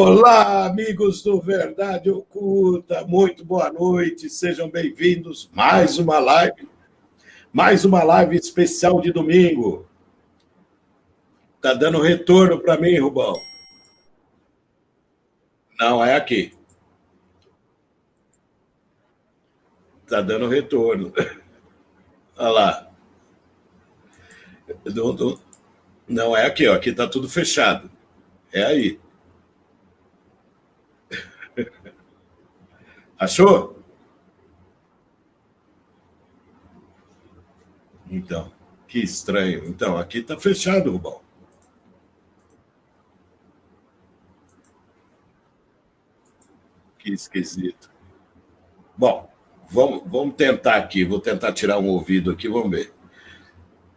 Olá, amigos do Verdade Oculta, muito boa noite, sejam bem-vindos. Mais uma live especial de domingo. Tá dando retorno para mim, Rubão? Não, é aqui. Tá dando retorno. Olha lá. Não, é aqui, ó. Aqui tá tudo fechado. É aí. Achou? Então, que estranho. Então, aqui tá fechado, Rubão. Que esquisito. Bom, vamos tentar aqui. Vou tentar tirar um ouvido aqui, vamos ver.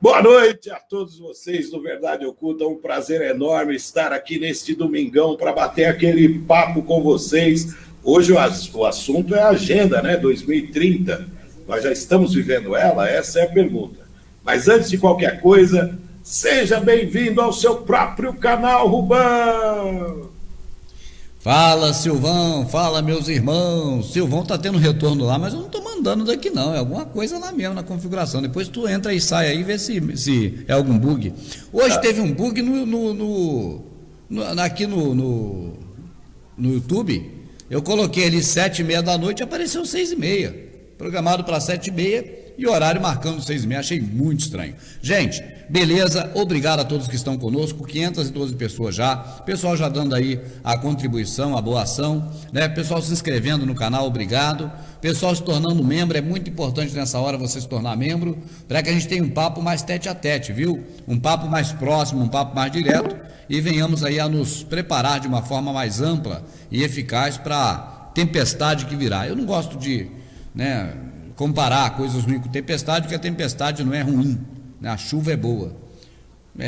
Boa noite a todos vocês do Verdade Oculta. Um prazer enorme estar aqui neste domingão para bater aquele papo com vocês. Hoje o assunto é a agenda, né? 2030. Nós já estamos vivendo ela? Essa é a pergunta. Mas antes de qualquer coisa, seja bem-vindo ao seu próprio canal, Rubão! Fala, Silvão, fala, meus irmãos. Silvão tá tendo retorno lá, mas eu não tô mandando daqui não, é alguma coisa lá mesmo na configuração. Depois tu entra e sai aí e vê se é algum bug. Hoje teve um bug aqui no YouTube. Eu coloquei ali 7h30 da noite e apareceu 6h30. Programado para 7h30 e horário marcando 6h30. Achei muito estranho. Gente, beleza? Obrigado a todos que estão conosco. 512 pessoas já. Pessoal já dando aí a contribuição, a boa ação, né? Pessoal se inscrevendo no canal, obrigado. Pessoal se tornando membro, é muito importante nessa hora você se tornar membro, para que a gente tenha um papo mais tete a tete, viu? Um papo mais próximo, um papo mais direto e venhamos aí a nos preparar de uma forma mais ampla e eficaz para a tempestade que virá. Eu não gosto de, né, comparar coisas ruins com tempestade, porque a tempestade não é ruim, né? A chuva é boa.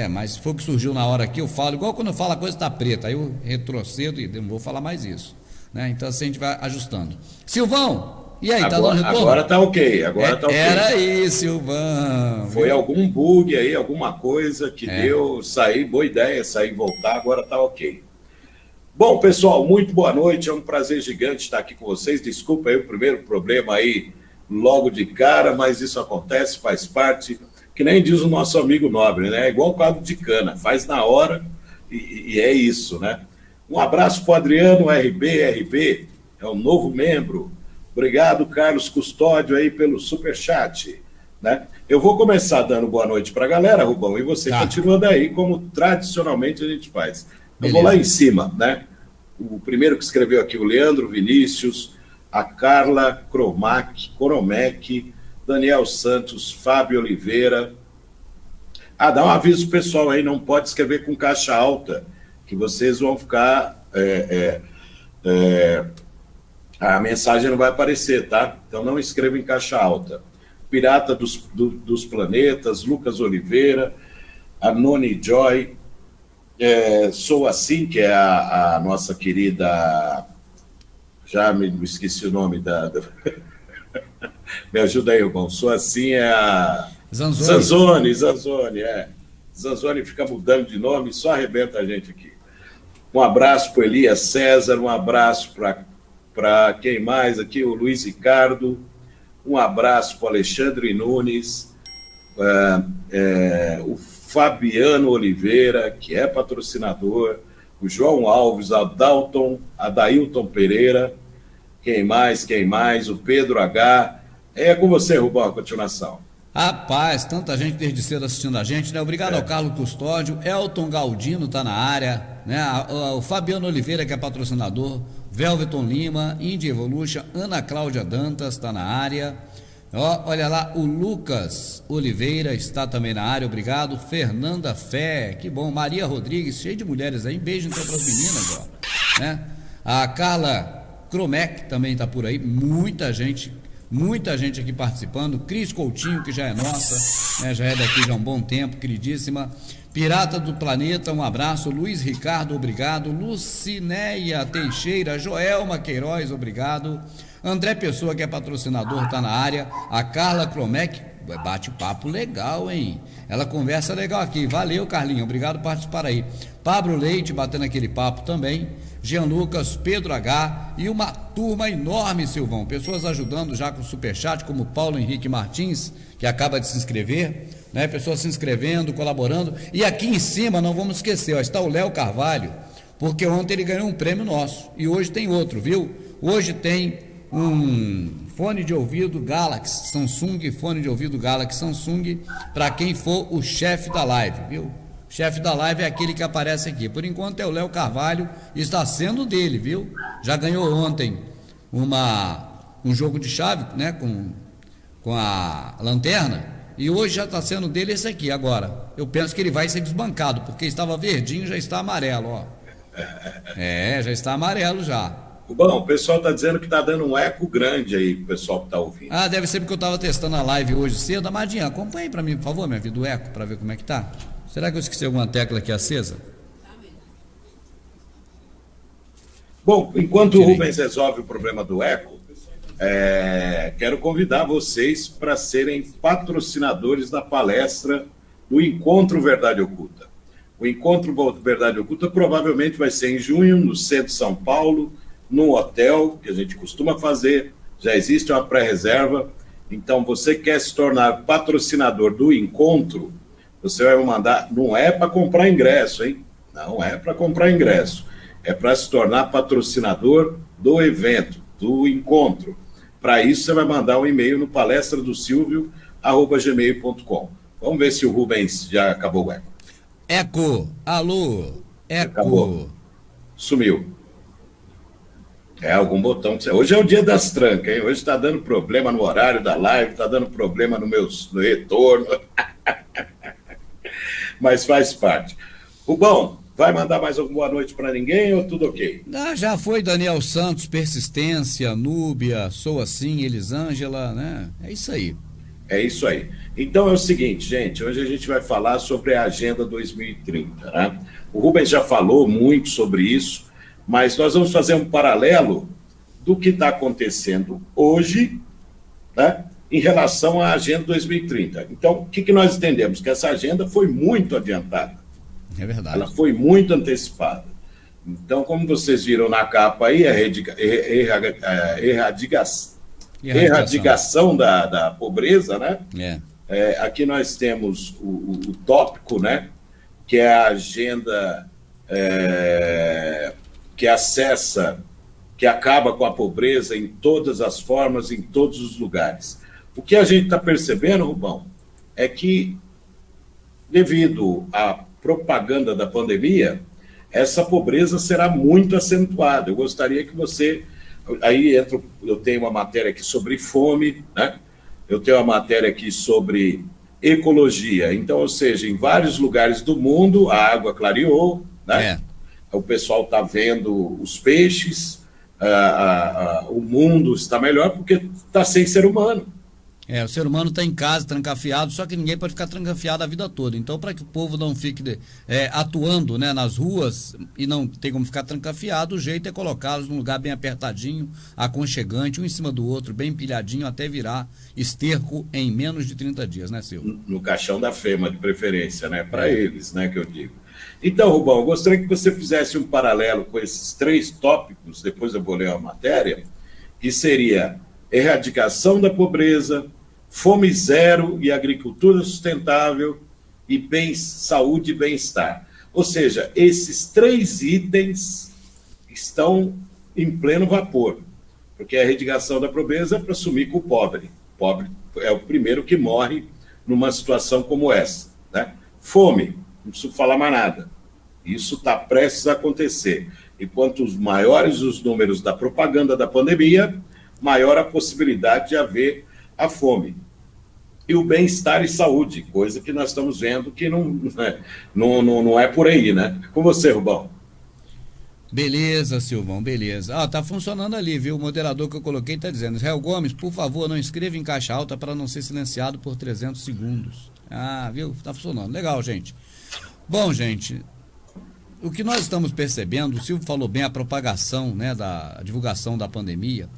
Mas se for o que surgiu na hora aqui, eu falo, igual quando eu falo a coisa está preta, aí eu retrocedo e não vou falar mais isso, né? Então assim a gente vai ajustando. Silvão, e aí, tá dando retorno? Agora tá ok, agora tá ok. Era aí, Silvão. Foi algum bug aí, alguma coisa que deu, sair, boa ideia, sair e voltar, agora tá ok. Bom, pessoal, muito boa noite, é um prazer gigante estar aqui com vocês. Desculpa aí o primeiro problema aí, logo de cara, mas isso acontece, faz parte, que nem diz o nosso amigo Nobre, né? É igual o caldo de cana, faz na hora e é isso, né? Um abraço para o Adriano RB, é um novo membro. Obrigado, Carlos Custódio, aí pelo superchat, né? Eu vou começar dando boa noite para a galera, Rubão, e você continua daí, como tradicionalmente a gente faz. Eu vou lá em cima, né? O primeiro que escreveu aqui, o Leandro Vinícius, a Carla Coromec, Daniel Santos, Fábio Oliveira. Dá um aviso pessoal aí, não pode escrever com caixa alta, que vocês vão ficar... a mensagem não vai aparecer, tá? Então não escreva em caixa alta. Pirata dos Planetas, Lucas Oliveira, a Noni Joy, Sou Assim, que é a nossa querida... Já me esqueci o nome da... Me ajuda aí, irmão. Sou Assim é a... Zanzoni, Zanzoni fica mudando de nome, só arrebenta a gente aqui. Um abraço para Elias César, um abraço para quem mais aqui? O Luiz Ricardo, um abraço para o Alexandre Nunes, o Fabiano Oliveira, que é patrocinador, o João Alves, Adailton Pereira, quem mais? O Pedro H. É com você, Rubão, a continuação. Rapaz, tanta gente desde cedo assistindo a gente, né? Obrigado ao Carlos Custódio, Elton Galdino tá na área, né? O Fabiano Oliveira, que é patrocinador, Velveton Lima, Indie Evolution, Ana Cláudia Dantas tá na área. Olha lá, o Lucas Oliveira está também na área, obrigado. Fernanda Fé, que bom. Maria Rodrigues, cheio de mulheres aí, um beijo então para as meninas, né? A Carla Cromec também está por aí, muita gente aqui participando. Cris Coutinho, que já é nossa, né? Já é daqui já há um bom tempo, queridíssima. Pirata do Planeta, um abraço. Luiz Ricardo, obrigado. Lucinéia Teixeira, Joelma Queiroz, obrigado. André Pessoa, que é patrocinador, está na área. A Carla Cromec, bate papo legal, hein? Ela conversa legal aqui. Valeu, Carlinha, obrigado por participar aí. Pablo Leite, batendo aquele papo também. Jean Lucas, Pedro H. e uma turma enorme, Silvão. Pessoas ajudando já com o superchat, como Paulo Henrique Martins, que acaba de se inscrever, né? Pessoas se inscrevendo, colaborando. E aqui em cima, não vamos esquecer, ó, está o Léo Carvalho, porque ontem ele ganhou um prêmio nosso e hoje tem outro, viu? Hoje tem um fone de ouvido Galaxy Samsung, fone de ouvido Galaxy Samsung, para quem for o chefe da live, viu? O chefe da live é aquele que aparece aqui. Por enquanto é o Léo Carvalho, está sendo dele, viu? Já ganhou ontem um jogo de chave, né? Com a lanterna. E hoje já está sendo dele esse aqui. Agora, eu penso que ele vai ser desbancado, porque estava verdinho, já está amarelo, ó. Já está amarelo já. Bom, o pessoal está dizendo que está dando um eco grande aí, o pessoal que está ouvindo. Ah, deve ser porque eu estava testando a live hoje cedo. Amadinha, acompanhe para mim, por favor, minha vida, o eco, para ver como é que tá. Será que eu esqueci alguma tecla aqui acesa? Bom, enquanto o Rubens resolve o problema do eco, quero convidar vocês para serem patrocinadores da palestra do Encontro Verdade Oculta. O Encontro Verdade Oculta provavelmente vai ser em junho, no centro de São Paulo, num hotel que a gente costuma fazer, já existe uma pré-reserva. Então, você quer se tornar patrocinador do encontro, você vai mandar, não é para comprar ingresso, hein? Não é para comprar ingresso, é para se tornar patrocinador do evento, do encontro. Para isso, você vai mandar um e-mail no palestradosilvio@gmail.com. Vamos ver se o Rubens já acabou o eco. Eco, alô, eco. Acabou. Sumiu. Algum botão. Hoje é o dia das trancas, hein? Hoje está dando problema no horário da live, está dando problema no retorno. Mas faz parte. Rubão, vai mandar mais alguma boa noite para ninguém ou tudo ok? Já foi Daniel Santos, Persistência, Núbia, Sou Assim, Elisângela, né? É isso aí. É isso aí. Então é o seguinte, gente, hoje a gente vai falar sobre a Agenda 2030, né? O Rubens já falou muito sobre isso, mas nós vamos fazer um paralelo do que está acontecendo hoje, né, em relação à Agenda 2030. Então, o que nós entendemos? Que essa agenda foi muito adiantada. É verdade. Ela foi muito antecipada. Então, como vocês viram na capa aí, a erradicação da pobreza, né? Aqui nós temos o tópico, né? Que é a agenda que que acaba com a pobreza em todas as formas, em todos os lugares. O que a gente está percebendo, Rubão, é que, devido à propaganda da pandemia, essa pobreza será muito acentuada. Eu gostaria que você... eu tenho uma matéria aqui sobre fome, né? Eu tenho uma matéria aqui sobre ecologia. Então, ou seja, em vários lugares do mundo, a água clareou, né? O pessoal está vendo os peixes, o mundo está melhor porque está sem ser humano. O ser humano está em casa, trancafiado, só que ninguém pode ficar trancafiado a vida toda. Então, para que o povo não fique atuando, né, nas ruas e não tem como ficar trancafiado, o jeito é colocá-los num lugar bem apertadinho, aconchegante, um em cima do outro, bem empilhadinho, até virar esterco em menos de 30 dias, né, Silvio? No caixão da FEMA, de preferência, né, para eles, né, que eu digo. Então, Rubão, eu gostaria que você fizesse um paralelo com esses 3 tópicos, depois eu vou ler a matéria, que seria erradicação da pobreza, fome zero e agricultura sustentável e saúde e bem-estar. Ou seja, esses 3 itens estão em pleno vapor, porque a erradicação da pobreza é para sumir com o pobre. O pobre é o primeiro que morre numa situação como essa, né? Fome, não preciso falar mais nada. Isso está prestes a acontecer. E quanto maiores os números da propaganda da pandemia, maior a possibilidade de haver a fome. E o bem-estar e saúde, coisa que nós estamos vendo que não é por aí, né? Com você, Rubão. Beleza, Silvão, beleza. Tá funcionando ali, viu? O moderador que eu coloquei está dizendo: Israel Gomes, por favor, não escreva em caixa alta para não ser silenciado por 300 segundos. Viu? Tá funcionando. Legal, gente. Bom, gente, o que nós estamos percebendo, o Silvio falou bem, a propagação, né, da divulgação da pandemia.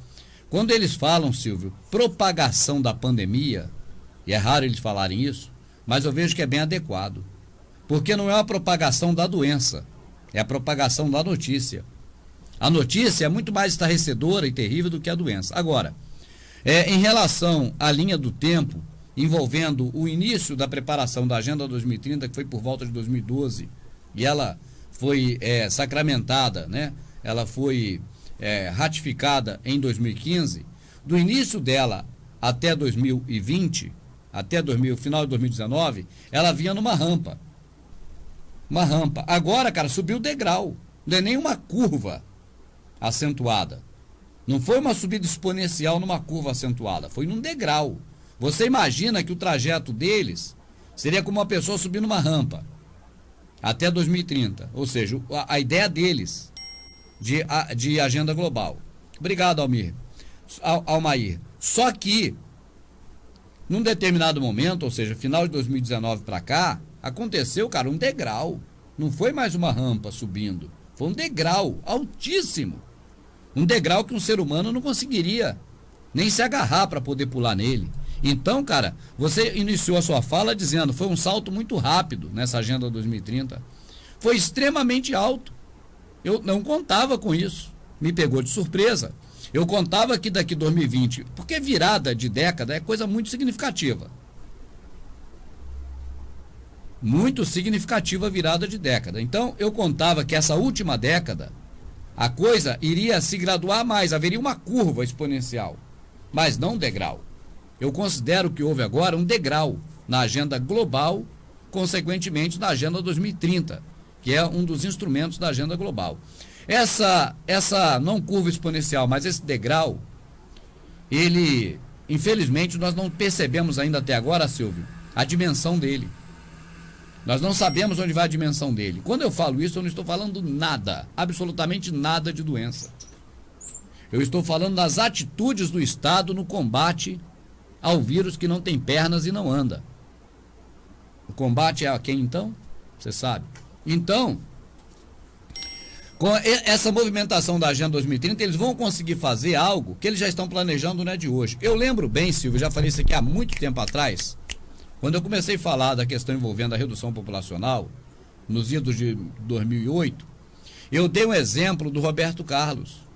Quando eles falam, Silvio, propagação da pandemia, e é raro eles falarem isso, mas eu vejo que é bem adequado. Porque não é a propagação da doença, é a propagação da notícia. A notícia é muito mais estarrecedora e terrível do que a doença. Agora, em relação à linha do tempo, envolvendo o início da preparação da Agenda 2030, que foi por volta de 2012, e ela foi sacramentada, né? Ela foi ratificada em 2015, do início dela até 2020, final de 2019, ela vinha numa rampa. Uma rampa. Agora, cara, subiu o degrau. Não é nem uma curva acentuada. Não foi uma subida exponencial numa curva acentuada, foi num degrau. Você imagina que o trajeto deles seria como uma pessoa subir numa rampa até 2030. Ou seja, a ideia deles de agenda global. Obrigado, Almair. Só que, num determinado momento, ou seja, final de 2019 para cá, aconteceu, cara, um degrau. Não foi mais uma rampa subindo. Foi um degrau altíssimo. Um degrau que um ser humano não conseguiria nem se agarrar para poder pular nele. Então, cara, você iniciou a sua fala dizendo, foi um salto muito rápido nessa Agenda 2030. Foi extremamente alto. Eu não contava com isso. Me pegou de surpresa. Eu contava que daqui 2020, porque virada de década é coisa muito significativa. Muito significativa a virada de década. Então, eu contava que essa última década, a coisa iria se graduar mais, haveria uma curva exponencial, mas não um degrau. Eu considero que houve agora um degrau na agenda global, consequentemente na agenda 2030, que é um dos instrumentos da agenda global. Essa não curva exponencial, mas esse degrau, ele, infelizmente, nós não percebemos ainda até agora, Silvio, a dimensão dele. Nós não sabemos onde vai a dimensão dele. Quando eu falo isso, eu não estou falando nada, absolutamente nada de doença. Eu estou falando das atitudes do Estado no combate ao vírus que não tem pernas e não anda. O combate é a quem, então? Você sabe. Então, com essa movimentação da Agenda 2030, eles vão conseguir fazer algo que eles já estão planejando, não é de hoje. Eu lembro bem, Silvio, já falei isso aqui há muito tempo atrás, quando eu comecei a falar da questão envolvendo a redução populacional, nos idos de 2008, eu dei um exemplo do Roberto Carlos.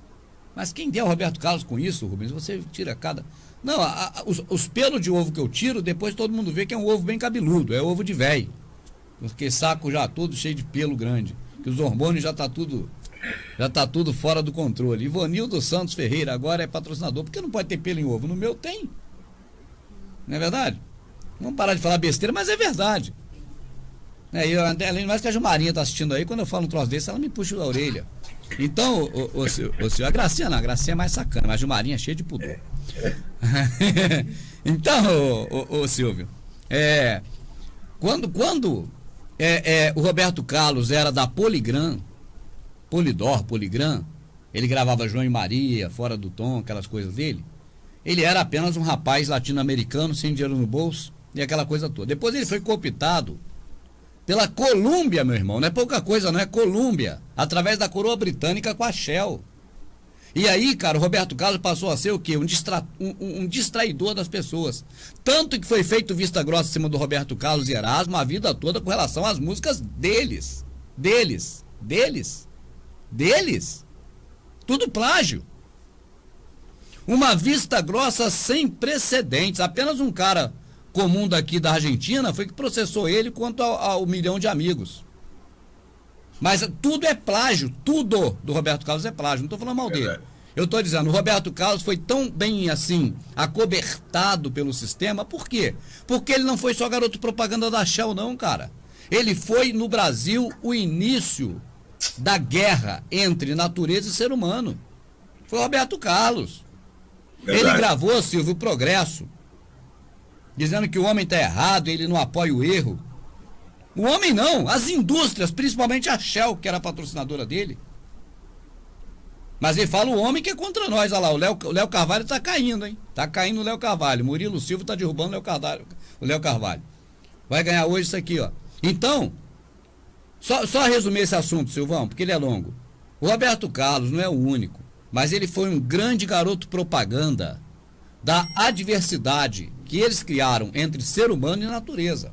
Mas quem deu o Roberto Carlos com isso, Rubens? Você tira cada... Não, os pelos de ovo que eu tiro, depois todo mundo vê que é um ovo bem cabeludo, é ovo de velho. Porque saco já todo cheio de pelo grande, que os hormônios já tá tudo fora do controle. Ivanildo Santos Ferreira agora é patrocinador, porque não pode ter pelo em ovo? No meu tem. Não é verdade? Vamos parar de falar besteira, mas é verdade. Além mais que a Gilmarinha está assistindo aí, quando eu falo um troço desse, ela me puxa a orelha. Então, a Gracinha não, a Gracinha é mais sacana, mas a Gilmarinha é cheia de pudor. Então, Silvio, quando o Roberto Carlos era da Poligram, ele gravava João e Maria, Fora do Tom, aquelas coisas dele. Ele era apenas um rapaz latino-americano, sem dinheiro no bolso, e aquela coisa toda. Depois ele foi cooptado pela Colômbia, meu irmão, não é pouca coisa, não é Colômbia, através da coroa britânica com a Shell. E aí, cara, o Roberto Carlos passou a ser o quê? Um distraidor das pessoas. Tanto que foi feito vista grossa em cima do Roberto Carlos e Erasmo a vida toda com relação às músicas deles. Tudo plágio. Uma vista grossa sem precedentes. Apenas um cara comum daqui da Argentina foi que processou ele quanto ao 1 milhão de amigos. Mas tudo é plágio, tudo do Roberto Carlos é plágio, não estou falando mal dele. Eu estou dizendo, o Roberto Carlos foi tão bem assim, acobertado pelo sistema, por quê? Porque ele não foi só garoto propaganda da Shell não, cara. Ele foi no Brasil o início da guerra entre natureza e ser humano. Foi o Roberto Carlos. Verdade. Ele gravou, Silvio, o Progresso, dizendo que o homem está errado, ele não apoia o erro. O homem não, as indústrias, principalmente a Shell, que era a patrocinadora dele. Mas ele fala o homem que é contra nós, olha lá, o Léo Carvalho está caindo, hein? Está caindo o Léo Carvalho, Murilo Silva está derrubando o Léo Carvalho. Vai ganhar hoje isso aqui, ó. Então, só resumir esse assunto, Silvão, porque ele é longo. O Roberto Carlos não é o único, mas ele foi um grande garoto propaganda da adversidade que eles criaram entre ser humano e natureza.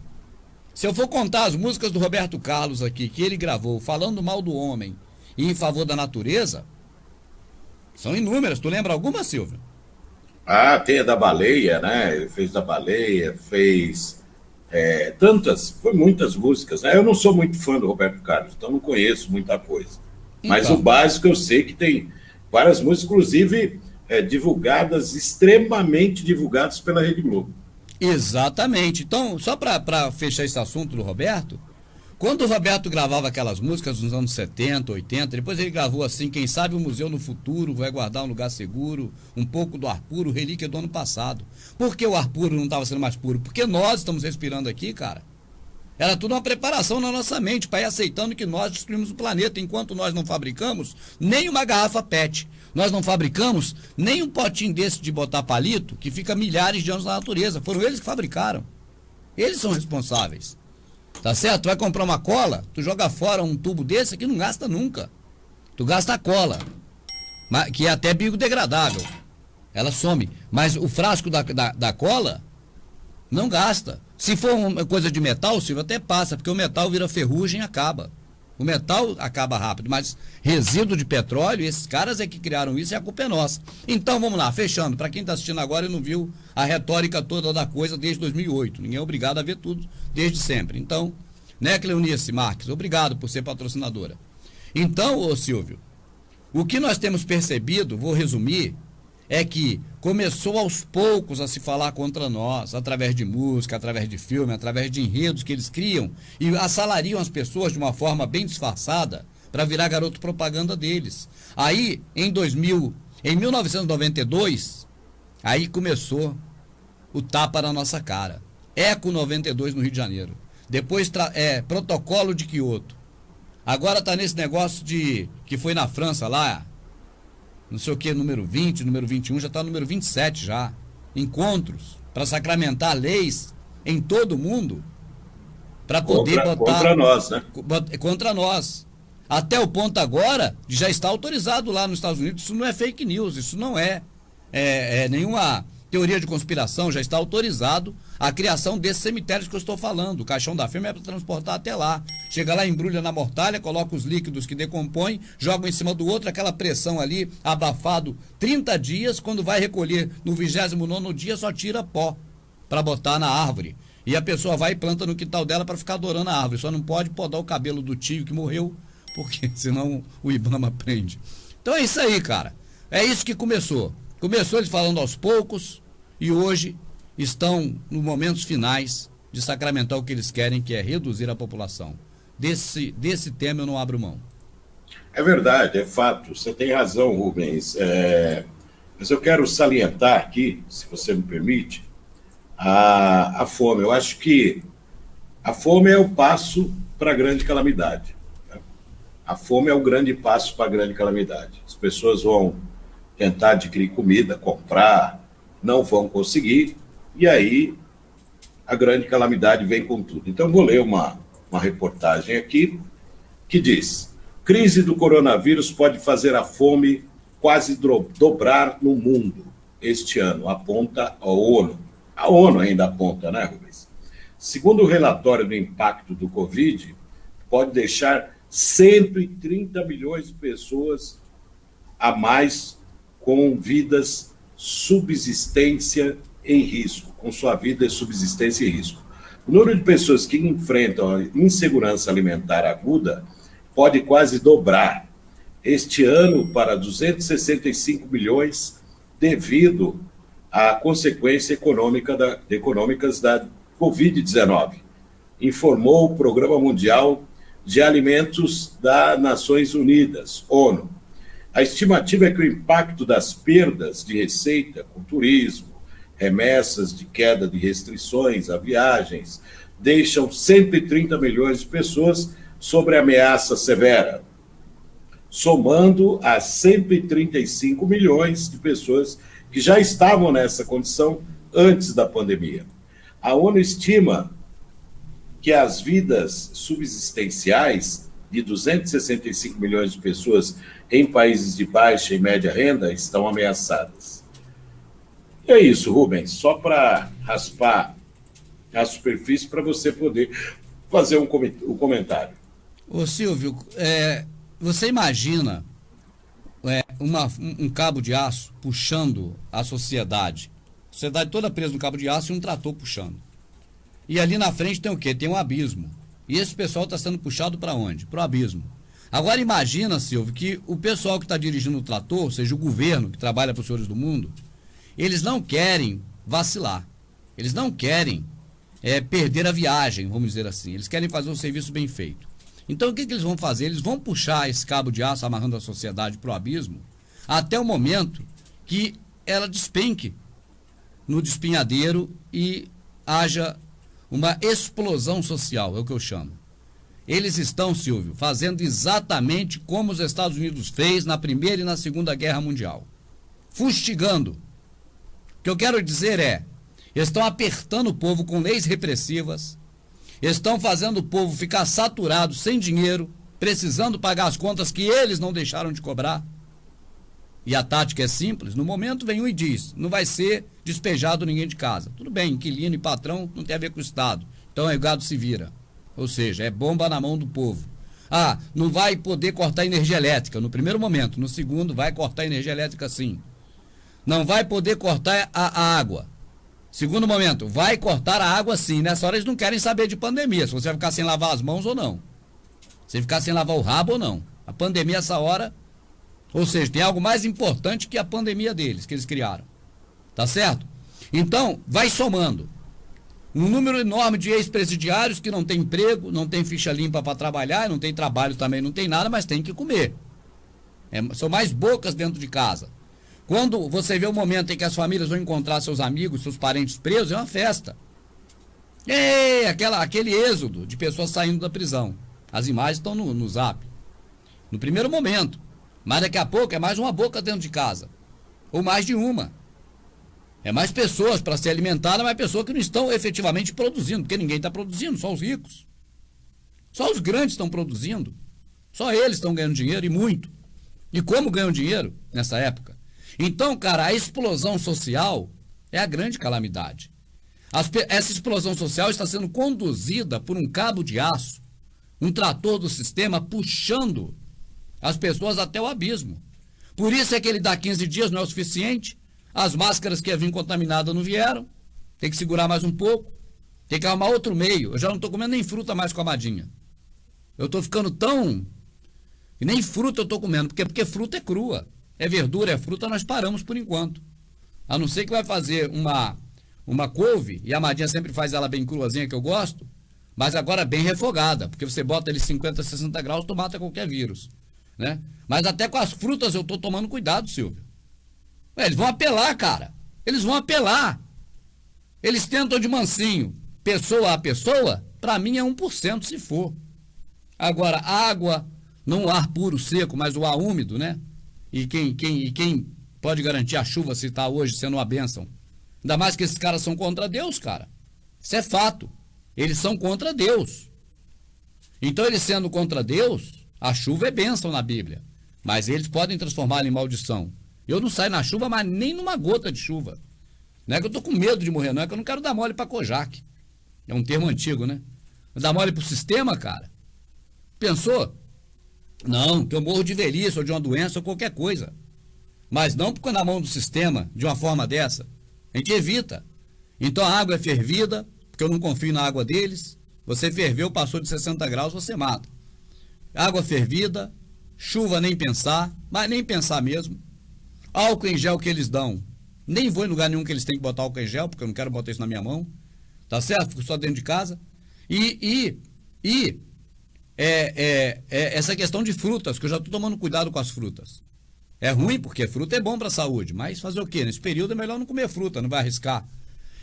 Se eu for contar as músicas do Roberto Carlos aqui, que ele gravou, falando mal do homem e em favor da natureza, São inúmeras. Tu lembra alguma, Silvio? Ah, tem a da Baleia, né? Ele fez da Baleia, fez tantas, foi muitas músicas, né? Eu não sou muito fã do Roberto Carlos, então não conheço muita coisa. Mas o Então, básico eu sei que tem várias músicas, inclusive divulgadas, extremamente divulgadas pela Rede Globo. exatamente. Então, só para fechar esse assunto do Roberto, quando o Roberto gravava aquelas músicas nos anos 70, 80, depois ele gravou assim, quem sabe o museu no futuro vai guardar um lugar seguro, um pouco do ar puro, relíquia do ano passado. Por que o ar puro não estava sendo mais puro? Porque nós estamos respirando aqui, cara. Era tudo uma preparação na nossa mente para ir aceitando que nós destruímos o planeta, enquanto nós não fabricamos nem uma garrafa PET. Nós não fabricamos nem um potinho desse de botar palito, que fica milhares de anos na natureza. Foram eles que fabricaram. Eles são responsáveis. Tá certo? Tu vai comprar uma cola, tu joga fora um tubo desse que não gasta nunca. Tu gasta a cola, que é até biodegradável. Ela some. Mas o frasco da cola não gasta. Se for uma coisa de metal, Silvio, até passa, porque o metal vira ferrugem e acaba. O metal acaba rápido, mas resíduo de petróleo, esses caras é que criaram isso e a culpa é nossa. Então vamos lá, fechando. Para quem está assistindo agora e não viu a retórica toda da coisa desde 2008. Ninguém é obrigado a ver tudo desde sempre. Então, né, Cleonice Marques, obrigado por ser patrocinadora. Então, ô Silvio, o que nós temos percebido, vou resumir, é que começou aos poucos a se falar contra nós, através de música, através de filme, através de enredos que eles criam e assalariam as pessoas de uma forma bem disfarçada para virar garoto propaganda deles. Aí, em 1992, aí começou o tapa na nossa cara. Eco 92 no Rio de Janeiro. Depois protocolo de Kyoto. Agora tá nesse negócio que foi na França lá, não sei o que, número 20, número 21, já está no número 27 já. Encontros para sacramentar leis em todo o mundo para poder botar... Contra nós, né? Contra nós. Até o ponto agora de já está autorizado lá nos Estados Unidos. Isso não é fake news, isso não é nenhuma teoria de conspiração, já está autorizado a criação desses cemitérios que eu estou falando. O caixão da firma é para transportar até lá. Chega lá, embrulha na mortalha, coloca os líquidos que decompõem, joga em cima do outro, aquela pressão ali, abafado 30 dias, quando vai recolher no 29º dia, só tira pó para botar na árvore. E a pessoa vai e planta no quintal dela para ficar adorando a árvore. Só não pode podar o cabelo do tio que morreu, porque senão o Ibama prende. Então é isso aí, cara. É isso que começou. Começou eles falando aos poucos e hoje estão nos momentos finais de sacramentar o que eles querem, que é reduzir a população. Desse tema eu não abro mão. É verdade, é fato. Você tem razão, Rubens. Mas eu quero salientar aqui, se você me permite, a fome. Eu acho que a fome é o passo para a grande calamidade. Né? A fome é o grande passo para a grande calamidade. As pessoas vão tentar adquirir comida, comprar, não vão conseguir, e aí a grande calamidade vem com tudo. Então, vou ler uma reportagem aqui que diz: crise do coronavírus pode fazer a fome quase dobrar no mundo este ano, aponta a ONU. A ONU ainda aponta, né, Rubens? Segundo o relatório do impacto do Covid, pode deixar 130 milhões de pessoas a mais com vidas subsistência em risco, com sua vida e subsistência em risco. O número de pessoas que enfrentam a insegurança alimentar aguda pode quase dobrar este ano para 265 milhões devido à consequência econômicas da Covid-19, informou o Programa Mundial de Alimentos das Nações Unidas, ONU. A estimativa é que o impacto das perdas de receita com turismo, remessas de queda de restrições a viagens, deixam 130 milhões de pessoas sob ameaça severa, somando a 135 milhões de pessoas que já estavam nessa condição antes da pandemia. A ONU estima que as vidas subsistenciais de 265 milhões de pessoas em países de baixa e média renda estão ameaçadas. E é isso, Rubens, só para raspar a superfície para você poder fazer um comentário. Ô Silvio, você imagina um cabo de aço puxando a sociedade toda presa no cabo de aço e um trator puxando. E ali na frente tem o quê? Tem um abismo. E esse pessoal está sendo puxado para onde? Para o abismo. Agora imagina, Silvio, que o pessoal que está dirigindo o trator, ou seja, o governo que trabalha para os senhores do mundo, eles não querem vacilar. Eles não querem perder a viagem, vamos dizer assim. Eles querem fazer um serviço bem feito. Então o que eles vão fazer? Eles vão puxar esse cabo de aço amarrando a sociedade para o abismo até o momento que ela despenque no despenhadeiro e haja uma explosão social, é o que eu chamo. Eles estão, Silvio, fazendo exatamente como os Estados Unidos fez na Primeira e na Segunda Guerra Mundial. Fustigando. O que eu quero dizer estão apertando o povo com leis repressivas, estão fazendo o povo ficar saturado, sem dinheiro, precisando pagar as contas que eles não deixaram de cobrar. E a tática é simples, no momento vem um e diz, não vai ser despejado ninguém de casa. Tudo bem, inquilino e patrão não tem a ver com o Estado, então o gado se vira. Ou seja, é bomba na mão do povo. Não vai poder cortar energia elétrica no primeiro momento, no segundo vai cortar energia elétrica sim. Não vai poder cortar a água. Segundo momento, vai cortar a água sim. Nessa hora eles não querem saber de pandemia, se você vai ficar sem lavar as mãos ou não. Se ficar sem lavar o rabo ou não. A pandemia essa hora, ou seja, tem algo mais importante que a pandemia deles, que eles criaram. Tá certo? Então, vai somando. Um número enorme de ex-presidiários que não tem emprego, não tem ficha limpa para trabalhar, não tem trabalho também, não tem nada, mas tem que comer. São mais bocas dentro de casa. Quando você vê o momento em que as famílias vão encontrar seus amigos, seus parentes presos, é uma festa. Aquele êxodo de pessoas saindo da prisão. As imagens estão no Zap. No primeiro momento. Mas daqui a pouco é mais uma boca dentro de casa. Ou mais de uma. É mais pessoas para ser alimentada, mas pessoas que não estão efetivamente produzindo, porque ninguém está produzindo, só os ricos. Só os grandes estão produzindo. Só eles estão ganhando dinheiro e muito. E como ganham dinheiro nessa época? Então, cara, a explosão social é a grande calamidade. Essa explosão social está sendo conduzida por um cabo de aço, um trator do sistema puxando as pessoas até o abismo. Por isso é que ele dá 15 dias, não é o suficiente. As máscaras que iam vir contaminadas não vieram. Tem que segurar mais um pouco. Tem que arrumar outro meio. Eu já não estou comendo nem fruta mais com a Madinha. Eu estou ficando tão... E nem fruta eu estou comendo, porque fruta é crua. É verdura, é fruta, nós paramos por enquanto. A não ser que vai fazer uma couve, e a Madinha sempre faz ela bem cruazinha, que eu gosto, mas agora bem refogada, porque você bota ele 50, 60 graus, tu mata qualquer vírus, né? Mas até com as frutas eu estou tomando cuidado, Silvio. Eles vão apelar, cara. Eles vão apelar. Eles tentam de mansinho. Pessoa a pessoa, para mim é 1% se for. Agora, água, não o ar puro, seco, mas o ar úmido, né? E quem pode garantir a chuva se está hoje sendo uma bênção? Ainda mais que esses caras são contra Deus, cara. Isso é fato. Eles são contra Deus. Então, eles sendo contra Deus, a chuva é bênção na Bíblia. Mas eles podem transformá-la em maldição. Eu não saio na chuva, mas nem numa gota de chuva. Não é que eu tô com medo de morrer, não. É que eu não quero dar mole para Kojak. É um termo antigo, né? Dar mole pro sistema, cara. Pensou? Não, que eu morro de velhice ou de uma doença ou qualquer coisa. Mas não porque na mão do sistema, de uma forma dessa. A gente evita. Então a água é fervida, porque eu não confio na água deles. Você ferveu, passou de 60 graus, você mata. Água fervida, chuva nem pensar, mas nem pensar mesmo. Álcool em gel que eles dão. Nem vou em lugar nenhum que eles têm que botar álcool em gel, porque eu não quero botar isso na minha mão. Tá certo? Fico só dentro de casa. Essa questão de frutas, que eu já estou tomando cuidado com as frutas. É ruim, porque fruta é bom para a saúde, mas fazer o quê? Nesse período é melhor não comer fruta, não vai arriscar.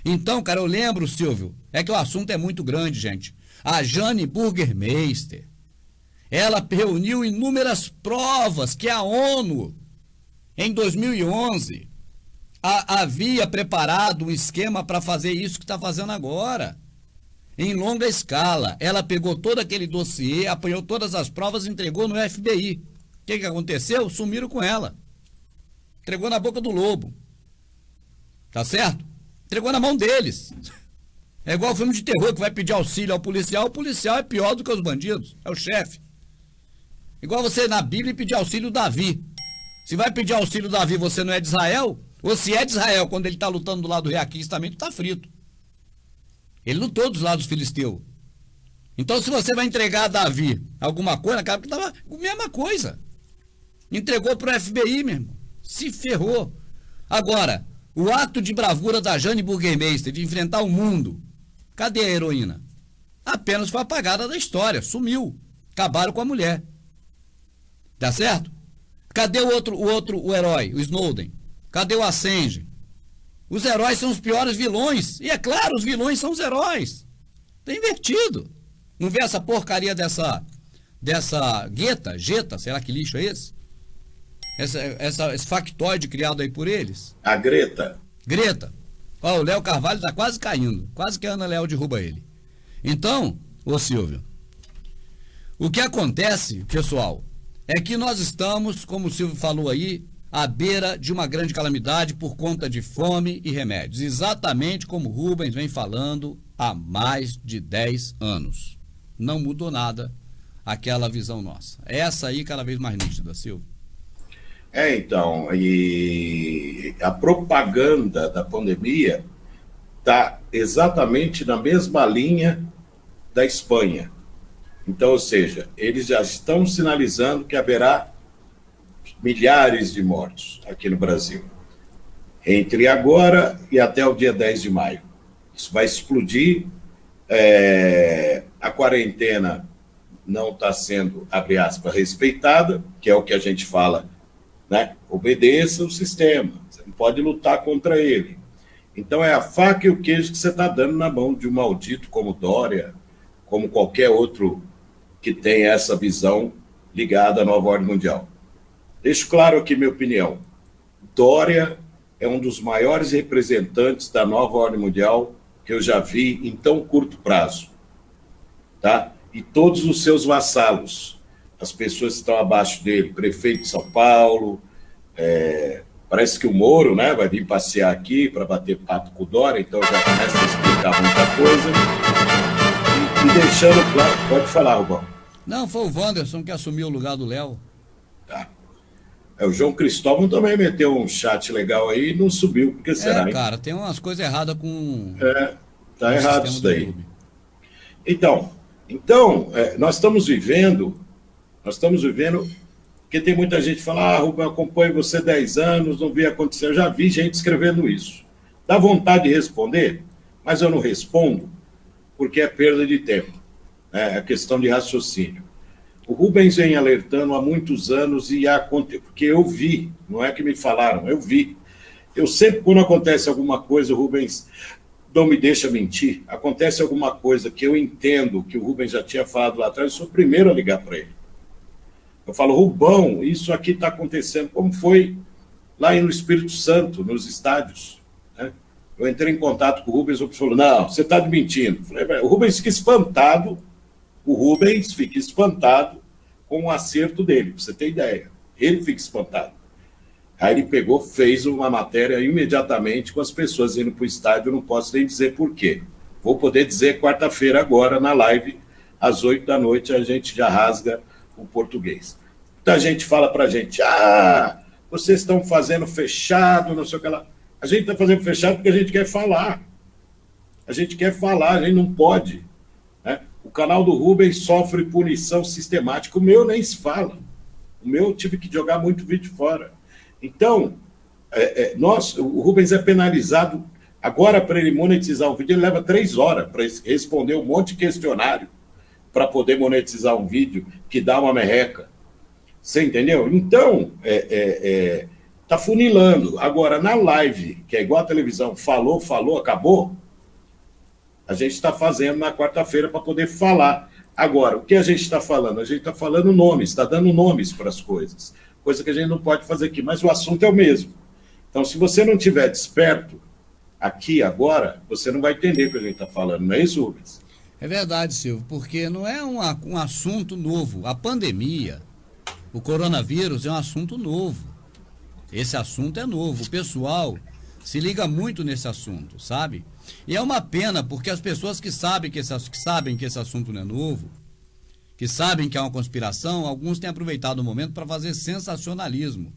Então, cara, eu lembro, Silvio, é que o assunto é muito grande, gente. A Jane Burgermeister, ela reuniu inúmeras provas que a ONU, em 2011, havia preparado um esquema para fazer isso que está fazendo agora. Em longa escala. Ela pegou todo aquele dossiê, apanhou todas as provas e entregou no FBI. O que aconteceu? Sumiram com ela. Entregou na boca do lobo. Tá certo? Entregou na mão deles. É igual o filme de terror que vai pedir auxílio ao policial. O policial é pior do que os bandidos. É o chefe. Igual você na Bíblia pedir auxílio Davi. Se vai pedir auxílio Davi, você não é de Israel? Ou se é de Israel, quando ele está lutando do lado do rei Aquis, também tu tá frito. Ele lutou dos lados filisteus. Então, se você vai entregar a Davi alguma coisa, acaba que tava a mesma coisa. Entregou pro FBI, meu irmão. Se ferrou. Agora, o ato de bravura da Jane Burgermeister de enfrentar o mundo, cadê a heroína? Apenas foi apagada da história, sumiu. Acabaram com a mulher. Tá certo? Cadê o herói, o Snowden? Cadê o Assange? Os heróis são os piores vilões. E é claro, os vilões são os heróis. Tá invertido. Não vê essa porcaria dessa Jeta, sei lá que lixo é esse? Esse factoide criado aí por eles? A Greta. Ó, o Léo Carvalho tá quase caindo. Quase que a Ana Léo derruba ele. Então, ô Silvio, o que acontece, pessoal, é que nós estamos, como o Silvio falou aí, à beira de uma grande calamidade por conta de fome e remédios. Exatamente como o Rubens vem falando há mais de 10 anos. Não mudou nada aquela visão nossa. Essa aí cada vez mais nítida, Silvio. Então, e a propaganda da pandemia está exatamente na mesma linha da Espanha. Então, ou seja, eles já estão sinalizando que haverá milhares de mortos aqui no Brasil, entre agora e até o dia 10 de maio. Isso vai explodir, a quarentena não está sendo, abre aspas, respeitada, que é o que a gente fala, né? Obedeça o sistema, você não pode lutar contra ele. Então é a faca e o queijo que você está dando na mão de um maldito como Dória, como qualquer outro que tem essa visão ligada à nova ordem mundial. Deixo claro aqui minha opinião. Dória é um dos maiores representantes da nova ordem mundial que eu já vi em tão curto prazo. Tá? E todos os seus vassalos, as pessoas que estão abaixo dele, prefeito de São Paulo, parece que o Moro, né, vai vir passear aqui para bater papo com o Dória, então já começa a explicar muita coisa. E deixando claro, pode falar, Rubão. Não, foi o Wanderson que assumiu o lugar do Léo. Tá. O João Cristóvão também meteu um chat legal aí e não subiu, porque será, hein? Cara, tem umas coisas erradas com... tá errado isso daí. Então, nós estamos vivendo, porque tem muita gente que fala, Rubão, acompanho você 10 anos, não vi acontecer. Eu já vi gente escrevendo isso. Dá vontade de responder, mas eu não respondo, porque é perda de tempo. É questão de raciocínio. O Rubens vem alertando há muitos anos porque eu vi, não é que me falaram, eu vi. Eu sempre, quando acontece alguma coisa, o Rubens não me deixa mentir, acontece alguma coisa que eu entendo que o Rubens já tinha falado lá atrás, eu sou o primeiro a ligar para ele. Eu falo, Rubão, isso aqui está acontecendo, como foi lá no Espírito Santo, nos estádios. Né? Eu entrei em contato com o Rubens, o falou, não, você está mentindo. O Rubens fica espantado, com o acerto dele, para você ter ideia. Ele fica espantado. Aí ele pegou, fez uma matéria imediatamente com as pessoas indo para o estádio, eu não posso nem dizer por quê. Vou poder dizer quarta-feira agora, na live, às 8 da noite, a gente já rasga o português. Muita gente fala para a gente, vocês estão fazendo fechado, não sei o que lá. A gente está fazendo fechado porque a gente quer falar. A gente não pode. Né? O canal do Rubens sofre punição sistemática. O meu nem se fala. O meu eu tive que jogar muito vídeo fora. Então, o Rubens é penalizado. Agora, para ele monetizar um vídeo, ele leva 3 horas para responder um monte de questionário para poder monetizar um vídeo que dá uma merreca. Você entendeu? Então, tá funilando. Agora, na live, que é igual a televisão, falou, acabou, a gente está fazendo na quarta-feira para poder falar. Agora, o que a gente está falando? A gente está falando nomes, está dando nomes para as coisas. Coisa que a gente não pode fazer aqui, mas o assunto é o mesmo. Então, se você não estiver desperto aqui agora, você não vai entender o que a gente está falando, não é isso, Rubens? É verdade, Silvio, porque não é um assunto novo. A pandemia, o coronavírus é um assunto novo. Esse assunto é novo. O pessoal se liga muito nesse assunto, sabe? E é uma pena, porque as pessoas que sabem que esse assunto não é novo, que sabem que é uma conspiração, alguns têm aproveitado o momento para fazer sensacionalismo.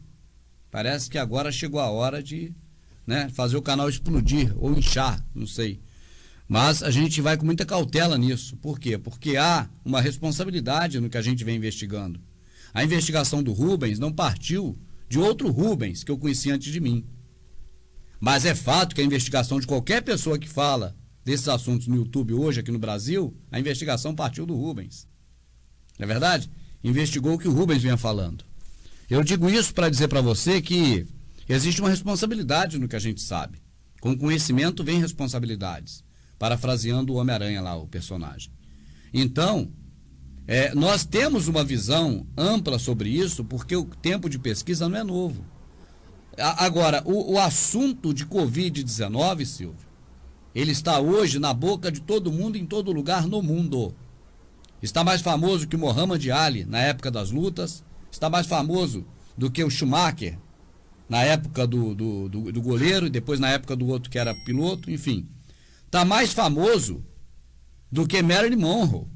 Parece que agora chegou a hora de, né, fazer o canal explodir ou inchar, não sei. Mas a gente vai com muita cautela nisso. Por quê? Porque há uma responsabilidade no que a gente vem investigando. A investigação do Rubens não partiu de outro Rubens que eu conheci antes de mim. Mas é fato que a investigação de qualquer pessoa que fala desses assuntos no YouTube hoje aqui no Brasil, a investigação partiu do Rubens. Não é verdade? Investigou o que o Rubens vinha falando. Eu digo isso para dizer para você que existe uma responsabilidade no que a gente sabe. Com conhecimento vem responsabilidades. Parafraseando o Homem-Aranha lá, o personagem. Então, nós temos uma visão ampla sobre isso, porque o tempo de pesquisa não é novo. Agora, o assunto de Covid-19, Silvio, ele está hoje na boca de todo mundo, em todo lugar no mundo. Está mais famoso que o Muhammad Ali na época das lutas, está mais famoso do que o Schumacher na época do goleiro e depois na época do outro que era piloto, enfim. Está mais famoso do que Marilyn Monroe.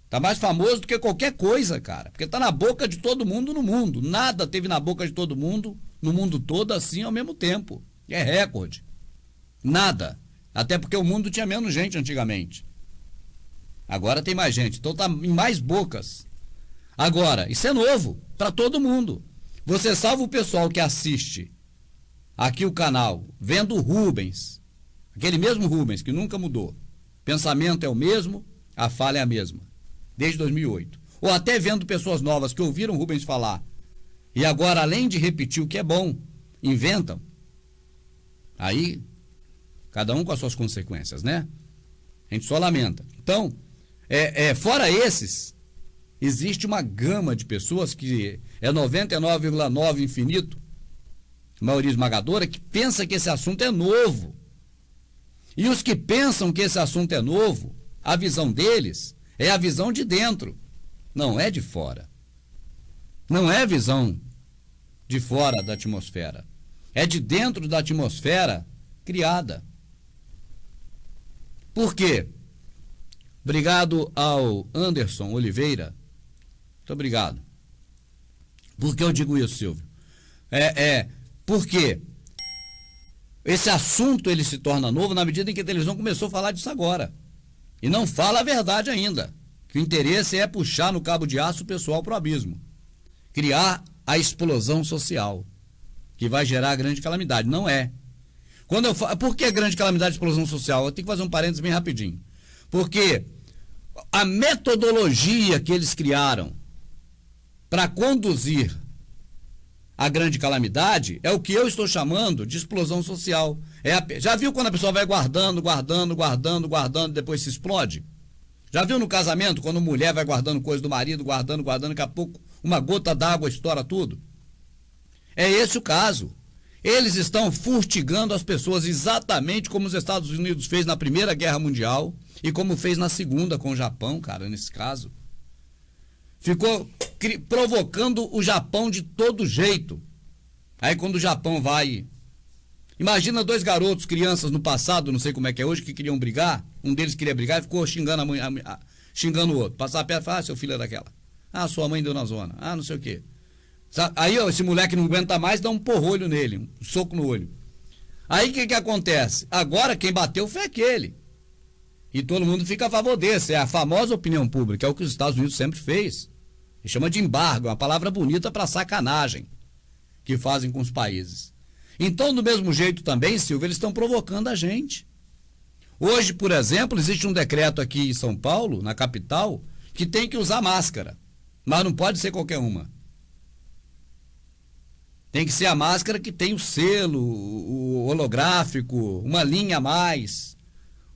Está mais famoso do que qualquer coisa, cara. Porque está na boca de todo mundo no mundo. Nada teve na boca de todo mundo, no mundo todo, assim ao mesmo tempo. É recorde. Nada. Até porque o mundo tinha menos gente antigamente. Agora tem mais gente. Então está em mais bocas. Agora, isso é novo para todo mundo. Você salva o pessoal que assiste aqui o canal, vendo o Rubens, aquele mesmo Rubens que nunca mudou. Pensamento é o mesmo, a falha é a mesma, desde 2008. Ou até vendo pessoas novas que ouviram o Rubens falar e agora, além de repetir o que é bom, inventam. Aí, cada um com as suas consequências, né? A gente só lamenta. Então, fora esses, existe uma gama de pessoas que é 99,9 infinito, maioria esmagadora, que pensa que esse assunto é novo. E os que pensam que esse assunto é novo, a visão deles é a visão de dentro, não é de fora. Não é visão de fora da atmosfera. É de dentro da atmosfera criada. Por quê? Obrigado ao Anderson Oliveira. Muito obrigado. Por que eu digo isso, Silvio? Porque esse assunto ele se torna novo na medida em que a televisão começou a falar disso agora. E não fala a verdade ainda. Que o interesse é puxar no cabo de aço o pessoal para o abismo. Criar a explosão social, que vai gerar a grande calamidade. Não é. Quando eu falo, por que grande calamidade e explosão social? Eu tenho que fazer um parênteses bem rapidinho. Porque a metodologia que eles criaram para conduzir a grande calamidade é o que eu estou chamando de explosão social. Já viu quando a pessoa vai guardando, depois se explode? Já viu no casamento, quando a mulher vai guardando coisa do marido, guardando, daqui a pouco uma gota d'água estoura tudo? É esse o caso. Eles estão fustigando as pessoas exatamente como os Estados Unidos fez na Primeira Guerra Mundial e como fez na Segunda com o Japão, cara, nesse caso. Ficou provocando o Japão de todo jeito. Aí quando o Japão vai... Imagina dois garotos, crianças no passado, não sei como é que é hoje, que queriam brigar. Um deles queria brigar e ficou xingando xingando o outro. Passar perto e falar, seu filho é daquela. Sua mãe deu na zona. Não sei o quê. Aí esse moleque não aguenta mais, dá um porrolho nele, um soco no olho. Aí o que acontece? Agora quem bateu foi aquele. E todo mundo fica a favor desse. É a famosa opinião pública, é o que os Estados Unidos sempre fez. E chama de embargo, é uma palavra bonita para sacanagem que fazem com os países. Então, do mesmo jeito também, Silvio, eles estão provocando a gente. Hoje, por exemplo, existe um decreto aqui em São Paulo, na capital, que tem que usar máscara. Mas não pode ser qualquer uma. Tem que ser a máscara que tem o selo, o holográfico, uma linha a mais,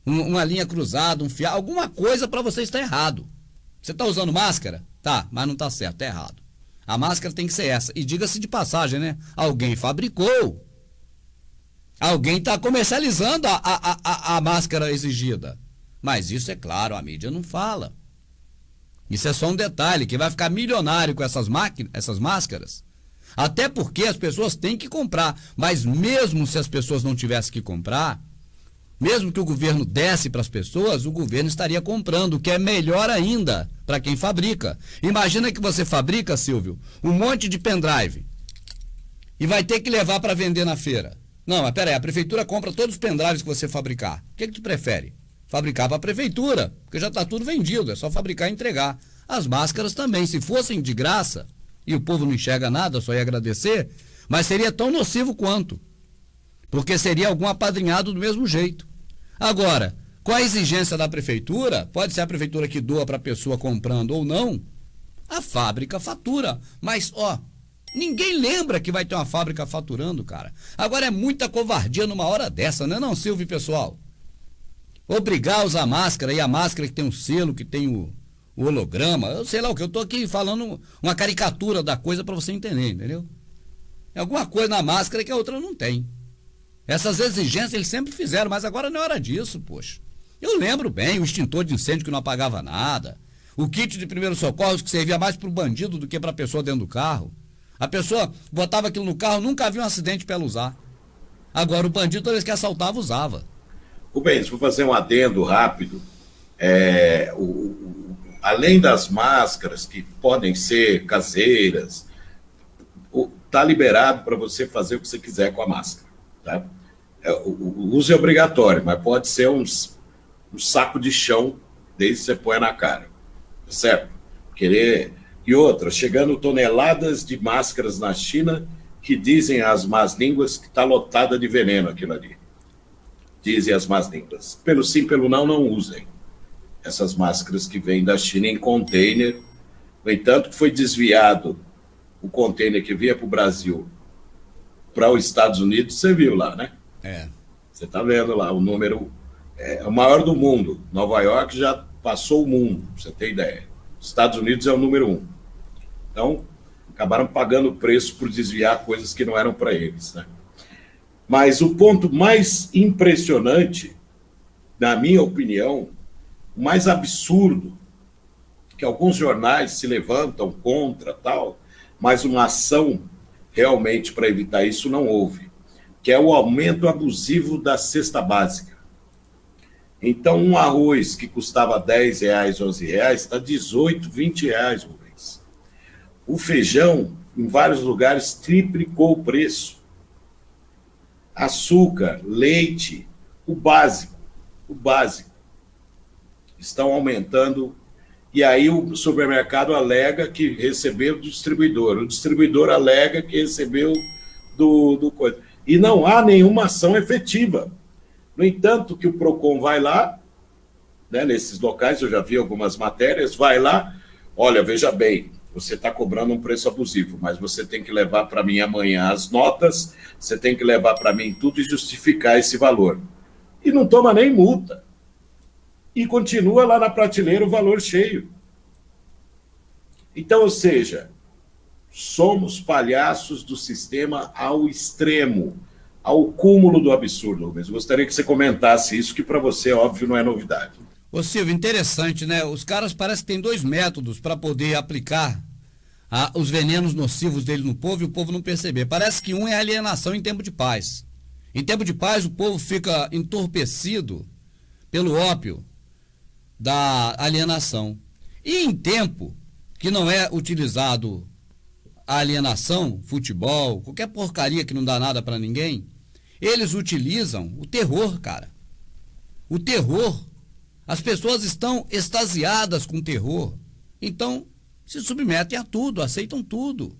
uma linha cruzada, um fiado, alguma coisa para você estar errado. Você está usando máscara? Tá, mas não está certo, está errado. A máscara tem que ser essa. E diga-se de passagem, né? Alguém fabricou. Alguém está comercializando a máscara exigida. Mas isso, é claro, a mídia não fala. Isso é só um detalhe, que vai ficar milionário com essas máscaras. Até porque as pessoas têm que comprar. Mas mesmo se as pessoas não tivessem que comprar, mesmo que o governo desse para as pessoas, o governo estaria comprando, o que é melhor ainda para quem fabrica. Imagina que você fabrica, Silvio, um monte de pendrive e vai ter que levar para vender na feira. Não, mas peraí, a prefeitura compra todos os pendrives que você fabricar. O que tu prefere? Fabricar para a prefeitura, porque já está tudo vendido, é só fabricar e entregar. As máscaras também, se fossem de graça, e o povo não enxerga nada, só ia agradecer, mas seria tão nocivo quanto, porque seria algum apadrinhado do mesmo jeito. Agora, com a exigência da prefeitura, pode ser a prefeitura que doa para a pessoa comprando ou não, a fábrica fatura, mas ninguém lembra que vai ter uma fábrica faturando, cara. Agora é muita covardia numa hora dessa, não é não, Silvio, pessoal? Obrigar a usar máscara, e a máscara que tem um selo, que tem o holograma, eu sei lá o que, eu tô aqui falando uma caricatura da coisa para você entender, entendeu? É alguma coisa na máscara que a outra não tem. Essas exigências eles sempre fizeram, mas agora não é hora disso, poxa. Eu lembro bem, o extintor de incêndio que não apagava nada, o kit de primeiros socorros que servia mais para o bandido do que para a pessoa dentro do carro. A pessoa botava aquilo no carro, nunca havia um acidente para ela usar. Agora o bandido, toda vez que assaltava, usava. Rubens, vou fazer um adendo rápido. Além das máscaras, que podem ser caseiras, está liberado para você fazer o que você quiser com a máscara. Tá? O uso é obrigatório, mas pode ser um saco de chão, desde que você põe na cara. Certo? E outra, chegando toneladas de máscaras na China, que dizem as más línguas que está lotada de veneno aquilo ali. Dizem as más línguas. Pelo sim, pelo não, não usem essas máscaras que vêm da China em container. No entanto, foi desviado o container que vinha para o Brasil para os Estados Unidos, você viu lá, né? Você está vendo lá, o número é o maior do mundo. Nova York já passou o mundo, pra você ter ideia. Estados Unidos é o número 1. Então, acabaram pagando o preço por desviar coisas que não eram para eles, né? Mas o ponto mais impressionante, na minha opinião, o mais absurdo, que alguns jornais se levantam contra tal, mas uma ação realmente para evitar isso não houve, que é o aumento abusivo da cesta básica. Então, um arroz que custava R$10, R$11, está R$18, R$20, Rubens. O feijão, em vários lugares, triplicou o preço. Açúcar, leite, o básico, estão aumentando. E aí o supermercado alega que recebeu do distribuidor. O distribuidor alega que recebeu do coisa. E não há nenhuma ação efetiva. No entanto, que o PROCON vai lá, né, nesses locais, eu já vi algumas matérias, vai lá, olha, veja bem, você está cobrando um preço abusivo, mas você tem que levar para mim amanhã as notas, você tem que levar para mim tudo e justificar esse valor. E não toma nem multa. E continua lá na prateleira o valor cheio. Então, ou seja, somos palhaços do sistema ao extremo, ao cúmulo do absurdo. Mas gostaria que você comentasse isso, que para você, óbvio, não é novidade. Ô Silvio, interessante, né? Os caras parecem que têm 2 métodos para poder aplicar os venenos nocivos dele no povo e o povo não perceber. Parece que um é alienação em tempo de paz. Em tempo de paz, o povo fica entorpecido pelo ópio da alienação. E em tempo que não é utilizado a alienação, futebol, qualquer porcaria que não dá nada para ninguém, eles utilizam o terror, cara. O terror. As pessoas estão extasiadas com o terror. Então, se submetem a tudo, aceitam tudo.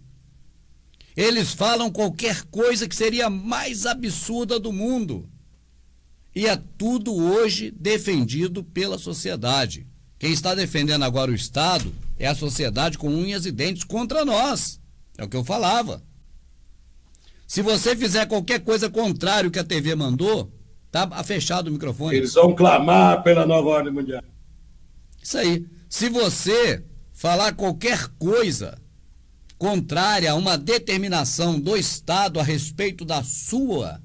Eles falam qualquer coisa que seria a mais absurda do mundo. E é tudo hoje defendido pela sociedade. Quem está defendendo agora o Estado é a sociedade com unhas e dentes contra nós. É o que eu falava. Se você fizer qualquer coisa contrária ao que a TV mandou, tá fechado o microfone. Eles vão clamar pela nova ordem mundial. Isso aí. Se você falar qualquer coisa contrária a uma determinação do Estado a respeito da sua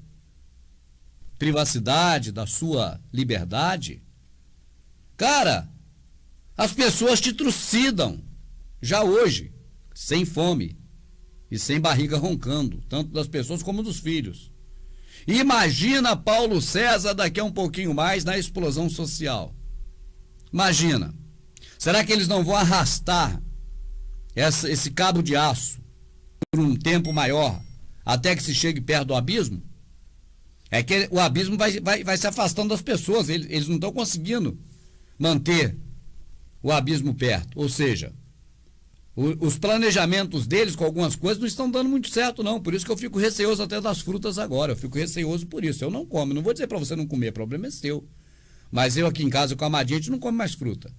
privacidade, da sua liberdade, cara, as pessoas te trucidam, já hoje, sem fome e sem barriga roncando, tanto das pessoas como dos filhos. Imagina Paulo César daqui a um pouquinho mais na explosão social. Imagina. Será que eles não vão arrastar esse cabo de aço por um tempo maior, até que se chegue perto do abismo, é que o abismo vai se afastando das pessoas, eles não estão conseguindo manter o abismo perto, ou seja, os planejamentos deles com algumas coisas não estão dando muito certo não, por isso que eu fico receoso até das frutas agora, eu fico receoso por isso, eu não como, não vou dizer para você não comer, o problema é seu, mas eu aqui em casa com a Amadinha a gente não come mais fruta,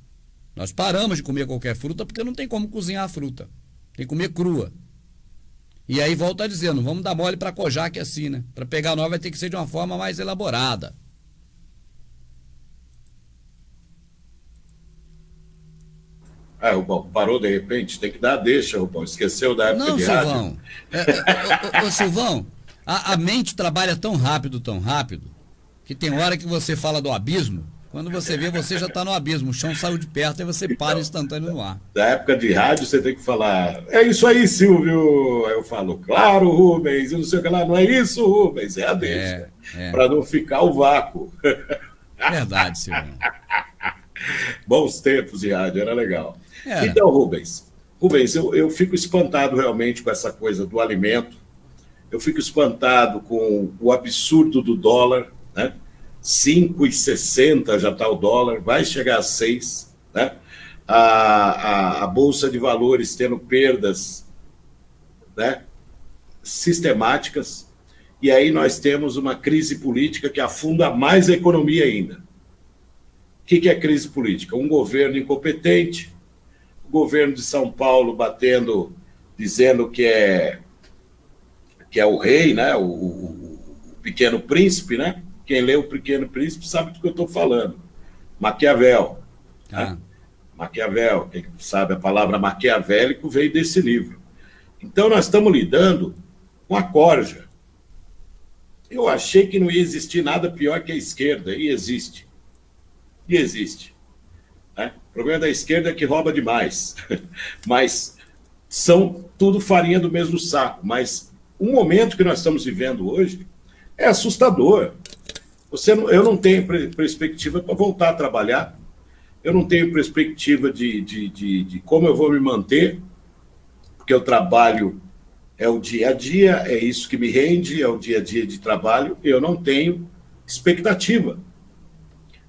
nós paramos de comer qualquer fruta porque não tem como cozinhar a fruta, tem que comer crua. E aí volta dizendo, vamos dar mole para Kojak assim, né? Para pegar nós vai ter que ser de uma forma mais elaborada. Rubão, parou de repente? Tem que dar deixa, Rubão. Esqueceu da época de Silvão. rádio? Ô, Silvão, a mente trabalha tão rápido, que tem hora que você fala do abismo, quando você vê, você já está no abismo, o chão saiu de perto e você para instantâneo no ar. Da época de rádio, você tem que falar, é isso aí, Silvio. Aí eu falo, claro, Rubens, e não sei o que lá, não é isso, Rubens, é a deixa. Para não ficar o vácuo. Verdade, Silvio. Bons tempos de rádio, era legal. Então, Rubens, eu fico espantado realmente com essa coisa do alimento, eu fico espantado com o absurdo do dólar, né? 5,60 já está o dólar, vai chegar a 6, né? A Bolsa de Valores tendo perdas, né, sistemáticas, e aí nós temos uma crise política que afunda mais a economia ainda. O que é crise política? Um governo incompetente, o governo de São Paulo batendo, dizendo que é o rei, né, o pequeno príncipe, né? Quem lê o Pequeno Príncipe sabe do que eu estou falando. Maquiavel. Né? Maquiavel, quem sabe a palavra maquiavélico veio desse livro. Então nós estamos lidando com a corja. Eu achei que não ia existir nada pior que a esquerda, e existe. E existe. Né? O problema da esquerda é que rouba demais. Mas são tudo farinha do mesmo saco. Mas o momento que nós estamos vivendo hoje é assustador. Eu não tenho perspectiva para voltar a trabalhar, eu não tenho perspectiva de como eu vou me manter, porque o trabalho é o dia a dia, é isso que me rende, é o dia a dia de trabalho, eu não tenho expectativa.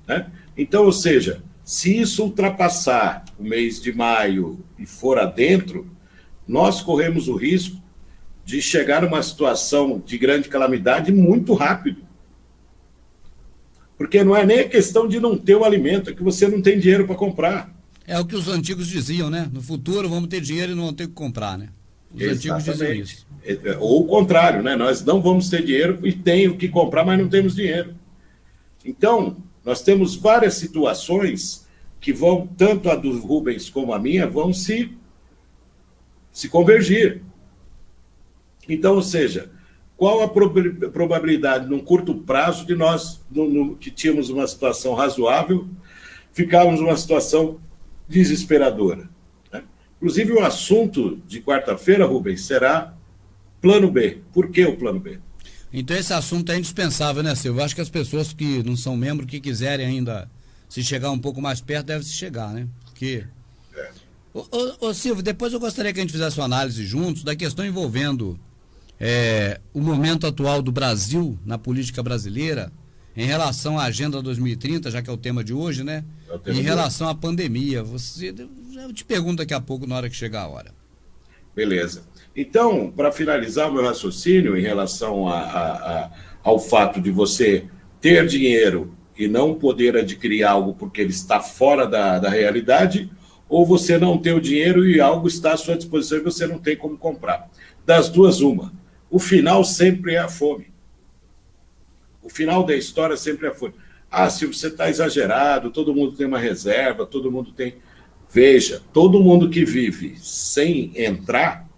Né? Então, ou seja, se isso ultrapassar o mês de maio e for adentro, nós corremos o risco de chegar numa situação de grande calamidade muito rápido. Porque não é nem a questão de não ter o alimento, é que você não tem dinheiro para comprar. É o que os antigos diziam, né? No futuro vamos ter dinheiro e não vamos ter que comprar, né? Os antigos diziam isso. Ou o contrário, né? Nós não vamos ter dinheiro e tem o que comprar, mas não temos dinheiro. Então, nós temos várias situações que vão, tanto a do Rubens como a minha, vão se convergir. Então, ou seja, qual a probabilidade, num curto prazo, de nós, que tínhamos uma situação razoável, ficarmos numa situação desesperadora? Né? Inclusive, o assunto de quarta-feira, Rubens, será plano B. Por que o plano B? Então, esse assunto é indispensável, né, Silvio? Eu acho que as pessoas que não são membros, que quiserem ainda se chegar um pouco mais perto, devem se chegar, né? Porque... Ô, Silvio, depois eu gostaria que a gente fizesse uma análise juntos da questão envolvendo... o momento atual do Brasil na política brasileira em relação à Agenda 2030, já que é o tema de hoje, né? Em relação à pandemia. Eu te pergunto daqui a pouco, na hora que chegar a hora. Beleza. Então, para finalizar o meu raciocínio em relação ao fato de você ter dinheiro e não poder adquirir algo porque ele está fora da realidade, ou você não ter o dinheiro e algo está à sua disposição e você não tem como comprar. Das duas, uma. O final sempre é a fome. O final da história sempre é a fome. Ah, Silvio, você está exagerado, todo mundo tem uma reserva, todo mundo tem... Veja, todo mundo que vive sem entrar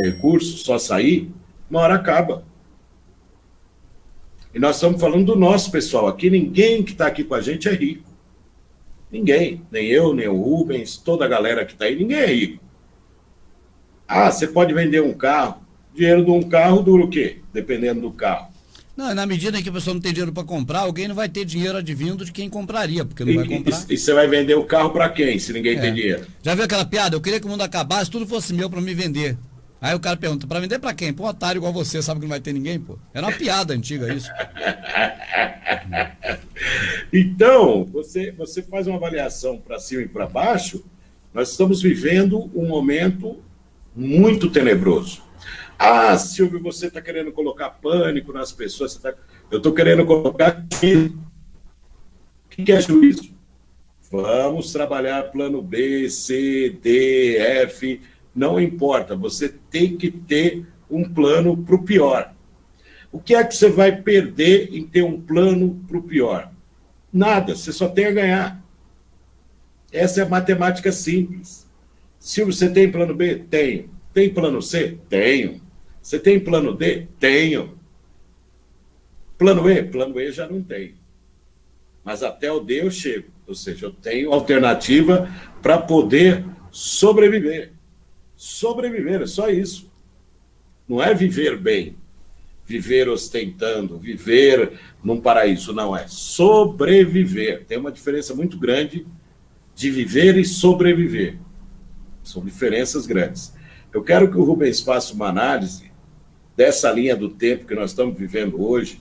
recursos, só sair, uma hora acaba. E nós estamos falando do nosso pessoal aqui, ninguém que está aqui com a gente é rico. Ninguém, nem eu, nem o Rubens, toda a galera que está aí, ninguém é rico. Ah, você pode vender um carro. Dinheiro de um carro dura o quê? Dependendo do carro. Não, na medida em que a pessoa não tem dinheiro para comprar, alguém não vai ter dinheiro advindo de quem compraria, porque não vai comprar. E você vai vender o carro para quem, se ninguém tem dinheiro? Já viu aquela piada? Eu queria que o mundo acabasse, tudo fosse meu para me vender. Aí o cara pergunta, pra vender pra quem? Pra um otário igual você, sabe que não vai ter ninguém, pô. Era uma piada antiga isso. Então, você faz uma avaliação para cima e para baixo, nós estamos vivendo um momento muito tenebroso. Ah, Silvio, você está querendo colocar pânico nas pessoas. Eu estou querendo colocar juízo. O que é juízo? Vamos trabalhar plano B, C, D, F, não importa. Você tem que ter um plano para o pior. O que é que você vai perder em ter um plano para o pior? Nada, você só tem a ganhar. Essa é a matemática simples. Silvio, você tem plano B? Tenho. Tem plano C? Tenho. Você tem plano D? Tenho. Plano E? Plano E já não tem. Mas até o D eu chego. Ou seja, eu tenho alternativa para poder sobreviver. Sobreviver, é só isso. Não é viver bem, viver ostentando, viver num paraíso. Não, é sobreviver. Tem uma diferença muito grande de viver e sobreviver. São diferenças grandes. Eu quero que o Rubens faça uma análise dessa linha do tempo que nós estamos vivendo hoje,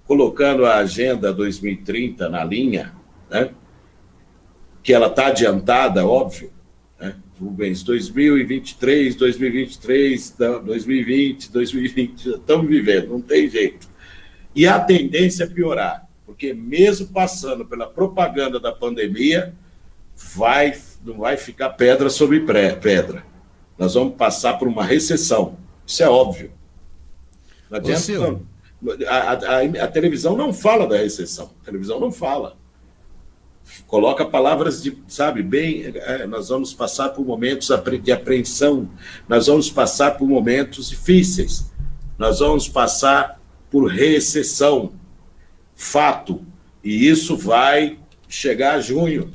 colocando a Agenda 2030 na linha, né? Que ela está adiantada, óbvio, né? Rubens, 2023, 2023, 2020, 2020, estamos vivendo, não tem jeito. E a tendência é piorar, porque mesmo passando pela propaganda da pandemia, não vai ficar pedra sobre pedra. Nós vamos passar por uma recessão. Isso é óbvio. Não adianta, a televisão não fala da recessão. A televisão não fala. Coloca palavras de, sabe, nós vamos passar por momentos de apreensão, nós vamos passar por momentos difíceis, nós vamos passar por recessão. Fato. E isso vai chegar a junho.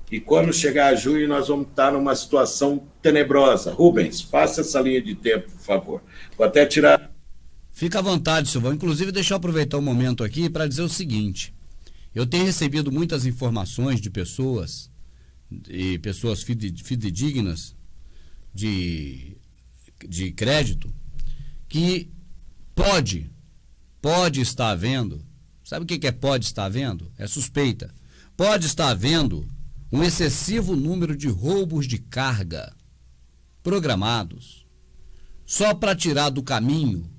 E quando chegar a junho, nós vamos estar numa situação tenebrosa. Rubens, faça essa linha de tempo, por favor. Vou até tirar... Fica à vontade, Silvão. Inclusive, deixa eu aproveitar o momento aqui para dizer o seguinte. Eu tenho recebido muitas informações de pessoas, e pessoas fidedignas de crédito, que pode estar havendo, sabe o que é pode estar havendo? É suspeita. Pode estar havendo um excessivo número de roubos de carga programados só para tirar do caminho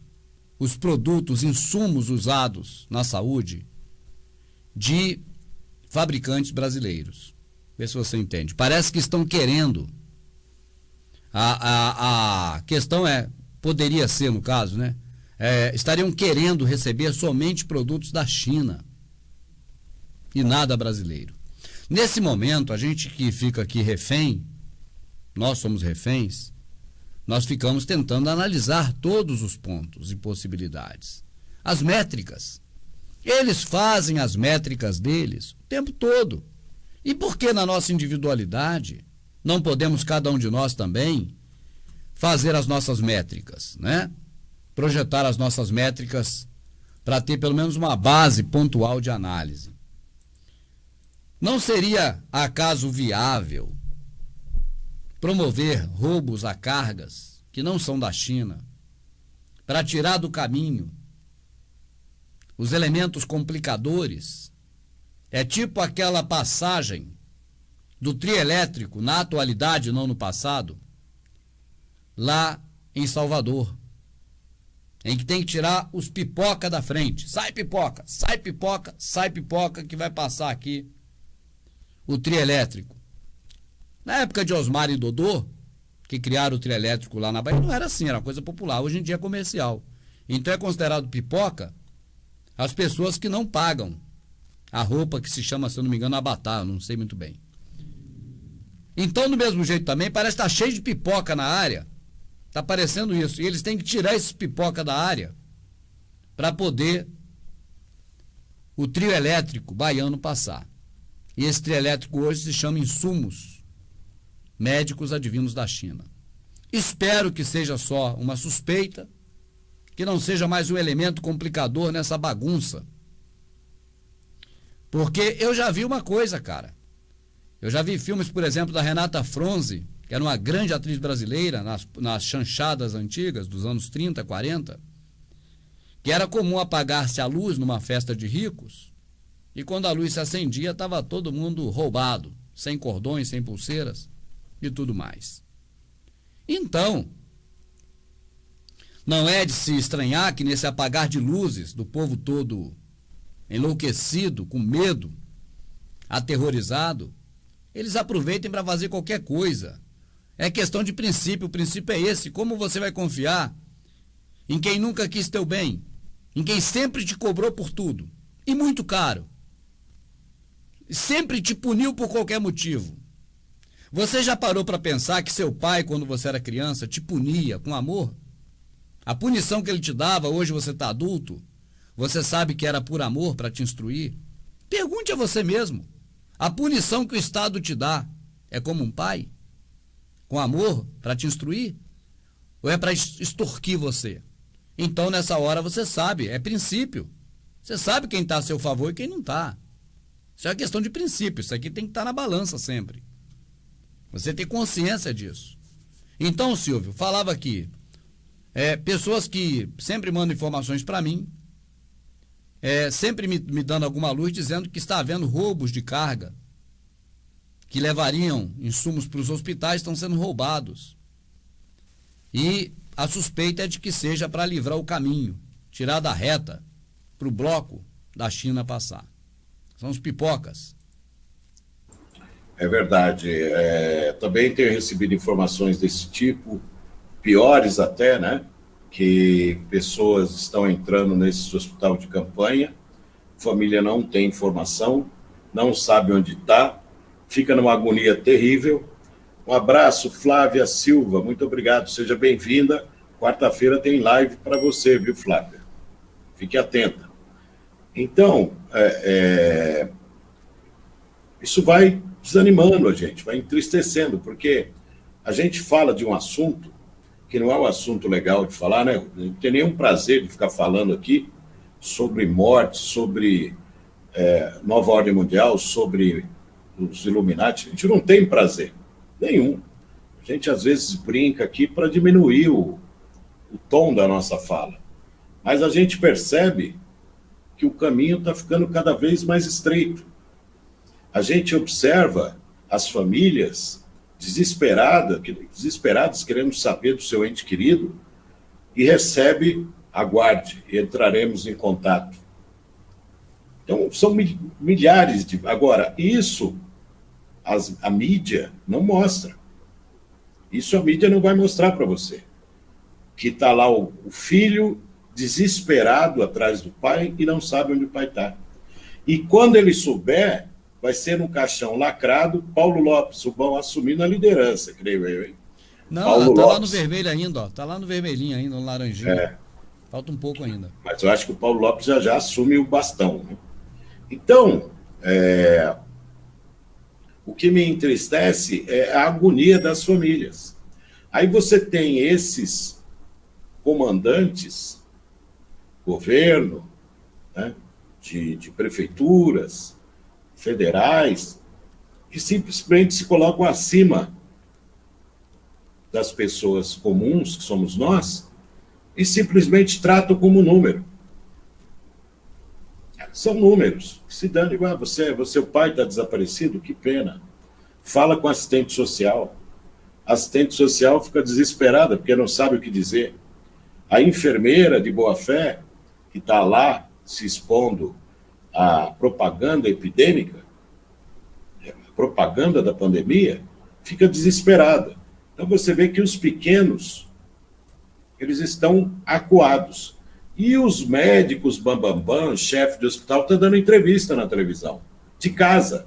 os produtos, insumos usados na saúde de fabricantes brasileiros. Vê se você entende. Parece que estão querendo. A questão poderia ser, no caso, né? Estariam querendo receber somente produtos da China e nada brasileiro. Nesse momento, a gente que fica aqui refém, nós somos reféns, nós ficamos tentando analisar todos os pontos e possibilidades. As métricas. Eles fazem as métricas deles o tempo todo. E por que na nossa individualidade não podemos cada um de nós também fazer as nossas métricas, né? Projetar as nossas métricas para ter pelo menos uma base pontual de análise. Não seria acaso viável promover roubos a cargas que não são da China para tirar do caminho os elementos complicadores? É tipo aquela passagem do trio elétrico, na atualidade, não no passado, lá em Salvador, em que tem que tirar os pipoca da frente. Sai pipoca, sai pipoca, sai pipoca, que vai passar aqui o trio elétrico. Na época de Osmar e Dodô, que criaram o trio elétrico lá na Bahia, não era assim, era uma coisa popular. Hoje em dia é comercial. Então é considerado pipoca as pessoas que não pagam a roupa que se chama, se eu não me engano, abatá, não sei muito bem. Então, do mesmo jeito também, parece que está cheio de pipoca na área. Está parecendo isso. E eles têm que tirar esses pipoca da área para poder o trio elétrico baiano passar. E esse trio elétrico hoje se chama insumos médicos advindos da China. Espero que seja só uma suspeita, que não seja mais um elemento complicador nessa bagunça. Porque eu já vi uma coisa, cara. Eu já vi filmes, por exemplo, da Renata Fronze, que era uma grande atriz brasileira nas chanchadas antigas dos anos 30, 40, que era comum apagar-se a luz numa festa de ricos, e quando a luz se acendia, estava todo mundo roubado, sem cordões, sem pulseiras e tudo mais. Então, não é de se estranhar que nesse apagar de luzes do povo todo enlouquecido, com medo, aterrorizado, eles aproveitem para fazer qualquer coisa. É questão de princípio, o princípio é esse: como você vai confiar em quem nunca quis teu bem, em quem sempre te cobrou por tudo, e muito caro, sempre te puniu por qualquer motivo? Você já parou para pensar que seu pai, quando você era criança, te punia com amor? A punição que ele te dava, hoje você está adulto, você sabe que era por amor, para te instruir? Pergunte a você mesmo: a punição que o Estado te dá é como um pai? Com amor, para te instruir? Ou é para extorquir você? Então, nessa hora, você sabe, é princípio. Você sabe quem está a seu favor e quem não está. Isso é questão de princípio, isso aqui tem que estar na balança sempre. Você tem consciência disso. Então, Silvio, falava aqui, pessoas que sempre mandam informações para mim, sempre me dando alguma luz, dizendo que está havendo roubos de carga, que levariam insumos para os hospitais, estão sendo roubados. E a suspeita é de que seja para livrar o caminho, tirar da reta, para o bloco da China passar. São os pipocas. É verdade. Também tenho recebido informações desse tipo, piores até, né? Que pessoas estão entrando nesse hospital de campanha, família não tem informação, não sabe onde está, fica numa agonia terrível. Um abraço, Flávia Silva, muito obrigado, seja bem-vinda. Quarta-feira tem live para você, viu, Flávia? Fique atenta. Então, isso vai desanimando a gente, vai entristecendo, porque a gente fala de um assunto que não é um assunto legal de falar, né? Não tem nenhum prazer de ficar falando aqui sobre morte, sobre nova ordem mundial, sobre os Illuminati. A gente não tem prazer nenhum. A gente, às vezes, brinca aqui para diminuir o tom da nossa fala. Mas a gente percebe que o caminho está ficando cada vez mais estreito. A gente observa as famílias desesperadas, querendo saber do seu ente querido, e recebe: aguarde, e entraremos em contato. Então, são milhares de... Agora, isso a mídia não mostra. Isso a mídia não vai mostrar para você. Que está lá o filho desesperado atrás do pai e não sabe onde o pai está. E quando ele souber, vai ser num caixão lacrado, Paulo Lopes, o bom, assumindo a liderança, creio eu, hein? Não, está lá no vermelho ainda, ó. Está lá no vermelhinho ainda, no laranjinho. Falta um pouco ainda. Mas eu acho que o Paulo Lopes já assume o bastão, né? Então, o que me entristece é a agonia das famílias. Aí você tem esses comandantes, governo, né, de prefeituras, federais, que simplesmente se colocam acima das pessoas comuns, que somos nós, e simplesmente tratam como número. São números. Se dane, o pai está desaparecido, que pena. Fala com assistente social. A assistente social fica desesperada, porque não sabe o que dizer. A enfermeira de boa-fé, que está lá se expondo à propaganda epidêmica, a propaganda da pandemia, fica desesperada. Então você vê que os pequenos, eles estão acuados. E os médicos bambambam, chefe de hospital, estão dando entrevista na televisão, de casa.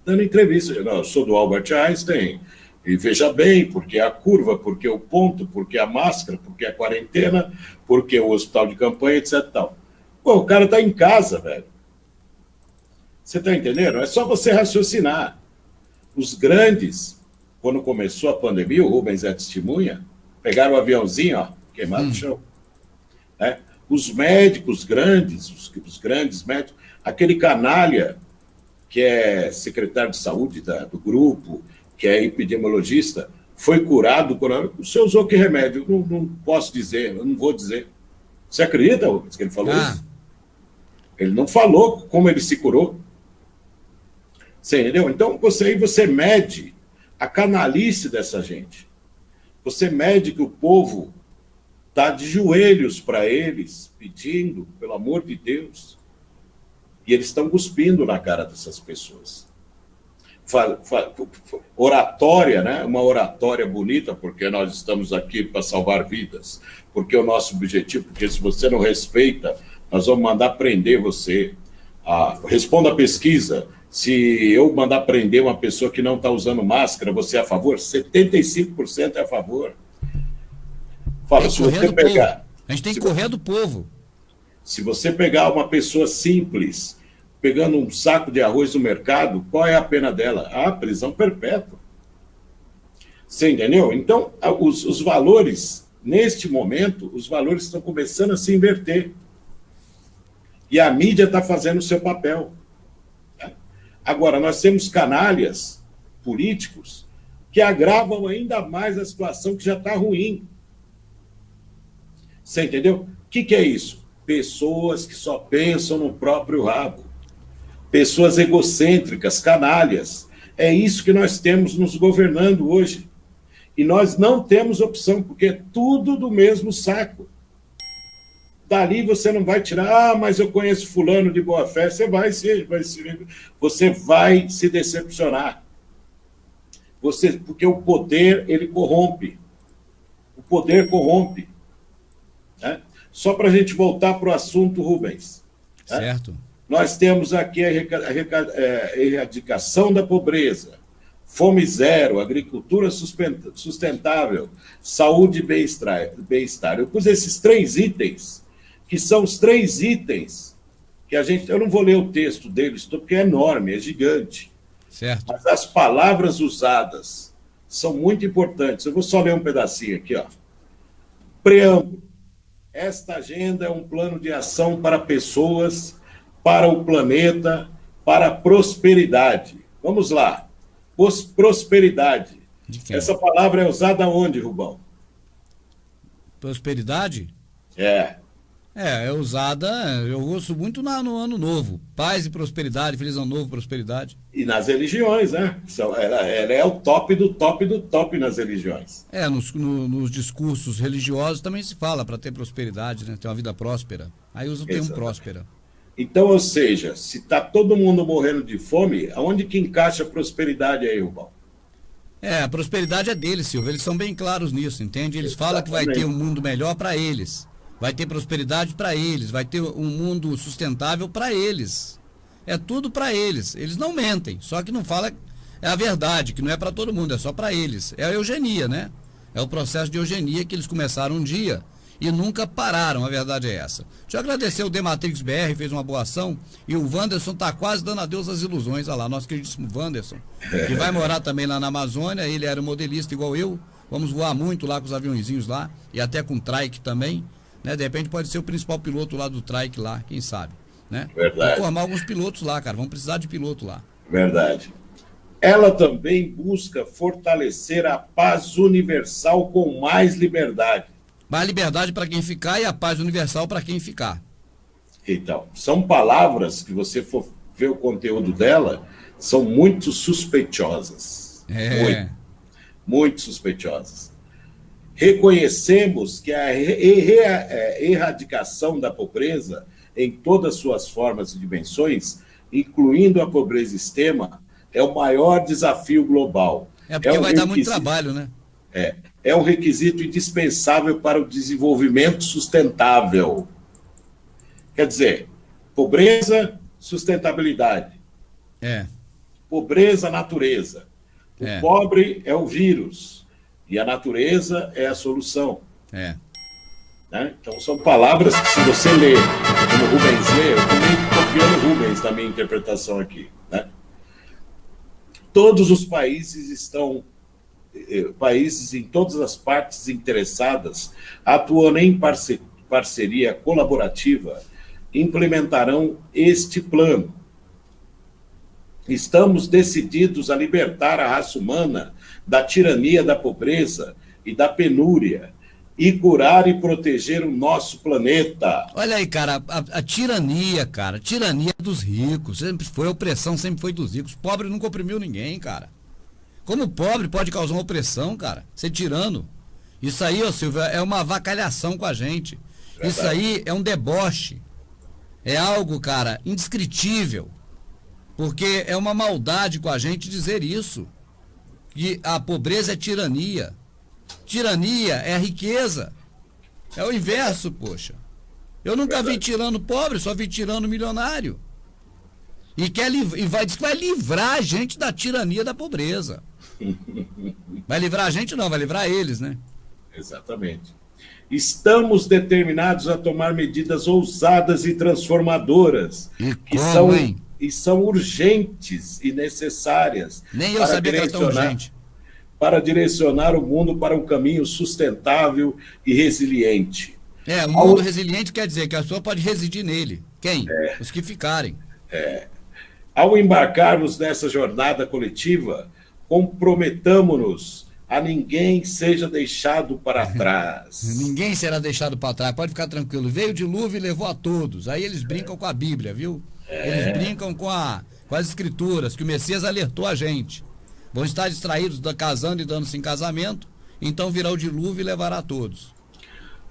Dando entrevista. Não, eu sou do Albert Einstein, e veja bem, porque a curva, porque o ponto, porque a máscara, porque a quarentena, porque o hospital de campanha, etc. Tal. Pô, o cara está em casa, velho. Você está entendendo? É só você raciocinar. Os grandes, quando começou a pandemia, o Rubens é testemunha, pegaram o aviãozinho, ó, queimaram o chão. Os médicos grandes, os grandes médicos, aquele canalha que é secretário de saúde do grupo, que é epidemiologista, foi curado do coronavírus. Você usou que remédio? Não posso dizer, eu não vou dizer. Você acredita, Rubens, que ele falou isso? Ele não falou como ele se curou. Você entendeu? Então, você mede a canalice dessa gente. Você mede que o povo está de joelhos para eles, pedindo, pelo amor de Deus, e eles estão cuspindo na cara dessas pessoas. Oratória, né? Uma oratória bonita, porque nós estamos aqui para salvar vidas, porque é o nosso objetivo, porque se você não respeita, nós vamos mandar prender você. Responda a pesquisa. Se eu mandar prender uma pessoa que não está usando máscara, você é a favor? 75% é a favor. Fala, se você pegar... A gente tem que correr do povo. Se você pegar uma pessoa simples, pegando um saco de arroz no mercado, qual é a pena dela? Prisão perpétua. Você entendeu? Então, os valores, neste momento, os valores estão começando a se inverter. E a mídia está fazendo o seu papel. Agora, nós temos canalhas políticos que agravam ainda mais a situação que já está ruim. Você entendeu? O que é isso? Pessoas que só pensam no próprio rabo. Pessoas egocêntricas, canalhas. É isso que nós temos nos governando hoje. E nós não temos opção, porque é tudo do mesmo saco. Dali você não vai tirar, mas eu conheço fulano de boa fé. Você vai se decepcionar. Porque o poder, ele corrompe. O poder corrompe. Né? Só para a gente voltar para o assunto, Rubens. Né? Certo. Nós temos aqui a erradicação da pobreza, fome zero, agricultura sustentável, saúde e bem-estar. Eu pus esses 3 itens, que são os 3 itens que eu não vou ler o texto deles, porque é enorme, é gigante. Certo. Mas as palavras usadas são muito importantes. Eu vou só ler um pedacinho aqui, ó. Preâmbulo. Esta agenda é um plano de ação para pessoas, para o planeta, para a prosperidade. Vamos lá. Prosperidade. Essa palavra é usada onde, Rubão? Prosperidade? É usada, eu uso muito no Ano Novo. Paz e prosperidade, feliz Ano Novo, prosperidade. E nas religiões, né? Ela é o top do top do top nas religiões. Nos discursos religiosos também se fala para ter prosperidade, né? Ter uma vida próspera. Aí usa o termo próspera. Então, ou seja, se está todo mundo morrendo de fome, aonde que encaixa a prosperidade aí, Rubão? A prosperidade é deles, Silvio. Eles são bem claros nisso, entende? Eles falam que vai ter um mundo melhor para eles. Vai ter prosperidade para eles, vai ter um mundo sustentável para eles. É tudo para eles. Eles não mentem, só que não fala a verdade, que não é para todo mundo, é só para eles. É a eugenia, né? É o processo de eugenia que eles começaram um dia e nunca pararam, a verdade é essa. Deixa eu agradecer o Dematrix BR, fez uma boa ação, e o Wanderson está quase dando adeus às ilusões. Olha lá, nosso queridíssimo Wanderson, que vai morar também lá na Amazônia. Ele era modelista igual eu, vamos voar muito lá com os aviãozinhos lá, e até com o trike também. Né? De repente pode ser o principal piloto lá do trike lá, quem sabe, né? Verdade. Vamos formar alguns pilotos lá, cara, vamos precisar de piloto lá. Verdade. Ela também busca fortalecer a paz universal com mais liberdade. Mais liberdade para quem ficar e a paz universal para quem ficar. Então, são palavras que você for ver o conteúdo dela, são muito suspeitosas. Muito suspeitosas. Reconhecemos que a erradicação da pobreza em todas suas formas e dimensões, incluindo a pobreza extrema, é o maior desafio global. Porque vai dar muito trabalho, né? É um requisito indispensável para o desenvolvimento sustentável. Quer dizer, pobreza, sustentabilidade. Pobreza, natureza. O pobre é o vírus. E a natureza é a solução. Né? Então, são palavras que, se você ler, como o Rubens lê, eu também estou copiando o Rubens na minha interpretação aqui. Né? Todos os países em todas as partes interessadas, atuando em parceria colaborativa, implementarão este plano. Estamos decididos a libertar a raça humana da tirania da pobreza e da penúria, e curar e proteger o nosso planeta. Olha aí, cara, a tirania, cara, tirania é dos ricos, sempre foi, a opressão sempre foi dos ricos, pobre nunca oprimiu ninguém, cara. Como pobre pode causar uma opressão, cara, ser tirano? Isso aí, ô Silvio, é uma avacalhação com a gente. Verdade. Isso aí é um deboche. É algo, cara, indescritível. Porque é uma maldade com a gente dizer isso. Que a pobreza é tirania. Tirania é a riqueza. É o inverso, poxa. Eu nunca vi tirano pobre, só vi tirano milionário. E diz que vai livrar a gente da tirania da pobreza. Vai livrar a gente não, vai livrar eles, né? Exatamente. Estamos determinados a tomar medidas ousadas e transformadoras. E são urgentes e necessárias. Nem eu sabia que era tão urgente. Para direcionar o mundo para um caminho sustentável e resiliente. O mundo resiliente quer dizer que a pessoa pode residir nele. Quem? Os que ficarem. Ao embarcarmos nessa jornada coletiva, comprometamo-nos a ninguém seja deixado para trás. Ninguém será deixado para trás, pode ficar tranquilo. Veio o dilúvio e levou a todos. Aí eles brincam com a Bíblia, viu? Eles brincam com as escrituras, que o Messias alertou a gente. Vão estar distraídos casando e dando-se em casamento, então virá o dilúvio e levará a todos.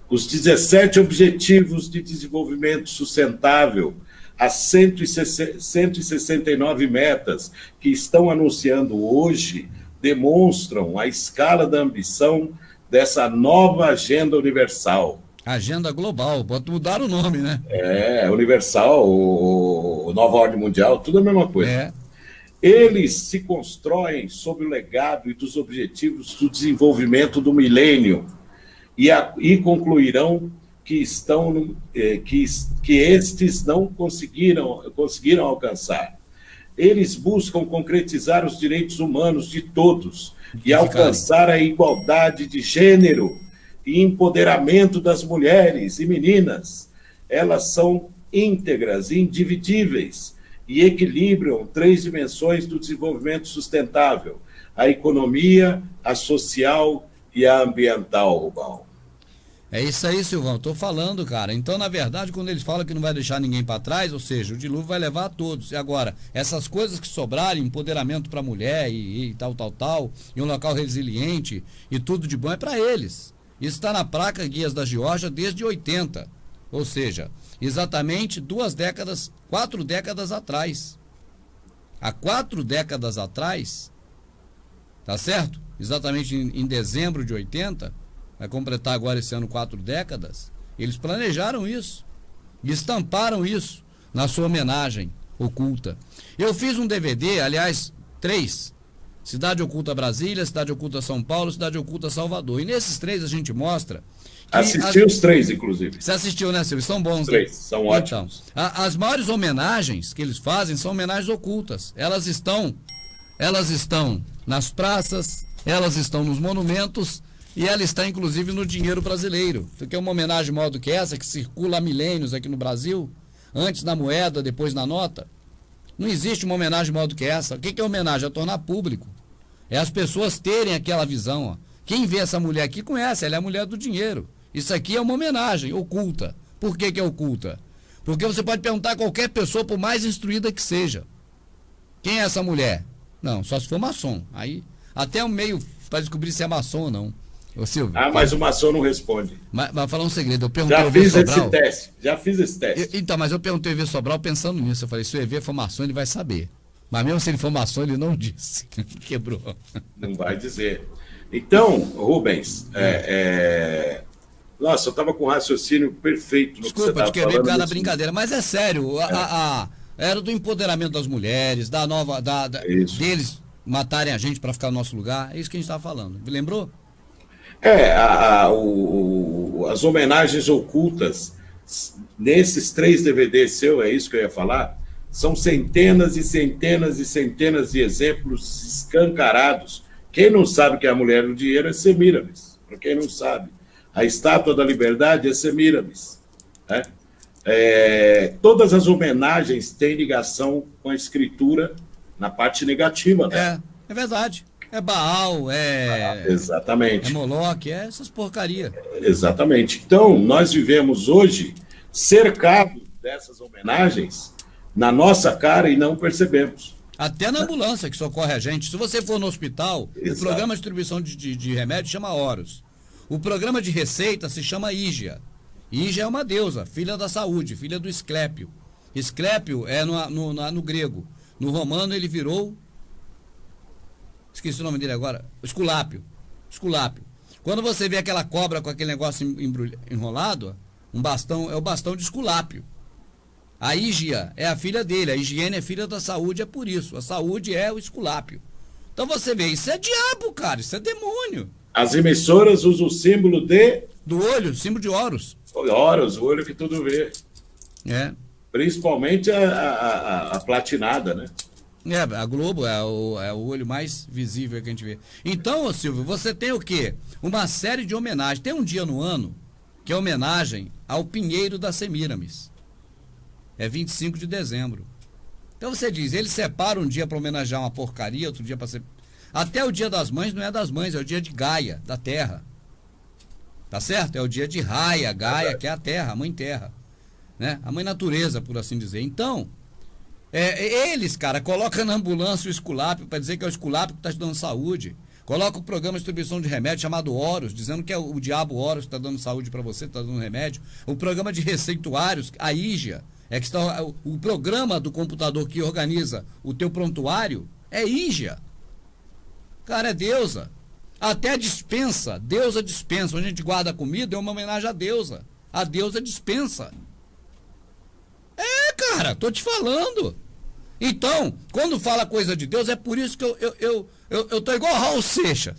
Os 17 Objetivos de Desenvolvimento Sustentável, as 169 metas que estão anunciando hoje, demonstram a escala da ambição dessa nova agenda universal. Agenda global, pode mudar o nome, né? Universal, Nova Ordem Mundial, tudo a mesma coisa. Eles se constroem sob o legado e dos objetivos do desenvolvimento do milênio e concluirão que estes não conseguiram alcançar. Eles buscam concretizar os direitos humanos de todos e alcançar a igualdade de gênero e empoderamento das mulheres e meninas. Elas são íntegras e individíveis e equilibram 3 dimensões do desenvolvimento sustentável: a economia, a social e a ambiental, Rubão. É isso aí, Silvão, tô falando, cara. Então, na verdade, quando eles falam que não vai deixar ninguém para trás, ou seja, o dilúvio vai levar a todos. E agora, essas coisas que sobrarem, empoderamento para a mulher e tal, e um local resiliente e tudo de bom é para eles. Isso está na placa Guias da Geórgia desde 80. Ou seja, exatamente 4 décadas atrás. Há 4 décadas atrás, tá certo? Exatamente em dezembro de 80, vai completar agora esse ano 4 décadas, eles planejaram isso, estamparam isso na sua homenagem oculta. Eu fiz um DVD, aliás, 3, Cidade Oculta Brasília, Cidade Oculta São Paulo, Cidade Oculta Salvador, e nesses 3 a gente mostra... Assisti os 3, inclusive. Você assistiu, né, Silvio? São bons. Os 3, né? São ótimos. Então, as maiores homenagens que eles fazem são homenagens ocultas. Elas estão nas praças, elas estão nos monumentos, e ela está, inclusive, no dinheiro brasileiro. Você quer uma homenagem maior do que essa, que circula há milênios aqui no Brasil? Antes na moeda, depois na nota? Não existe uma homenagem maior do que essa. O que é homenagem? É tornar público. É as pessoas terem aquela visão. Ó. Quem vê essa mulher aqui conhece, ela é a mulher do dinheiro. Isso aqui é uma homenagem oculta. Por que é oculta? Porque você pode perguntar a qualquer pessoa, por mais instruída que seja. Quem é essa mulher? Não, só se for maçom. Aí, até o meio para descobrir se é maçom ou não. Ô, Silvio, mas o maçom não responde. Mas falar um segredo, eu perguntei ao EV Sobral. Já fiz esse teste. Então, mas eu perguntei ao EV Sobral pensando nisso. Eu falei, se o EV for maçom, ele vai saber. Mas mesmo se ele for maçom, ele não disse. Quebrou. Não vai dizer. Então, Rubens, nossa, eu estava com um raciocínio perfeito no Desculpa, que você estava falando. Desculpa, te quebrei por causa da brincadeira, mas é sério. Era do empoderamento das mulheres, deles matarem a gente para ficar no nosso lugar. É isso que a gente estava falando. Lembrou? As homenagens ocultas nesses 3 DVDs seu, é isso que eu ia falar, são centenas e centenas e centenas de exemplos escancarados. Quem não sabe que a mulher do dinheiro é Semíramis, para quem não sabe. A Estátua da Liberdade é Semíramis. Né? Todas as homenagens têm ligação com a escritura na parte negativa. Né? É verdade. É Baal, é Exatamente. Moloque, é essas porcaria. Exatamente. Então, nós vivemos hoje cercados dessas homenagens na nossa cara e não percebemos. Até na ambulância que socorre a gente. Se você for no hospital, Exato. o programa de distribuição de remédio chama Horus. O programa de receita se chama Ígia. Ígia é uma deusa, filha da saúde, filha do Esclépio. Esclépio é no grego. No romano ele virou... Esqueci o nome dele agora. Esculápio. Esculápio. Quando você vê aquela cobra com aquele negócio enrolado, um bastão, é o bastão de Esculápio. A Ígia é a filha dele, a higiene é filha da saúde, é por isso. A saúde é o Esculápio. Então você vê, isso é diabo, cara, isso é demônio. As emissoras usam o símbolo do olho, símbolo de Horus. Horus, o olho que tudo vê. É. Principalmente a platinada, né? É, a Globo é o olho mais visível que a gente vê. Então, Silvio, você tem o quê? Uma série de homenagens. Tem um dia no ano que é homenagem ao Pinheiro das Semíramis. É 25 de dezembro. Então você diz, ele separa um dia para homenagear uma porcaria, outro dia para ser... Até o dia das mães não é das mães, é o dia de Gaia, da terra. Tá certo? É o dia de Raia, Gaia, que é a terra, a mãe terra. Né? A mãe natureza, por assim dizer. Então... eles, cara, colocam na ambulância o Esculápio para dizer que é o Esculápio que está te dando saúde. Coloca o programa de distribuição de remédio chamado Horus, dizendo que é o diabo Horus que está dando saúde para você, está dando remédio. O programa de receituários, a Ígia, que está o programa do computador que organiza o teu prontuário, é Ígia. Cara, é deusa. Até a dispensa, deusa dispensa, onde a gente guarda a comida, é uma homenagem à deusa. A deusa dispensa. Cara, tô te falando. Então, quando fala coisa de Deus, é por isso que eu tô igual Raul Seixas.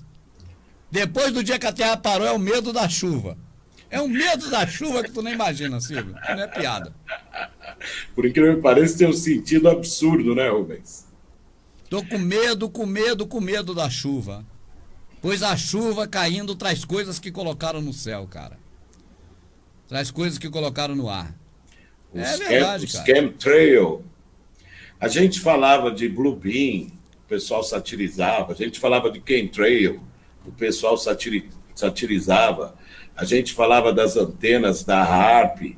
Depois do dia que a terra parou, é o medo da chuva. É um medo da chuva que tu nem imagina, Silvio. Não é piada. Por incrível que pareça, tem um sentido absurdo, né, Rubens? Tô com medo da chuva. Pois a chuva caindo traz coisas que colocaram no céu, cara. Traz coisas que colocaram no ar. É verdade, cara. Chemtrail. A gente falava de Blue Beam, o pessoal satirizava. A gente falava de chemtrail, o pessoal satirizava. A gente falava das antenas da HAARP,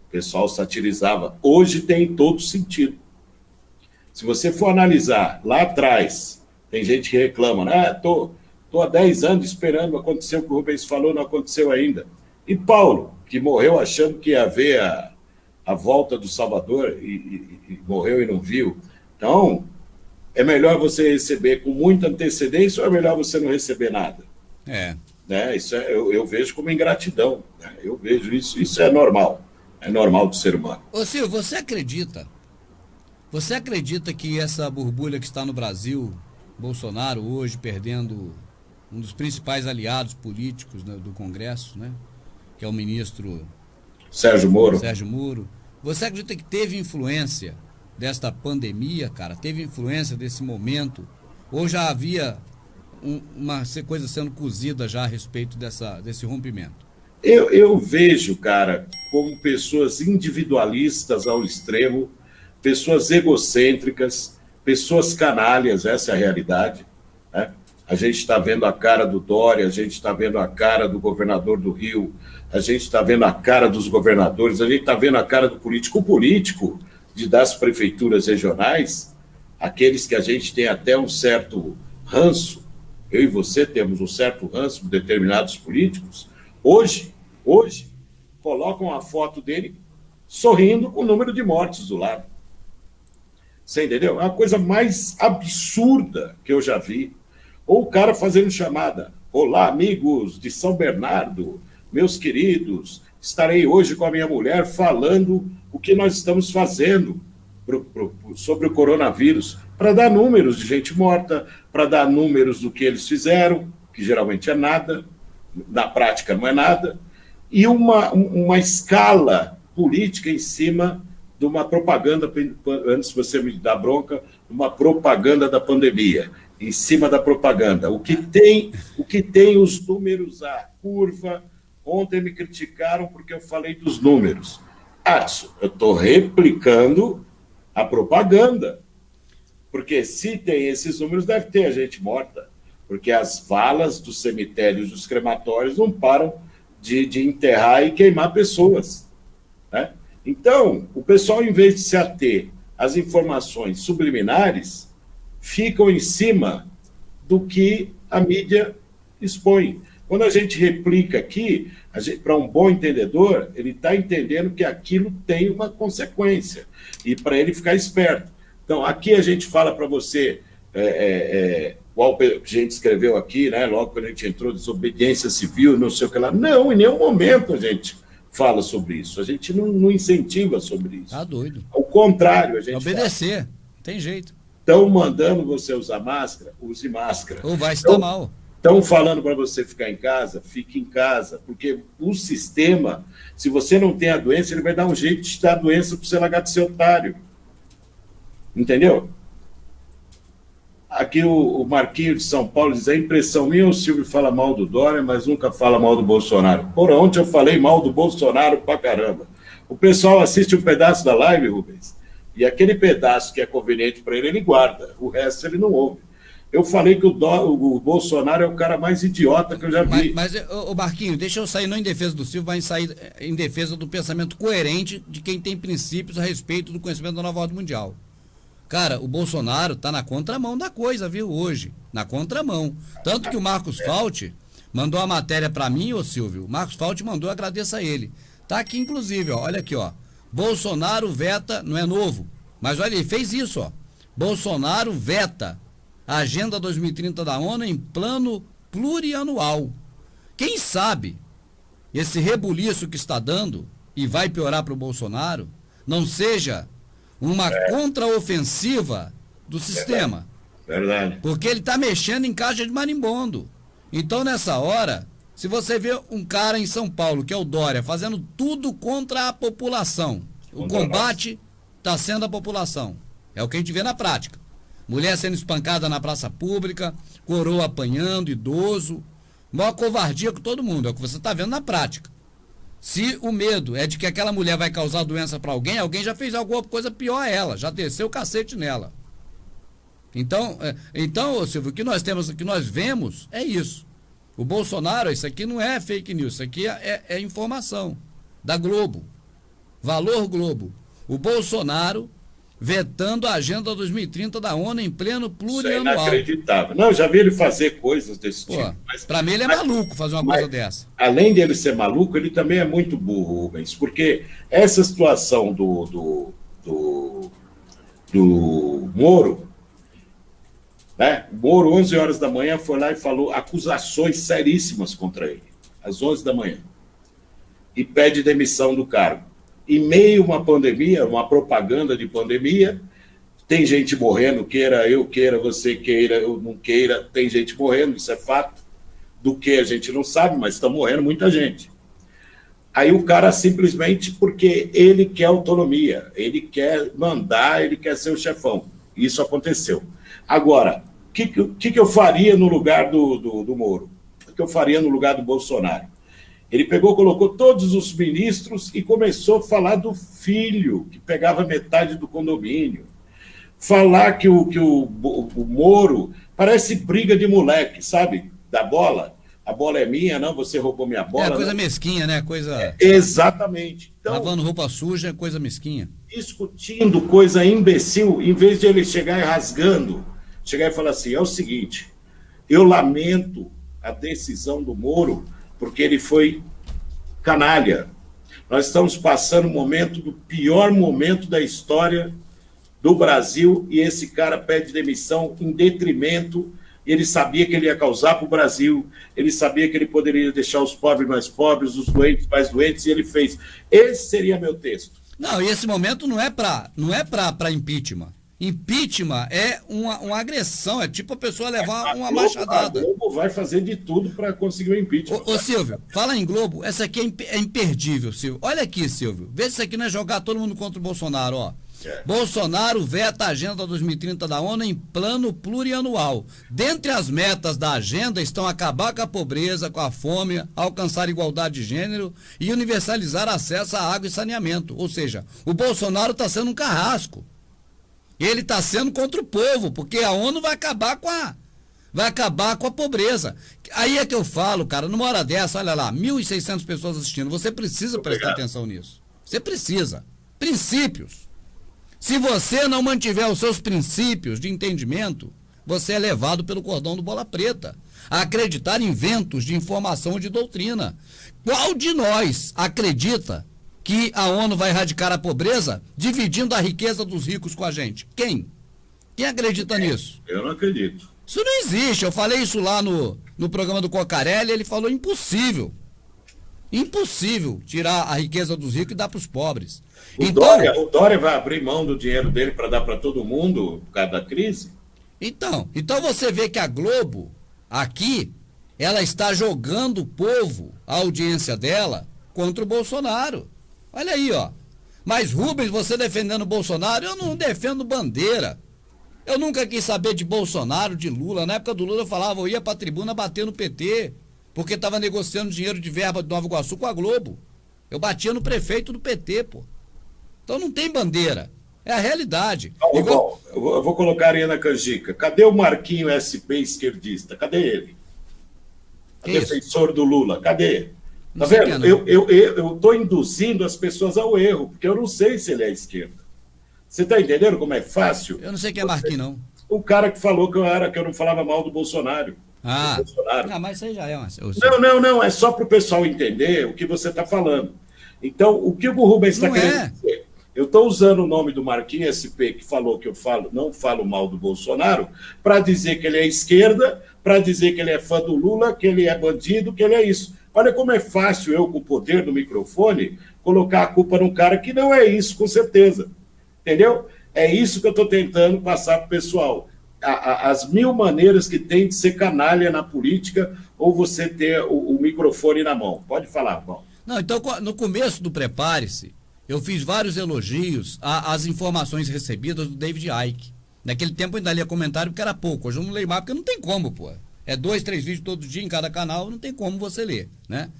o pessoal satirizava. Hoje tem todo sentido. Se você for analisar lá atrás, tem gente que reclama, né? Tô há 10 anos esperando acontecer o que o Rubens falou, não aconteceu ainda. E Paulo, que morreu achando que ia haver a volta do Salvador e morreu e não viu. Então, é melhor você receber com muita antecedência ou é melhor você não receber nada? Né? Isso eu vejo como ingratidão. Né? Eu vejo isso é normal. É normal do ser humano. Ô Silvio, você acredita que essa borbulha que está no Brasil, Bolsonaro hoje perdendo um dos principais aliados políticos, né, do Congresso, né, que é o ministro... Sérgio Moro. Você acredita que teve influência desta pandemia, cara? Teve influência desse momento? Ou já havia uma coisa sendo cozida já a respeito desse rompimento? Eu vejo, cara, como pessoas individualistas ao extremo, pessoas egocêntricas, pessoas canalhas, essa é a realidade. Né? A gente está vendo a cara do Dória, a gente está vendo a cara do governador do Rio, a gente está vendo a cara dos governadores, a gente está vendo a cara do político. O político das prefeituras regionais, aqueles que a gente tem até um certo ranço, eu e você temos um certo ranço de determinados políticos, hoje, colocam a foto dele sorrindo com o número de mortes do lado. Você entendeu? É a coisa mais absurda que eu já vi. Ou o cara fazendo chamada. Olá, amigos de São Bernardo, meus queridos, estarei hoje com a minha mulher falando o que nós estamos fazendo sobre o coronavírus, para dar números de gente morta, para dar números do que eles fizeram, que geralmente é nada, na prática não é nada, e uma escala política em cima de uma propaganda, antes de você me dar bronca, uma propaganda da pandemia, em cima da propaganda. O que tem os números, a curva. Ontem me criticaram porque eu falei dos números. Eu estou replicando a propaganda. Porque se tem esses números, deve ter a gente morta. porque as valas dos cemitérios, dos crematórios, não param de enterrar e queimar pessoas, né? Então, o pessoal, em vez de se ater às informações subliminares, ficam em cima do que a mídia expõe. Quando a gente replica aqui, para um bom entendedor, ele está entendendo que aquilo tem uma consequência, e para ele ficar esperto. Então, aqui a gente fala para você, igual a gente escreveu aqui, né, logo quando a gente entrou, desobediência civil, não sei o que lá. Não, em nenhum momento a gente fala sobre isso. A gente não incentiva sobre isso. Tá doido. Ao contrário, a gente obedecer, não tem jeito. Estão mandando você usar máscara, use máscara. Ou vai se dar mal. Estão falando para você ficar em casa, fique em casa, porque o sistema, se você não tem a doença, ele vai dar um jeito de te dar a doença para você largar de ser otário. Entendeu? Aqui o Marquinho de São Paulo diz, a impressão minha, o Silvio fala mal do Dória, mas nunca fala mal do Bolsonaro. Por ontem eu falei mal do Bolsonaro pra caramba. O pessoal assiste um pedaço da live, Rubens, e aquele pedaço que é conveniente para ele, ele guarda. O resto ele não ouve. Eu falei que o Bolsonaro é o cara mais idiota que eu já vi. Mas ô Marquinho, deixa eu sair não em defesa do Silvio, mas sair em defesa do pensamento coerente de quem tem princípios a respeito do conhecimento da nova ordem mundial. Cara, o Bolsonaro tá na contramão da coisa, viu, hoje. Na contramão. Tanto que o Marcos Fauci mandou a matéria para mim, ô Silvio. O Marcos Fauci mandou, agradeço a ele. Tá aqui, inclusive, ó, olha aqui, ó. Bolsonaro veta, não é novo, mas olha, ele fez isso, ó. Bolsonaro veta a Agenda 2030 da ONU em plano plurianual. Quem sabe esse rebuliço que está dando, e vai piorar para o Bolsonaro, não seja uma contraofensiva do sistema. Verdade. Porque ele está mexendo em caixa de marimbondo. Então, nessa hora, se você vê um cara em São Paulo, que é o Dória, fazendo tudo contra a população, o combate está sendo a população. É o que a gente vê na prática. Mulher sendo espancada na praça pública, coroa apanhando, idoso, maior covardia com todo mundo, é o que você está vendo na prática. Se o medo é de que aquela mulher vai causar doença para alguém, alguém já fez alguma coisa pior a ela, já desceu o cacete nela. Então, Silvio, o que nós temos, o que nós vemos é isso. O Bolsonaro, isso aqui não é fake news, isso aqui é informação da Globo. Valor Globo. O Bolsonaro vetando a Agenda 2030 da ONU em pleno plurianual. Isso é inacreditável. Não, já vi ele fazer coisas desse tipo. Para mim ele é maluco fazer uma coisa dessa. Além dele ser maluco, ele também é muito burro, Rubens, porque essa situação do Moro, né? O Moro, 11 horas da manhã, foi lá e falou acusações seríssimas contra ele, às 11 da manhã, e pede demissão do cargo. Em meio a uma pandemia, uma propaganda de pandemia, tem gente morrendo, queira eu queira, você queira, eu não queira, tem gente morrendo, isso é fato. Do que a gente não sabe, mas está morrendo muita gente. Aí o cara simplesmente, porque ele quer autonomia, ele quer mandar, ele quer ser o chefão. Isso aconteceu. Agora, o que eu faria no lugar do Moro? O que eu faria no lugar do Bolsonaro? Ele pegou, colocou todos os ministros e começou a falar do filho, que pegava metade do condomínio. Falar que o Moro parece briga de moleque, sabe? Da bola. A bola é minha, não, você roubou minha bola. É coisa não. Mesquinha, né? Coisa... Exatamente. Então, lavando roupa suja é coisa mesquinha. Discutindo coisa imbecil, em vez de ele chegar e rasgando, chegar e falar assim, é o seguinte, eu lamento a decisão do Moro, porque ele foi canalha. Nós estamos passando o pior momento da história do Brasil, e esse cara pede demissão em detrimento. Ele sabia que ele ia causar para o Brasil, ele sabia que ele poderia deixar os pobres mais pobres, os doentes mais doentes, e ele fez. Esse seria meu texto. Não, e esse momento não é para impeachment. Impeachment é uma agressão, é tipo a pessoa levar uma machadada. A Globo vai fazer de tudo para conseguir o impeachment. Ô Silvio, fala em Globo, essa aqui é imperdível, Silvio. Olha aqui, Silvio, vê se isso aqui não é jogar todo mundo contra o Bolsonaro, ó. Bolsonaro veta a Agenda 2030 da ONU em plano plurianual. Dentre as metas da agenda estão acabar com a pobreza, com a fome, alcançar igualdade de gênero e universalizar acesso à água e saneamento. Ou seja, o Bolsonaro está sendo um carrasco. Ele está sendo contra o povo, porque a ONU vai acabar vai acabar com a pobreza. Aí é que eu falo, cara, numa hora dessa, olha lá, 1.600 pessoas assistindo, você precisa prestar atenção nisso. Você precisa. Princípios. Se você não mantiver os seus princípios de entendimento, você é levado pelo cordão do bola preta a acreditar em ventos de informação ou de doutrina. Qual de nós acredita que a ONU vai erradicar a pobreza dividindo a riqueza dos ricos com a gente? Quem? Quem acredita nisso? Eu não acredito. Isso não existe. Eu falei isso lá no programa do Cocarelli, ele falou impossível. Impossível tirar a riqueza dos ricos e dar para os pobres. O Dória vai abrir mão do dinheiro dele para dar para todo mundo por causa da crise? Então você vê que a Globo, aqui, ela está jogando o povo, a audiência dela, contra o Bolsonaro. Olha aí, ó. Mas, Rubens, você defendendo o Bolsonaro, eu não defendo bandeira. Eu nunca quis saber de Bolsonaro, de Lula. Na época do Lula eu falava, eu ia pra tribuna bater no PT, porque estava negociando dinheiro de verba de Nova Iguaçu com a Globo. Eu batia no prefeito do PT, pô. Então não tem bandeira. É a realidade. Bom, eu vou colocar a Ariana Canjica. Cadê o Marquinho SP esquerdista? Cadê ele? Defensor do Lula. Cadê? Tá vendo? Eu estou induzindo as pessoas ao erro, porque eu não sei se ele é esquerda. Você está entendendo como é fácil? Eu não sei quem é Marquinhos, não. O cara que falou que eu não falava mal do Bolsonaro. Não, mas isso aí já é uma... Não, é só para o pessoal entender o que você está falando. Então, o que o Rubens está querendo dizer? Eu estou usando o nome do Marquinhos SP, que falou que eu não falo mal do Bolsonaro, para dizer que ele é esquerda, para dizer que ele é fã do Lula, que ele é bandido, que ele é isso. Olha como é fácil eu, com o poder do microfone, colocar a culpa num cara que não é isso, com certeza. Entendeu? É isso que eu estou tentando passar para o pessoal. As mil maneiras que tem de ser canalha na política ou você ter o microfone na mão. Pode falar, Paulo. Não, então, no começo do Prepare-se, eu fiz vários elogios às informações recebidas do David Icke. Naquele tempo eu ainda lia comentário porque era pouco. Hoje eu não leio mais porque não tem como, pô. É 2, 3 vídeos todo dia em cada canal, não tem como você ler, né?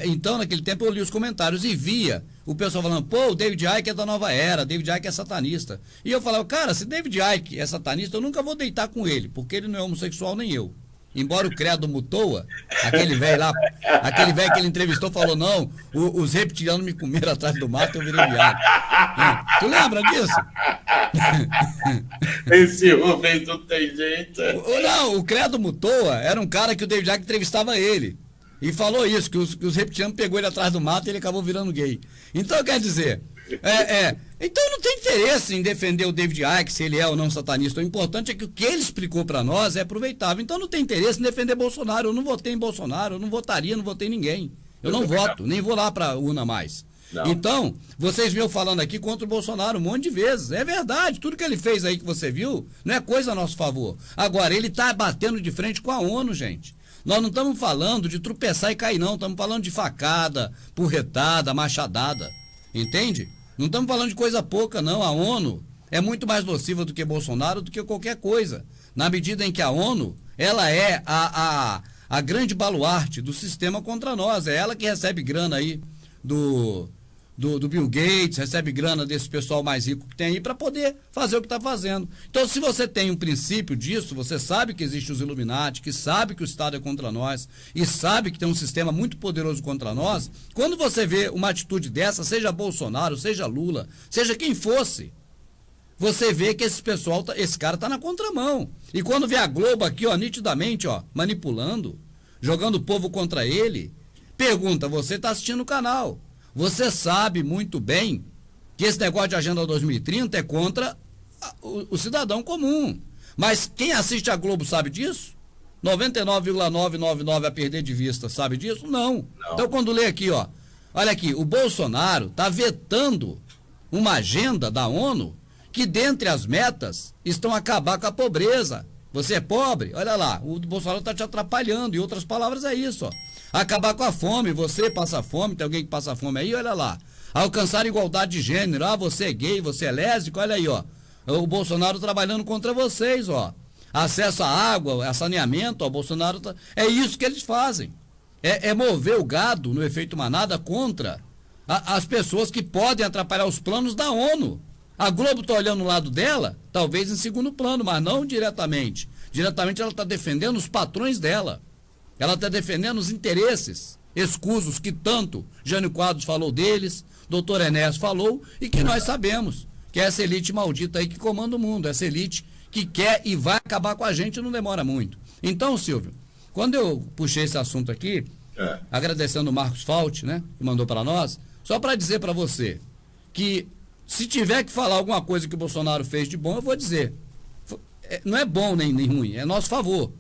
Então, naquele tempo eu li os comentários e via o pessoal falando, pô, o David Icke é da nova era, David Icke é satanista. E eu falava, cara, se David Icke é satanista, eu nunca vou deitar com ele, porque ele não é homossexual nem eu. Embora o credo mutoa, aquele velho lá, aquele velho que ele entrevistou falou, não, os reptilianos me comeram atrás do mato e eu virei viado. Tu lembra disso? Esse homem não tem jeito. Não, o credo mutoa era um cara que o David Icke entrevistava ele. E falou isso, que os reptilianos pegou ele atrás do mato e ele acabou virando gay. Então, quer dizer, então não tem interesse em defender o David Icke, se ele é ou não satanista. O importante é que o que ele explicou para nós é aproveitável. Então não tem interesse em defender Bolsonaro. Eu não votei em Bolsonaro, eu não votaria, não votei em ninguém. Eu não voto, nem vou lá para a urna mais. Não. Então, vocês viram falando aqui contra o Bolsonaro um monte de vezes. É verdade, tudo que ele fez aí que você viu não é coisa a nosso favor. Agora, ele está batendo de frente com a ONU, gente. Nós não estamos falando de tropeçar e cair, não. Estamos falando de facada, porretada, machadada. Entende? Não estamos falando de coisa pouca, não. A ONU é muito mais nociva do que Bolsonaro, do que qualquer coisa. Na medida em que a ONU, ela é a grande baluarte do sistema contra nós. É ela que recebe grana aí do Bill Gates, recebe grana desse pessoal mais rico que tem aí para poder fazer o que está fazendo. Então, se você tem um princípio disso, você sabe que existe os Illuminati, que sabe que o Estado é contra nós e sabe que tem um sistema muito poderoso contra nós, quando você vê uma atitude dessa, seja Bolsonaro, seja Lula, seja quem fosse, você vê que esse cara está na contramão. E quando vê a Globo aqui, ó, nitidamente, ó, manipulando, jogando o povo contra ele, pergunta, você está assistindo o canal? Você sabe muito bem que esse negócio de Agenda 2030 é contra o cidadão comum. Mas quem assiste a Globo sabe disso? 99,999 a perder de vista sabe disso? Não. Então, quando lê aqui, ó, olha aqui, o Bolsonaro está vetando uma agenda da ONU que, dentre as metas, estão acabar com a pobreza. Você é pobre? Olha lá, o Bolsonaro está te atrapalhando. Em outras palavras, é isso, ó. Acabar com a fome, você passa fome, tem alguém que passa fome aí, olha lá. Alcançar igualdade de gênero, você é gay, você é lésbico, olha aí, ó. O Bolsonaro trabalhando contra vocês, ó. Acesso à água, a saneamento, ó, o Bolsonaro tá... É isso que eles fazem. É mover o gado no efeito manada contra as pessoas que podem atrapalhar os planos da ONU. A Globo está olhando o lado dela, talvez em segundo plano, mas não diretamente. Diretamente ela está defendendo os patrões dela. Ela está defendendo os interesses escusos que tanto Jânio Quadros falou deles, doutor Enéas falou, e que nós sabemos que é essa elite maldita aí que comanda o mundo, essa elite que quer e vai acabar com a gente, não demora muito. Então, Silvio, quando eu puxei esse assunto aqui, agradecendo o Marcos Fauti, né, que mandou para nós, só para dizer para você que se tiver que falar alguma coisa que o Bolsonaro fez de bom, eu vou dizer. Não é bom nem ruim, é nosso favor.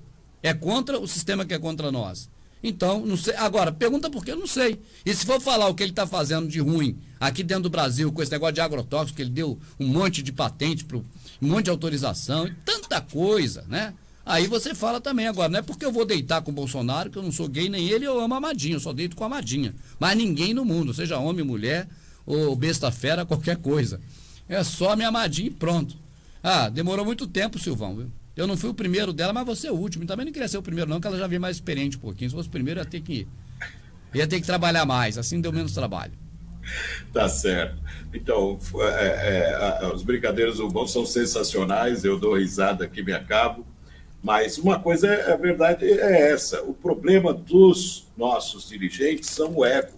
É contra o sistema que é contra nós. Então, não sei. Agora, pergunta por que eu não sei. E se for falar o que ele está fazendo de ruim aqui dentro do Brasil, com esse negócio de agrotóxico, que ele deu um monte de patente, um monte de autorização, e tanta coisa, né? Aí você fala também agora, não é porque eu vou deitar com o Bolsonaro, que eu não sou gay nem ele, eu amo a Amadinha, eu só deito com a Amadinha. Mas ninguém no mundo, seja homem, mulher, ou besta fera, qualquer coisa. É só a minha Amadinha e pronto. Ah, demorou muito tempo, Silvão, viu? Eu não fui o primeiro dela, mas você é o último. E também não queria ser o primeiro não, porque ela já veio mais experiente um pouquinho. Se fosse o primeiro, ia ter que trabalhar mais, assim deu menos trabalho. Tá certo. Então, as brincadeiras do bom são sensacionais, eu dou risada aqui, me acabo. Mas uma coisa, a verdade é essa. O problema dos nossos dirigentes são o ego.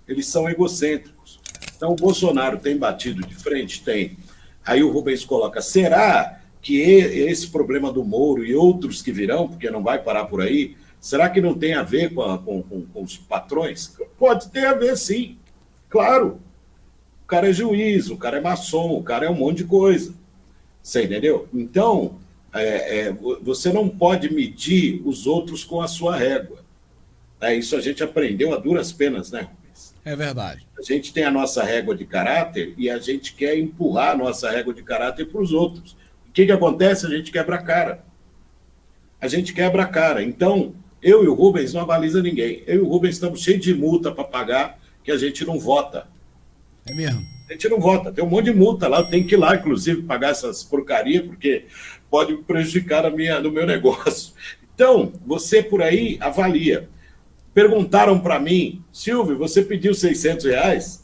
Eles são egocêntricos. Então, o Bolsonaro tem batido de frente? Tem. Aí o Rubens coloca, será que esse problema do Moro e outros que virão, porque não vai parar por aí, será que não tem a ver com os patrões? Pode ter a ver, sim. Claro. O cara é juiz, o cara é maçom, o cara é um monte de coisa. Você entendeu? Então, você não pode medir os outros com a sua régua. Isso a gente aprendeu a duras penas, né, Rubens? É verdade. A gente tem a nossa régua de caráter e a gente quer empurrar a nossa régua de caráter para os outros. O que acontece? A gente quebra a cara. A gente quebra a cara. Então, eu e o Rubens não avaliza ninguém. Eu e o Rubens estamos cheios de multa para pagar que a gente não vota. É mesmo? A gente não vota. Tem um monte de multa lá. Eu tenho que ir lá, inclusive, pagar essas porcarias, porque pode prejudicar no meu negócio. Então, você por aí avalia. Perguntaram para mim, Silvio, você pediu R$600?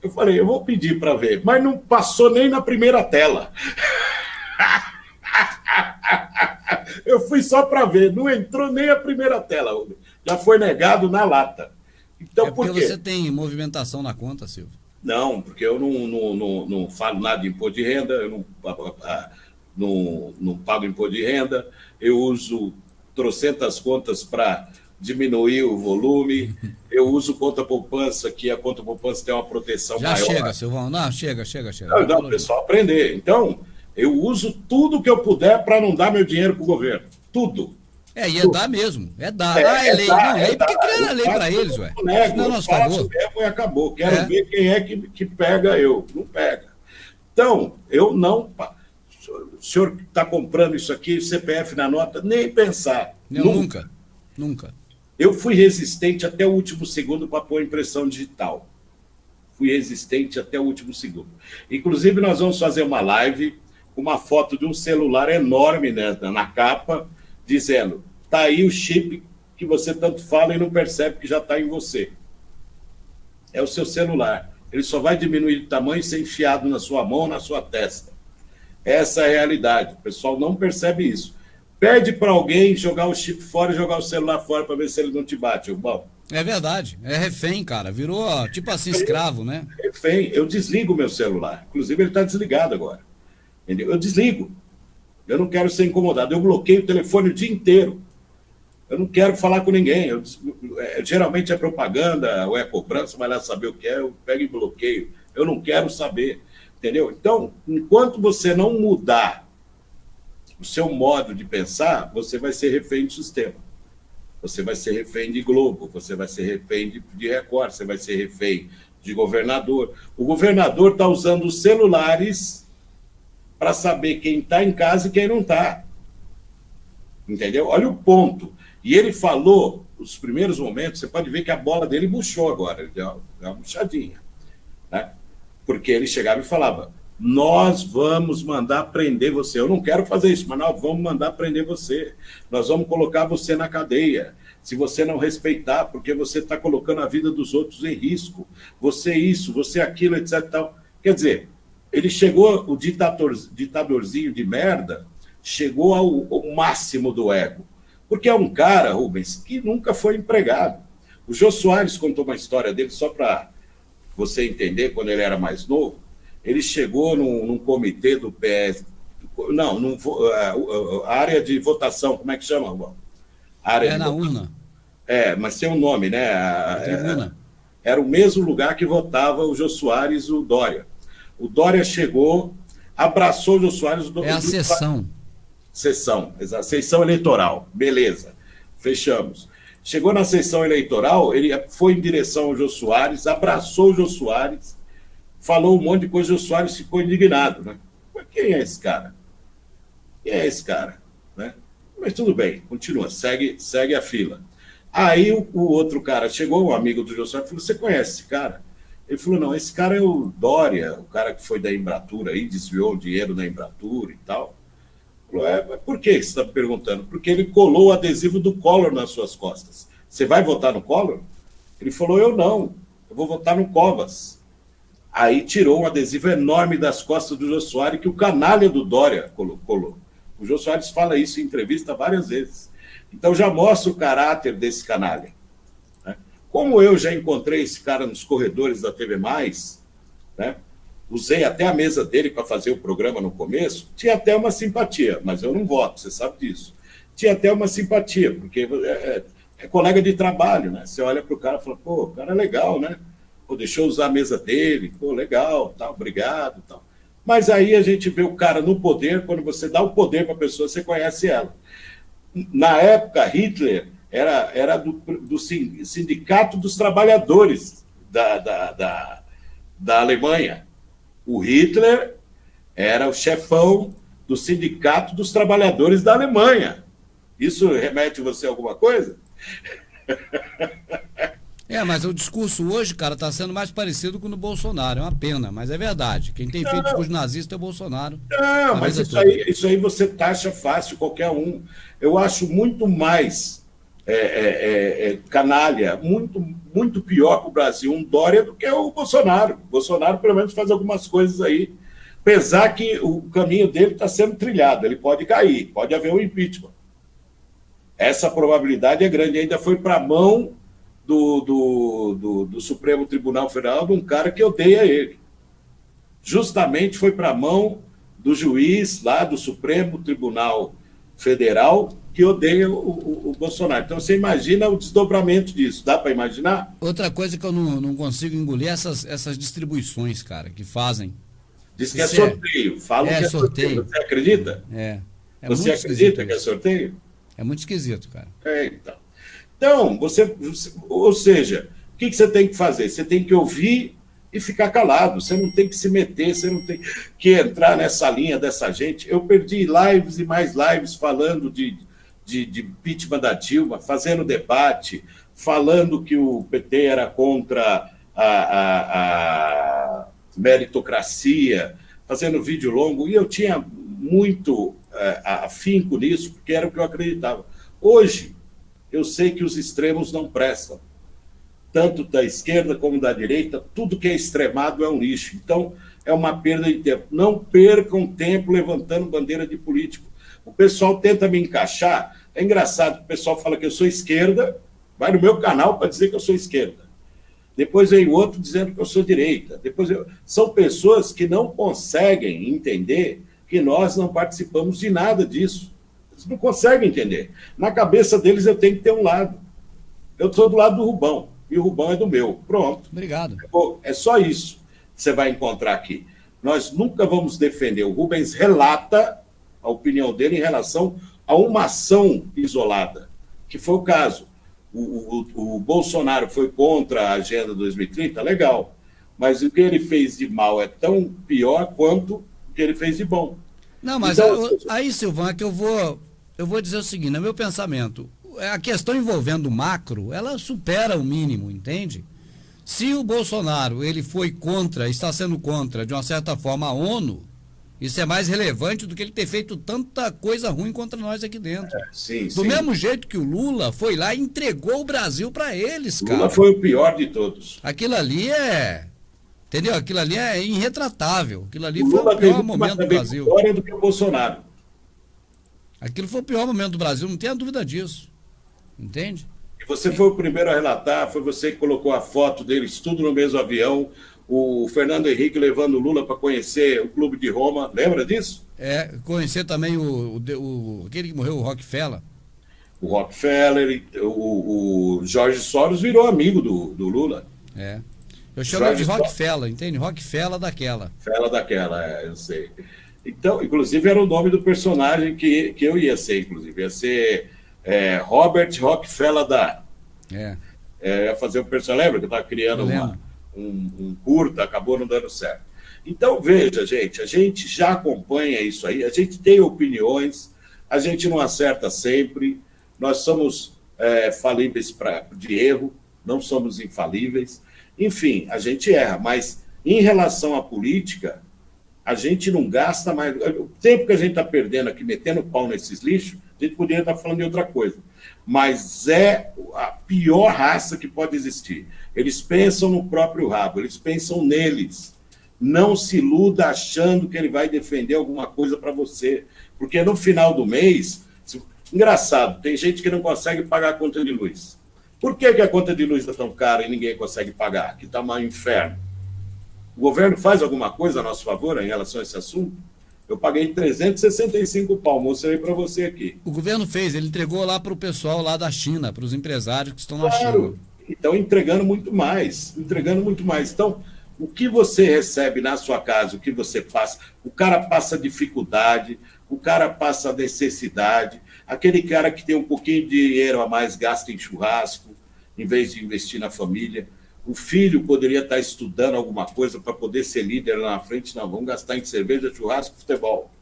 Eu falei, eu vou pedir para ver. Mas não passou nem na primeira tela. Eu fui só para ver, não entrou nem a primeira tela, já foi negado na lata. Então, porque você tem movimentação na conta, Silvio? Não, porque eu não falo nada de imposto de renda, eu não pago imposto de renda, eu uso trocentas contas para diminuir o volume, eu uso conta poupança, que a conta poupança tem uma proteção já maior. Já chega, Silvão, não, chega. Não, pessoal, aprender. Então, eu uso tudo que eu puder para não dar meu dinheiro para o governo. Tudo. Ia dar mesmo. É dar. É lei. Não, lei porque criaram a lei para eles, ué. Não é nosso favor. Mesmo e acabou. Quero ver quem é que pega eu. Não pega. Então, eu não... O senhor está comprando isso aqui, CPF na nota, nem pensar. Nunca. Eu fui resistente até o último segundo para pôr impressão digital. Fui resistente até o último segundo. Inclusive, nós vamos fazer uma live com uma foto de um celular enorme, né, na capa, dizendo, tá aí o chip que você tanto fala e não percebe que já está em você. É o seu celular. Ele só vai diminuir de tamanho e ser enfiado na sua mão, na sua testa. Essa é a realidade. O pessoal não percebe isso. Pede para alguém jogar o chip fora e jogar o celular fora para ver se ele não te bate, irmão. É verdade. É refém, cara. Virou, tipo assim, escravo, né? Refém. Eu desligo o meu celular. Inclusive, ele está desligado agora. Entendeu? Eu desligo. Eu não quero ser incomodado. Eu bloqueio o telefone o dia inteiro. Eu não quero falar com ninguém. Geralmente é propaganda ou é cobrança, vai lá saber o que é, eu pego e bloqueio. Eu não quero saber. Entendeu? Então, enquanto você não mudar o seu modo de pensar, você vai ser refém do sistema. Você vai ser refém de Globo, você vai ser refém de Record, você vai ser refém de governador. O governador está usando os celulares para saber quem está em casa e quem não está. Entendeu? Olha o ponto. E ele falou, nos primeiros momentos, você pode ver que a bola dele murchou agora, ele deu uma murchadinha. Né? Porque ele chegava e falava, nós vamos mandar prender você. Eu não quero fazer isso, mas nós vamos mandar prender você. Nós vamos colocar você na cadeia. Se você não respeitar, porque você está colocando a vida dos outros em risco. Você isso, você aquilo, etc. Tal. Quer dizer, ele chegou, o ditadorzinho de merda, chegou ao máximo do ego. Porque é um cara, Rubens, que nunca foi empregado. O Jô Soares contou uma história dele, só para você entender, quando ele era mais novo. Ele chegou num comitê do PS. Não, a área de votação, como é que chama, Rubão? Na urna. Mas tem um nome, né? Tribuna. Era o mesmo lugar que votava o Jô Soares e o Dória. O Dória chegou, abraçou o Jô Soares. A sessão. Sessão eleitoral, beleza, fechamos. Chegou na sessão eleitoral, ele foi em direção ao Jô Soares, abraçou o Jô Soares, falou um monte de coisa, o Jô Soares ficou indignado, né? Mas quem é esse cara? Né? Mas tudo bem, continua, segue a fila. Aí o outro cara chegou, um amigo do Jô Soares, falou: você conhece esse cara? Ele falou: não, esse cara é o Dória, o cara que foi da Embratur aí, desviou o dinheiro da Embratur e tal. Por que você está me perguntando? Porque ele colou o adesivo do Collor nas suas costas. Você vai votar no Collor? Ele falou: eu não, eu vou votar no Covas. Aí tirou um adesivo enorme das costas do Jô Soares, que o canalha do Dória colou. O Jô Soares fala isso em entrevista várias vezes. Então já mostra o caráter desse canalha. Né? Como eu já encontrei esse cara nos corredores da TV+, né? Usei até a mesa dele para fazer o programa no começo, tinha até uma simpatia, mas eu não voto, você sabe disso. Tinha até uma simpatia, porque é colega de trabalho, né? Você olha para o cara e fala: pô, o cara é legal, né? Pô, deixou usar a mesa dele, pô, legal, tal, obrigado, tal. Mas aí a gente vê o cara no poder, quando você dá o poder para a pessoa, você conhece ela. Na época, Hitler era do Sindicato dos Trabalhadores da Alemanha. O Hitler era o chefão do Sindicato dos Trabalhadores da Alemanha. Isso remete você a alguma coisa? Mas o discurso hoje, cara, está sendo mais parecido com o do Bolsonaro. É uma pena, mas é verdade. Quem tem feito discurso nazista é o Bolsonaro. Não, mas isso aí você taxa fácil qualquer um. Eu acho muito mais canalha, muito pior para o Brasil um Dória do que o Bolsonaro. O Bolsonaro, pelo menos, faz algumas coisas aí, apesar que o caminho dele está sendo trilhado. Ele pode cair, pode haver um impeachment. Essa probabilidade é grande. Ainda foi para a mão do Supremo Tribunal Federal de um cara que odeia ele. Justamente foi para a mão do juiz lá do Supremo Tribunal Federal que odeia o Bolsonaro. Então você imagina o desdobramento disso. Dá para imaginar? Outra coisa que eu não consigo engolir é essas distribuições, cara, que fazem. Diz que é sorteio. Falam que é sorteio. Você acredita? Você acredita que é sorteio? É muito esquisito, cara. Então, ou seja, o que você tem que fazer? Você tem que ouvir e ficar calado. Você não tem que se meter, você não tem que entrar nessa linha dessa gente. Eu perdi lives e mais lives falando de impeachment da Dilma, fazendo debate, falando que o PT era contra a meritocracia, fazendo vídeo longo, e eu tinha muito afinco nisso, porque era o que eu acreditava. Hoje, eu sei que os extremos não prestam. Tanto da esquerda como da direita, tudo que é extremado é um lixo. Então, é uma perda de tempo. Não percam tempo levantando bandeira de político. O pessoal tenta me encaixar. É engraçado, o pessoal fala que eu sou esquerda, vai no meu canal para dizer que eu sou esquerda. Depois vem outro dizendo que eu sou direita. São pessoas que não conseguem entender que nós não participamos de nada disso. Eles não conseguem entender. Na cabeça deles eu tenho que ter um lado. Eu estou do lado do Rubão, e o Rubão é do meu. Pronto. Obrigado. É só isso que você vai encontrar aqui. Nós nunca vamos defender. O Rubens relata a opinião dele em relação a uma ação isolada, que foi o caso. O Bolsonaro foi contra a Agenda 2030, legal. Mas o que ele fez de mal é tão pior quanto o que ele fez de bom. Não, mas então, aí, Silvão, é que eu vou dizer o seguinte, no meu pensamento, a questão envolvendo o macro, ela supera o mínimo, entende? Se o Bolsonaro, ele foi contra, está sendo contra, de uma certa forma, a ONU, isso é mais relevante do que ele ter feito tanta coisa ruim contra nós aqui dentro. Do mesmo jeito que o Lula foi lá e entregou o Brasil para eles, cara. Lula foi o pior de todos. Aquilo ali entendeu? Aquilo ali é irretratável. Aquilo ali foi o pior momento do Brasil. Pior do que o Bolsonaro. Aquilo foi o pior momento do Brasil, não tenha dúvida disso. Entende? E você foi o primeiro a relatar, foi você que colocou a foto deles tudo no mesmo avião, o Fernando Henrique levando o Lula para conhecer o Clube de Roma, lembra disso? Conhecer também aquele que morreu, o Rockefeller. O Rockefeller, o Jorge Soros virou amigo do Lula. Eu chamo de Rockefeller, entende? Rockefeller daquela. Rockefeller daquela, eu sei. Então, inclusive, era o nome do personagem que eu ia ser, inclusive. Ia ser Robert Rockefeller da... ia fazer um personagem, lembra que eu estava criando um curta, acabou não dando certo. Então, veja, gente, a gente já acompanha isso aí, a gente tem opiniões, a gente não acerta sempre, nós somos falíveis de erro, não somos infalíveis, enfim, a gente erra, mas em relação à política, a gente não gasta mais. O tempo que a gente está perdendo aqui, metendo pau nesses lixos, a gente poderia estar falando de outra coisa. Mas é a pior raça que pode existir. Eles pensam no próprio rabo, eles pensam neles. Não se iluda achando que ele vai defender alguma coisa para você. Porque no final do mês, engraçado, tem gente que não consegue pagar a conta de luz. Por que a conta de luz está tão cara e ninguém consegue pagar? Que está um inferno. O governo faz alguma coisa a nosso favor em relação a esse assunto? Eu paguei 365 pau, mostrei para você aqui. O governo fez, ele entregou lá para o pessoal lá da China, para os empresários que estão na China. Então, entregando muito mais. Então, o que você recebe na sua casa, o que você passa, o cara passa dificuldade, o cara passa necessidade, aquele cara que tem um pouquinho de dinheiro a mais gasta em churrasco, em vez de investir na família. O filho poderia estar estudando alguma coisa para poder ser líder lá na frente. Não, vamos gastar em cerveja, churrasco, futebol.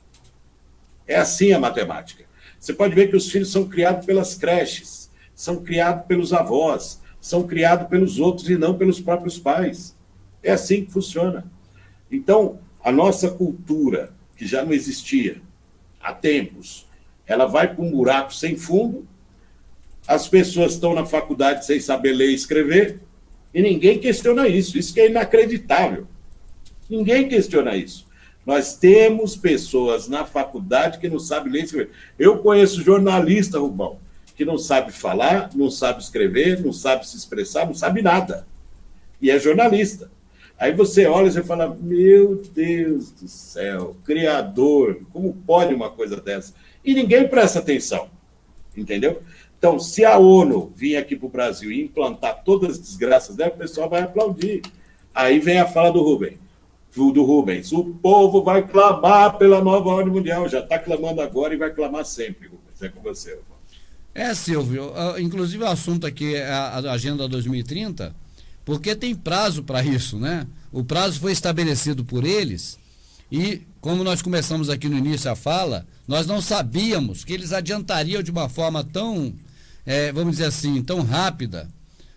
É assim a matemática. Você pode ver que os filhos são criados pelas creches, são criados pelos avós, são criados pelos outros e não pelos próprios pais. É assim que funciona. Então, a nossa cultura, que já não existia há tempos, ela vai para um buraco sem fundo, as pessoas estão na faculdade sem saber ler e escrever, e ninguém questiona isso. Isso que é inacreditável. Ninguém questiona isso. Nós temos pessoas na faculdade que não sabem ler e escrever. Eu conheço jornalista, Rubão, que não sabe falar, não sabe escrever, não sabe se expressar, não sabe nada. E é jornalista. Aí você olha e você fala, meu Deus do céu, criador, como pode uma coisa dessa? E ninguém presta atenção, entendeu? Então, se a ONU vir aqui para o Brasil e implantar todas as desgraças dela, o pessoal vai aplaudir. Aí vem a fala do Rubens. O povo vai clamar pela nova ordem mundial. Já está clamando agora e vai clamar sempre, Rubens. É com você, Rubens. Silvio. Inclusive o assunto aqui é a Agenda 2030, porque tem prazo para isso, né? O prazo foi estabelecido por eles e, como nós começamos aqui no início a fala, nós não sabíamos que eles adiantariam de uma forma tão... vamos dizer assim, tão rápida,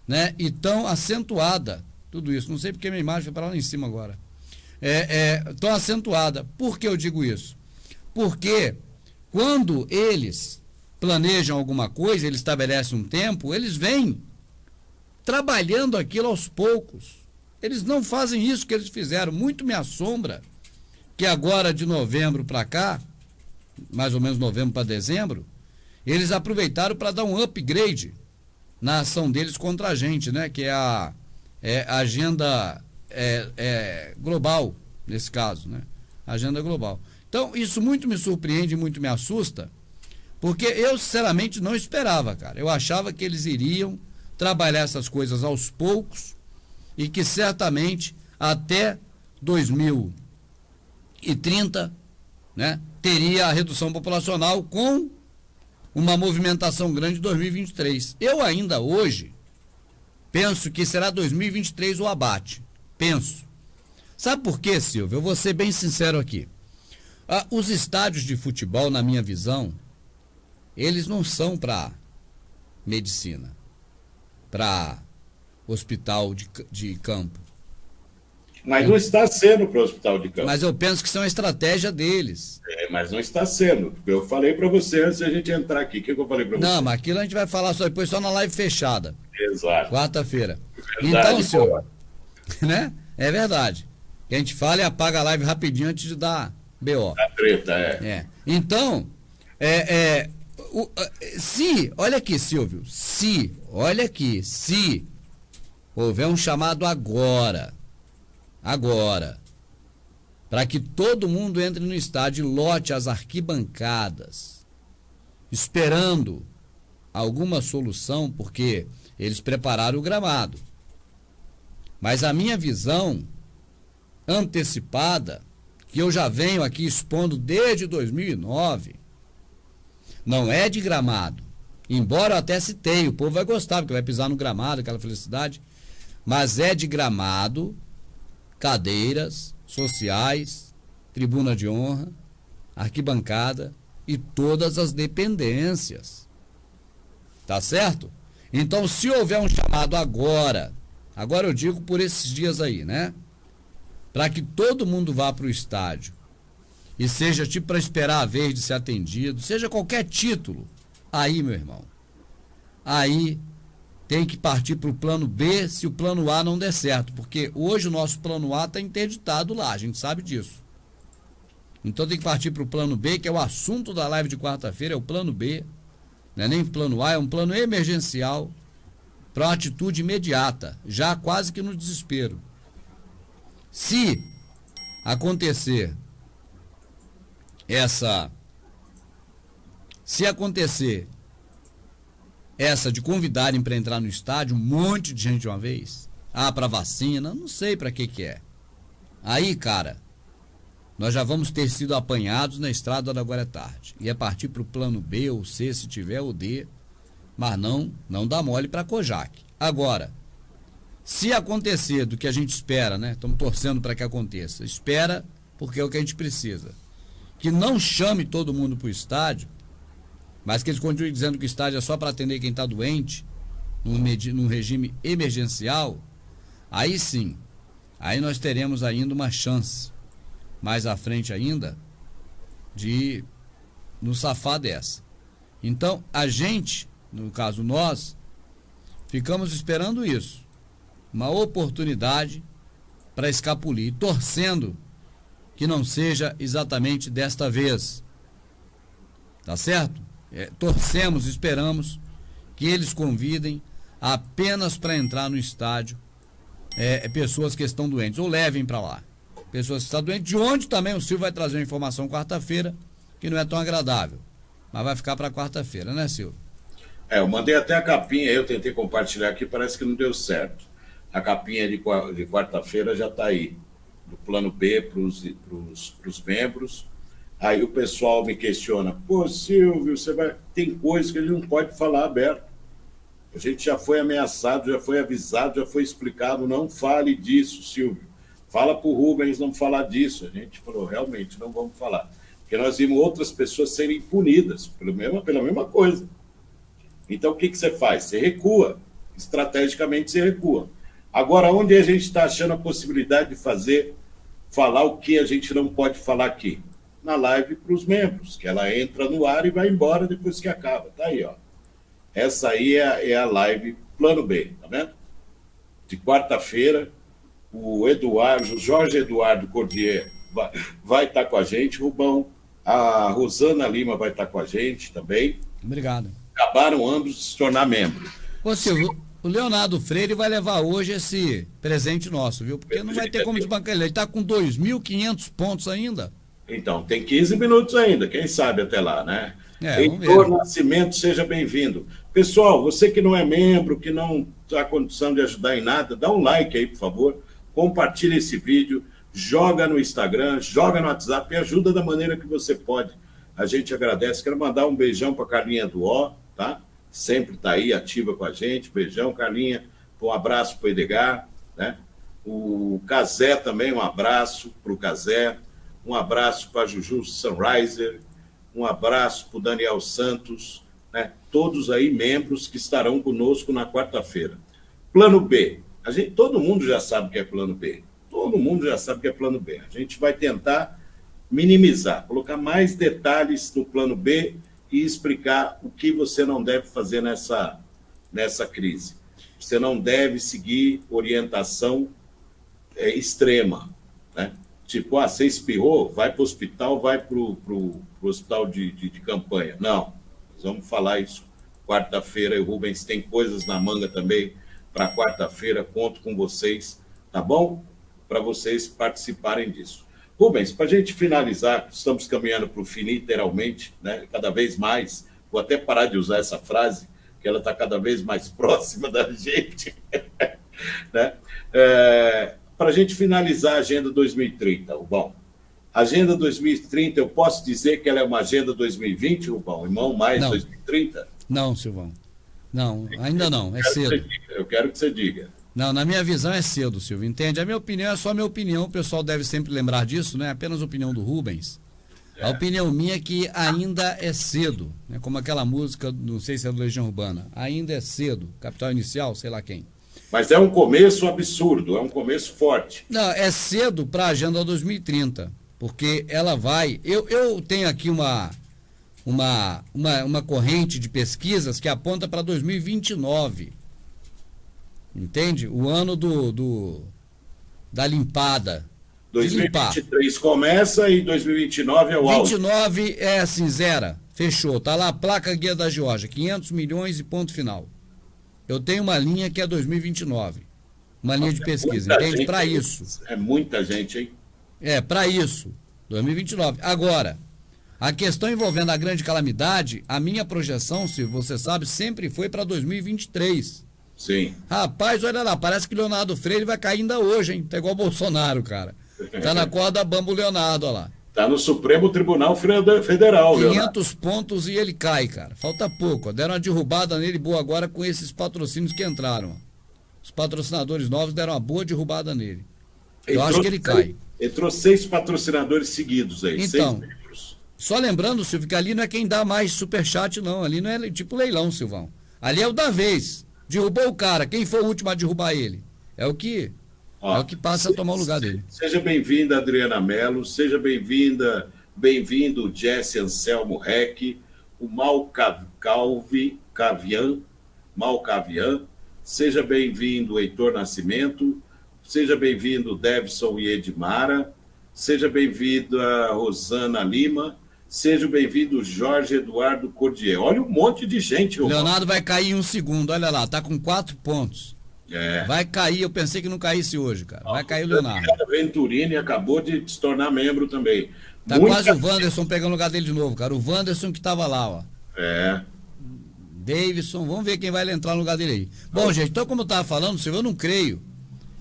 né, e tão acentuada, tudo isso. Não sei porque minha imagem foi para lá em cima agora. Tão acentuada. Por que eu digo isso? Porque quando eles planejam alguma coisa, eles estabelecem um tempo, eles vêm trabalhando aquilo aos poucos. Eles não fazem isso que eles fizeram. Muito me assombra que agora de novembro para cá, mais ou menos novembro para dezembro, eles aproveitaram para dar um upgrade na ação deles contra a gente, né? Que é a agenda global, nesse caso, né? Agenda global. Então, isso muito me surpreende, muito me assusta, porque eu, sinceramente, não esperava, cara. Eu achava que eles iriam trabalhar essas coisas aos poucos e que, certamente, até 2030, né, teria a redução populacional com uma movimentação grande em 2023. Eu ainda hoje penso que será 2023 o abate. Penso. Sabe por quê, Silvio? Eu vou ser bem sincero aqui. Os estádios de futebol, na minha visão, eles não são para medicina, para hospital de campo. Mas não está sendo para o hospital de campo. Mas eu penso que isso é uma estratégia deles. Mas não está sendo. Eu falei para você antes de a gente entrar aqui. O que eu falei para você? Não, mas aquilo a gente vai falar só depois, só na live fechada. Exato. Quarta-feira. Verdade, então, senhor, né? É verdade. Que a gente fala e apaga a live rapidinho antes de dar BO. A treta, Então, Olha aqui, Silvio, se houver um chamado agora, para que todo mundo entre no estádio e lote as arquibancadas, esperando alguma solução, porque eles prepararam o gramado. Mas a minha visão antecipada, que eu já venho aqui expondo desde 2009, não é de gramado. Embora eu até citei, o povo vai gostar, porque vai pisar no gramado, aquela felicidade, mas é de gramado, cadeiras sociais, tribuna de honra, arquibancada e todas as dependências. Tá certo? Então, se houver um chamado agora eu digo por esses dias aí, né? Para que todo mundo vá para o estádio e seja tipo para esperar a vez de ser atendido, seja qualquer título, aí, meu irmão, aí tem que partir para o plano B se o plano A não der certo, porque hoje o nosso plano A está interditado lá, a gente sabe disso. Então tem que partir para o plano B, que é o assunto da live de quarta-feira, é o plano B, não é nem plano A, é um plano emergencial para uma atitude imediata, já quase que no desespero. Se acontecer essa de convidarem para entrar no estádio um monte de gente de uma vez, para vacina, não sei para que é. Aí, cara, nós já vamos ter sido apanhados na estrada da Agora é Tarde. E é partir para o plano B ou C, se tiver, ou D, mas não dá mole para Kojak. Agora, se acontecer do que a gente espera, né? Estamos torcendo para que aconteça. Espera, porque é o que a gente precisa. Que não chame todo mundo para o estádio, mas que eles continuem dizendo que o estádio é só para atender quem está doente, num regime emergencial, aí sim, aí nós teremos ainda uma chance, mais à frente ainda, de nos safar dessa. Então, a gente, no caso nós, ficamos esperando isso, uma oportunidade para escapulir, torcendo que não seja exatamente desta vez, tá certo? Torcemos, esperamos que eles convidem apenas para entrar no estádio pessoas que estão doentes, ou levem para lá pessoas que estão doentes, de onde também o Silvio vai trazer uma informação quarta-feira, que não é tão agradável, mas vai ficar para quarta-feira, né, Silvio? Eu mandei até a capinha, eu tentei compartilhar aqui, parece que não deu certo. A capinha de quarta-feira já está aí, do plano B para os membros. Aí o pessoal me questiona, pô, Silvio, tem coisa que ele não pode falar aberto. A gente já foi ameaçado, já foi avisado, já foi explicado, não fale disso, Silvio. Fala para o Rubens não falar disso. A gente falou, realmente, não vamos falar. Porque nós vimos outras pessoas serem punidas pela mesma coisa. Então, o que você faz? Você recua. Estrategicamente, você recua. Agora, onde a gente está achando a possibilidade de falar o que a gente não pode falar aqui? Na live para os membros, que ela entra no ar e vai embora depois que acaba. Tá aí, ó. Essa aí é a live Plano B, tá vendo? De quarta-feira, o Jorge Eduardo Cordier vai estar com a gente, Rubão, a Rosana Lima vai estar com a gente também. Obrigado. Acabaram ambos de se tornar membros. Ô Silvio, o Leonardo Freire vai levar hoje esse presente nosso, viu? Porque não vai ter como desbancar ele. Ele está com 2.500 pontos ainda. Então, tem 15 minutos ainda, quem sabe até lá, né? Heitor Nascimento, seja bem-vindo. Pessoal, você que não é membro, que não está com condição de ajudar em nada, dá um like aí, por favor. Compartilha esse vídeo, joga no Instagram, joga no WhatsApp e ajuda da maneira que você pode. A gente agradece. Quero mandar um beijão para a Carlinha do Ó, tá? Sempre está aí, ativa com a gente. Beijão, Carlinha. Um abraço para o Edgar, né? O Cazé também, um abraço para o Cazé. Um abraço para a Juju Sunriser. Um abraço para o Daniel Santos, né? Todos aí membros que estarão conosco na quarta-feira. Plano B. Todo mundo já sabe o que é plano B. Todo mundo já sabe o que é plano B. A gente vai tentar minimizar, colocar mais detalhes no plano B e explicar o que você não deve fazer nessa crise. Você não deve seguir orientação extrema, né? Tipo, você espirrou, vai para o hospital, vai para o hospital de campanha. Não, nós vamos falar isso quarta-feira. E o Rubens tem coisas na manga também para quarta-feira. Conto com vocês, tá bom? Para vocês participarem disso. Rubens, para a gente finalizar, estamos caminhando para o fim, literalmente, né? Cada vez mais. Vou até parar de usar essa frase, que ela está cada vez mais próxima da gente. Né? Para a gente finalizar a Agenda 2030, Rubão. Agenda 2030, eu posso dizer que ela é uma Agenda 2020, Rubão? Irmão, mais Não. 2030? Não, Silvão. Não, ainda não, é cedo. Eu quero que você diga. Não, na minha visão é cedo, Silvio, entende? A minha opinião é só minha opinião, o pessoal deve sempre lembrar disso, não é apenas a opinião do Rubens. A opinião minha é que ainda é cedo, né? Como aquela música, não sei se é do Legião Urbana, ainda é cedo, Capital Inicial, sei lá quem. Mas é um começo absurdo, é um começo forte. Não, é cedo para a Agenda 2030, porque ela vai... Eu tenho aqui uma corrente de pesquisas que aponta para 2029, entende? O ano da limpada. 2023 começa e 2029 é o auge. 29 é assim, zero, fechou. Tá lá a placa Guia da Geórgia, 500 milhões e ponto final. Eu tenho uma linha que é 2029, uma linha de pesquisa, entende? Para isso. É muita gente, hein? Para isso, 2029. Agora, a questão envolvendo a grande calamidade, a minha projeção, se você sabe, sempre foi para 2023. Sim. Rapaz, olha lá, parece que Leonardo Freire vai cair ainda hoje, hein? Tá igual o Bolsonaro, cara. Tá na corda bamba o Leonardo, olha lá. Tá no Supremo Tribunal Federal, 500 pontos e ele cai, cara. Falta pouco. Deram uma derrubada nele boa agora com esses patrocínios que entraram. Os patrocinadores novos deram uma boa derrubada nele. Eu acho que ele cai. Entrou 6 patrocinadores seguidos aí. Então, só lembrando, Silvio, que ali não é quem dá mais superchat, não. Ali não é tipo leilão, Silvão. Ali é o da vez. Derrubou o cara. Quem foi o último a derrubar ele? É o que passa a tomar o lugar dele. Seja bem-vinda, Adriana Mello. Seja bem-vindo, Jesse Anselmo Reck, o Malcavian. Seja bem-vindo, Heitor Nascimento. Seja bem-vindo, Devson e Edmara. Seja bem-vinda, Rosana Lima. Seja bem-vindo, Jorge Eduardo Cordier. Olha um monte de gente. Leonardo vai cair em um segundo, olha lá, tá com 4 pontos. Vai cair, eu pensei que não caísse hoje, cara. Vai cair o Leonardo. O Venturini acabou de se tornar membro também. Tá quase o Wanderson pegando o lugar dele de novo, cara. O Wanderson que tava lá, ó. Davidson, vamos ver quem vai entrar no lugar dele aí. Bom, gente, então como eu tava falando, Silvio, eu não creio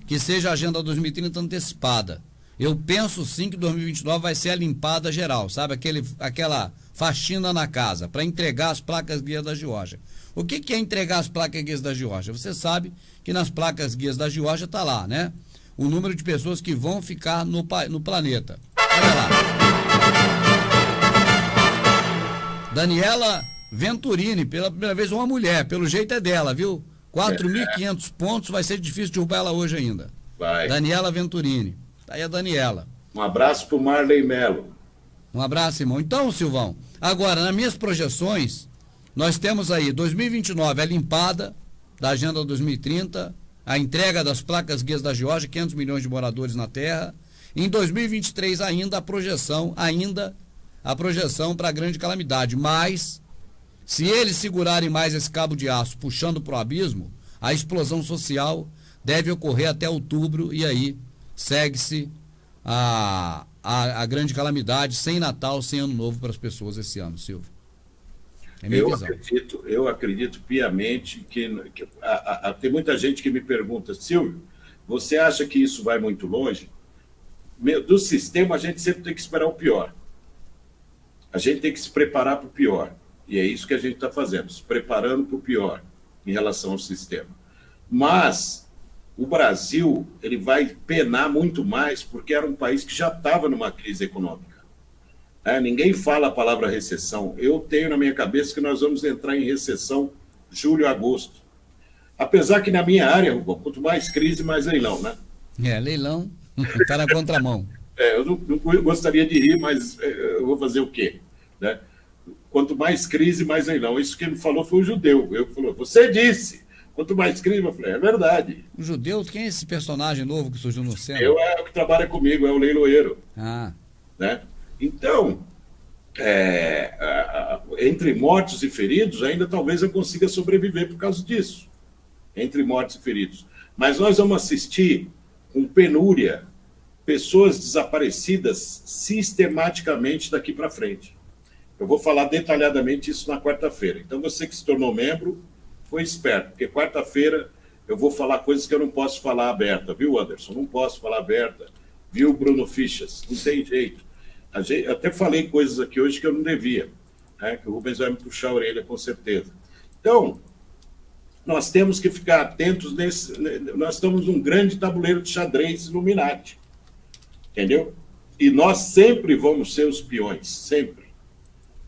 que seja a Agenda 2030 antecipada. Eu penso sim que 2029 vai ser a limpada geral, sabe? Aquela faxina na casa, para entregar as placas guias da Geórgia. O que é entregar as placas guias da Geórgia? Você sabe que nas placas guias da Geórgia está lá, né? O número de pessoas que vão ficar no planeta. Olha lá. Daniela Venturini, pela primeira vez uma mulher, pelo jeito é dela, viu? 4.500 pontos, vai ser difícil derrubar ela hoje ainda. Vai. Daniela Venturini. Tá aí a Daniela. Um abraço pro Marley Mello. Um abraço, irmão. Então, Silvão, agora, nas minhas projeções, nós temos aí 2029 a limpada da Agenda 2030, a entrega das placas guias da Geórgia, 500 milhões de moradores na Terra. Em 2023 ainda a projeção para a grande calamidade. Mas, se eles segurarem mais esse cabo de aço puxando para o abismo, a explosão social deve ocorrer até outubro e aí segue-se a grande calamidade, sem Natal, sem Ano Novo para as pessoas esse ano, Silvio. É minha visão. Eu acredito piamente que tem muita gente que me pergunta, Silvio, você acha que isso vai muito longe? Do sistema, a gente sempre tem que esperar o pior. A gente tem que se preparar para o pior. E é isso que a gente está fazendo, se preparando para o pior em relação ao sistema. Mas o Brasil ele vai penar muito mais porque era um país que já estava numa crise econômica. Ninguém fala a palavra recessão. Eu tenho na minha cabeça que nós vamos entrar em recessão julho, agosto. Apesar que na minha área, Rubão, quanto mais crise, mais leilão, né? Leilão está na contramão. Eu não gostaria de rir, mas eu vou fazer o quê? Né? Quanto mais crise, mais leilão. Isso que ele falou foi o judeu. Eu falou, você disse, Quanto mais crime, eu falei, é verdade. O judeu, quem é esse personagem novo que surgiu no céu? Eu é o que trabalha comigo, é o leiloeiro. Ah, Né? Então, entre mortos e feridos, ainda talvez eu consiga sobreviver por causa disso. Entre mortos e feridos. Mas nós vamos assistir com penúria pessoas desaparecidas sistematicamente daqui para frente. Eu vou falar detalhadamente isso na quarta-feira. Então, você que se tornou membro, foi esperto, porque quarta-feira eu vou falar coisas que eu não posso falar aberta, viu, Anderson? Não posso falar aberta, viu, Bruno Fichas? Não tem jeito. Eu até falei coisas aqui hoje que eu não devia, né? Que o Rubens vai me puxar a orelha, com certeza. Então, nós temos que ficar atentos nesse. Nós estamos num grande tabuleiro de xadrez Illuminati, entendeu? E nós sempre vamos ser os peões, sempre.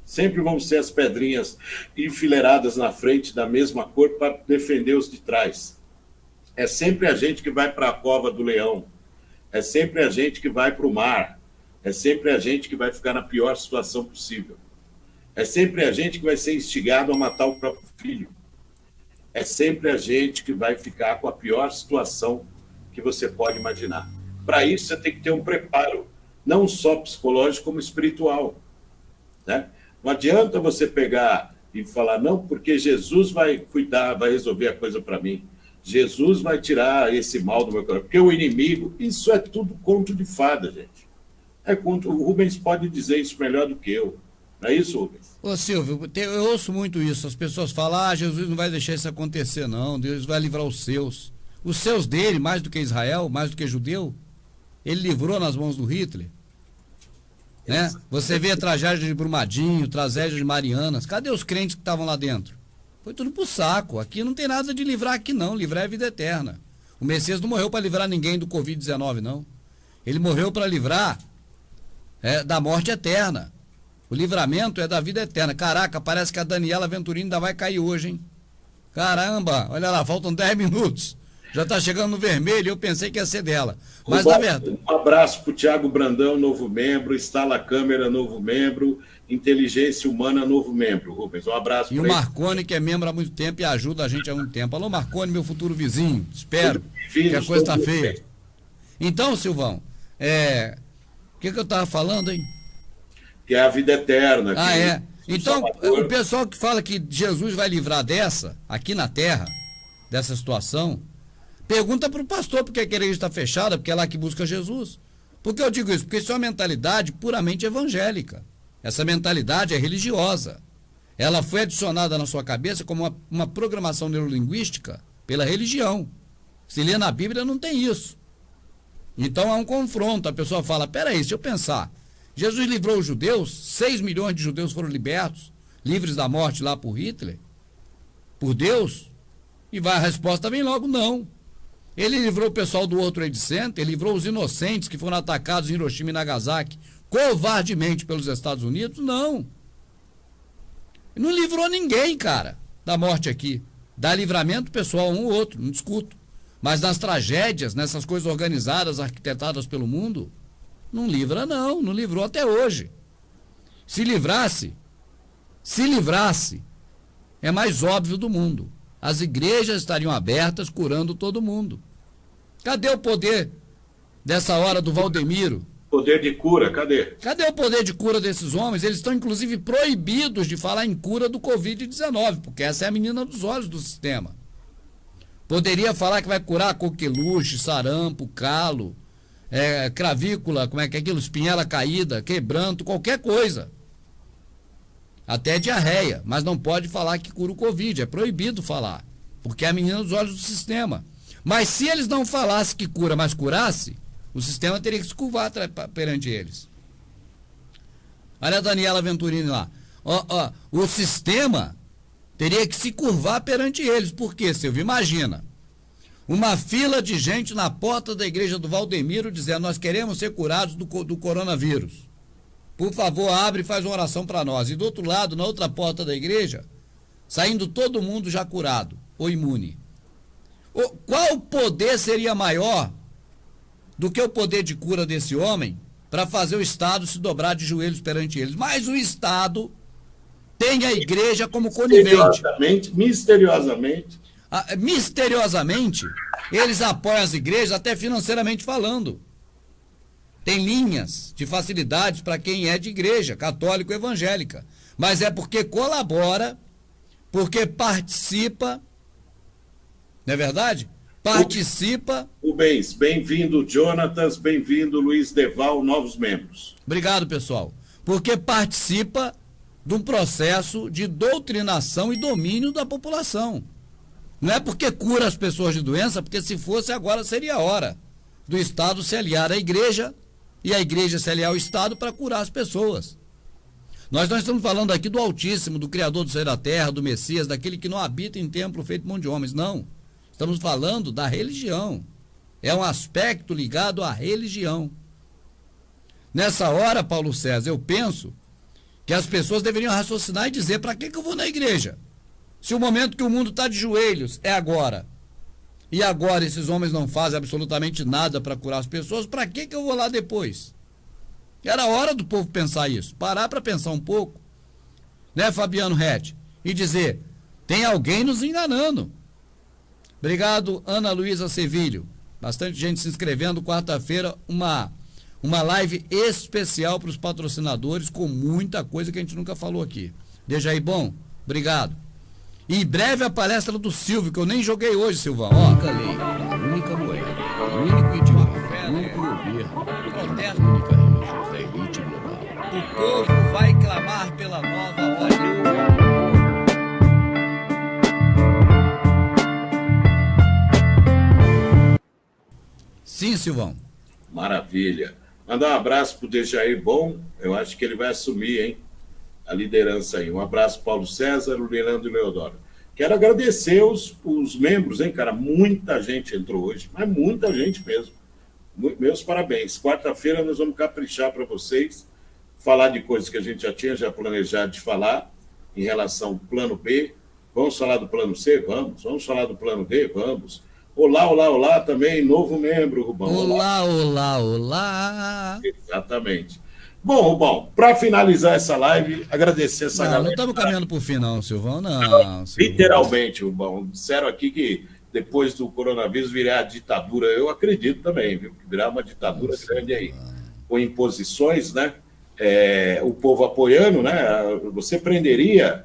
Sempre vamos ser as pedrinhas enfileiradas na frente da mesma cor para defender os de trás. É sempre a gente que vai para a cova do leão. É sempre a gente que vai para o mar. É sempre a gente que vai ficar na pior situação possível. É sempre a gente que vai ser instigado a matar o próprio filho. É sempre a gente que vai ficar com a pior situação que você pode imaginar. Para isso, você tem que ter um preparo, não só psicológico, como espiritual, né? Não adianta você pegar e falar, não, porque Jesus vai cuidar, vai resolver a coisa para mim. Jesus vai tirar esse mal do meu coração. Porque o inimigo, isso é tudo conto de fada, gente. O Rubens pode dizer isso melhor do que eu. Não é isso, Rubens? ô Silvio, eu ouço muito isso. As pessoas falam, Jesus não vai deixar isso acontecer, não. Deus vai livrar os seus. Os seus dele, mais do que Israel, mais do que judeu, ele livrou nas mãos do Hitler. Né? Você vê a tragédia de Brumadinho, tragédia de Marianas. Cadê os crentes que estavam lá dentro? Foi tudo pro saco. Aqui não tem nada de livrar aqui, não. Livrar é vida eterna. O Messias não morreu para livrar ninguém do Covid-19, não. Ele morreu para livrar da morte eterna. O livramento é da vida eterna. Caraca, parece que a Daniela Venturini ainda vai cair hoje, hein? Caramba, olha lá, faltam 10 minutos. Já está chegando no vermelho, eu pensei que ia ser dela. Mas na verdade. Um abraço para o Thiago Brandão, novo membro, Instala Câmera, novo membro, Inteligência Humana, novo membro. Rubens, um abraço para ele. E o Marconi, que é membro há muito tempo e ajuda a gente há muito tempo. Alô, Marconi, meu futuro vizinho. Espero que a coisa está feia. Então, Silvão, o que eu estava falando, hein? Que é a vida eterna. Então, o pessoal que fala que Jesus vai livrar dessa, aqui na Terra, dessa situação, pergunta para o pastor porque a igreja está fechada, porque é lá que busca Jesus. Por que eu digo isso? Porque isso é uma mentalidade puramente evangélica. Essa mentalidade é religiosa. Ela foi adicionada na sua cabeça como uma programação neurolinguística pela religião. Se lê na Bíblia, não tem isso. Então há um confronto. A pessoa fala, peraí, deixa eu pensar. Jesus livrou os judeus, 6 milhões de judeus foram libertos, livres da morte lá por Hitler, por Deus, e a resposta vem logo, não. Ele livrou o pessoal do outro Trade Center, ele livrou os inocentes que foram atacados em Hiroshima e Nagasaki covardemente pelos Estados Unidos? Não. Ele não livrou ninguém, cara, da morte aqui. Dá livramento pessoal um ou outro, não discuto. Mas nas tragédias, nessas coisas organizadas, arquitetadas pelo mundo, não livra não livrou até hoje. Se livrasse, é mais óbvio do mundo. As igrejas estariam abertas curando todo mundo. Cadê o poder dessa hora do Valdemiro? Poder de cura, cadê? Cadê o poder de cura desses homens? Eles estão, inclusive, proibidos de falar em cura do Covid-19, porque essa é a menina dos olhos do sistema. Poderia falar que vai curar coqueluche, sarampo, calo, cravícula, como é que é aquilo? Espinhela caída, quebranto, qualquer coisa. Até diarreia, mas não pode falar que cura o Covid, é proibido falar, porque é a menina dos olhos do sistema. Mas se eles não falassem que cura, mas curasse, o sistema teria que se curvar perante eles. Olha a Daniela Venturini lá. O sistema teria que se curvar perante eles. Por quê, Silvio? Imagina. Uma fila de gente na porta da igreja do Valdemiro dizendo, nós queremos ser curados do coronavírus. Por favor, abre e faz uma oração para nós. E do outro lado, na outra porta da igreja, saindo todo mundo já curado ou imune. Qual poder seria maior do que o poder de cura desse homem para fazer o Estado se dobrar de joelhos perante eles? Mas o Estado tem a igreja como conivente. Misteriosamente. Misteriosamente, eles apoiam as igrejas até financeiramente falando. Tem linhas de facilidades para quem é de igreja, católico ou evangélica. Mas é porque colabora, porque participa, não é verdade? Participa. Rubens, bem-vindo, Jonatas, bem-vindo, Luiz Deval, novos membros. Obrigado, pessoal. Porque participa de um processo de doutrinação e domínio da população. Não é porque cura as pessoas de doença, porque se fosse agora seria a hora do Estado se aliar à igreja e a igreja se aliar ao Estado para curar as pessoas. Nós não estamos falando aqui do Altíssimo, do Criador do céu e da terra, do Messias, daquele que não habita em templo feito por mão de homens, não. Estamos falando da religião. É um aspecto ligado à religião. Nessa hora, Paulo César, eu penso que as pessoas deveriam raciocinar e dizer: para que eu vou na igreja? Se o momento que o mundo está de joelhos é agora, e agora esses homens não fazem absolutamente nada para curar as pessoas, para que eu vou lá depois? Era hora do povo pensar isso, parar para pensar um pouco, né, Fabiano Rett? E dizer: tem alguém nos enganando. Obrigado, Ana Luísa Sevilho. Bastante gente se inscrevendo. Quarta-feira, uma live especial para os patrocinadores, com muita coisa que a gente nunca falou aqui. Dejaí, bom, obrigado. E em breve a palestra do Silvio, que eu nem joguei hoje, Silvão. Ó. Única lei, única moeda, único idioma, único governo, protesto, única religião da elite global. O povo vai clamar pela nova ordem. Sim, Silvão. Maravilha. Mandar um abraço para o Dejair Bom, eu acho que ele vai assumir, hein, a liderança aí. Um abraço, Paulo César, o Leandro e o Leodoro. Quero agradecer os membros, hein, cara? Muita gente entrou hoje, mas muita gente mesmo. Meus parabéns. Quarta-feira nós vamos caprichar para vocês, falar de coisas que a gente já tinha planejado de falar, em relação ao plano B. Vamos falar do plano C? Vamos. Vamos falar do plano D? Vamos. Olá, olá, olá também, novo membro, Rubão. Olá, olá, olá. Exatamente. Bom, Rubão, para finalizar essa live, agradecer essa galera. Não estamos caminhando para o fim, não, Silvão, não. Silvão. Literalmente, Rubão. Disseram aqui que depois do coronavírus virar a ditadura. Eu acredito também, viu? Que virar uma ditadura grande aí. Com imposições, né? O povo apoiando, né? Você prenderia,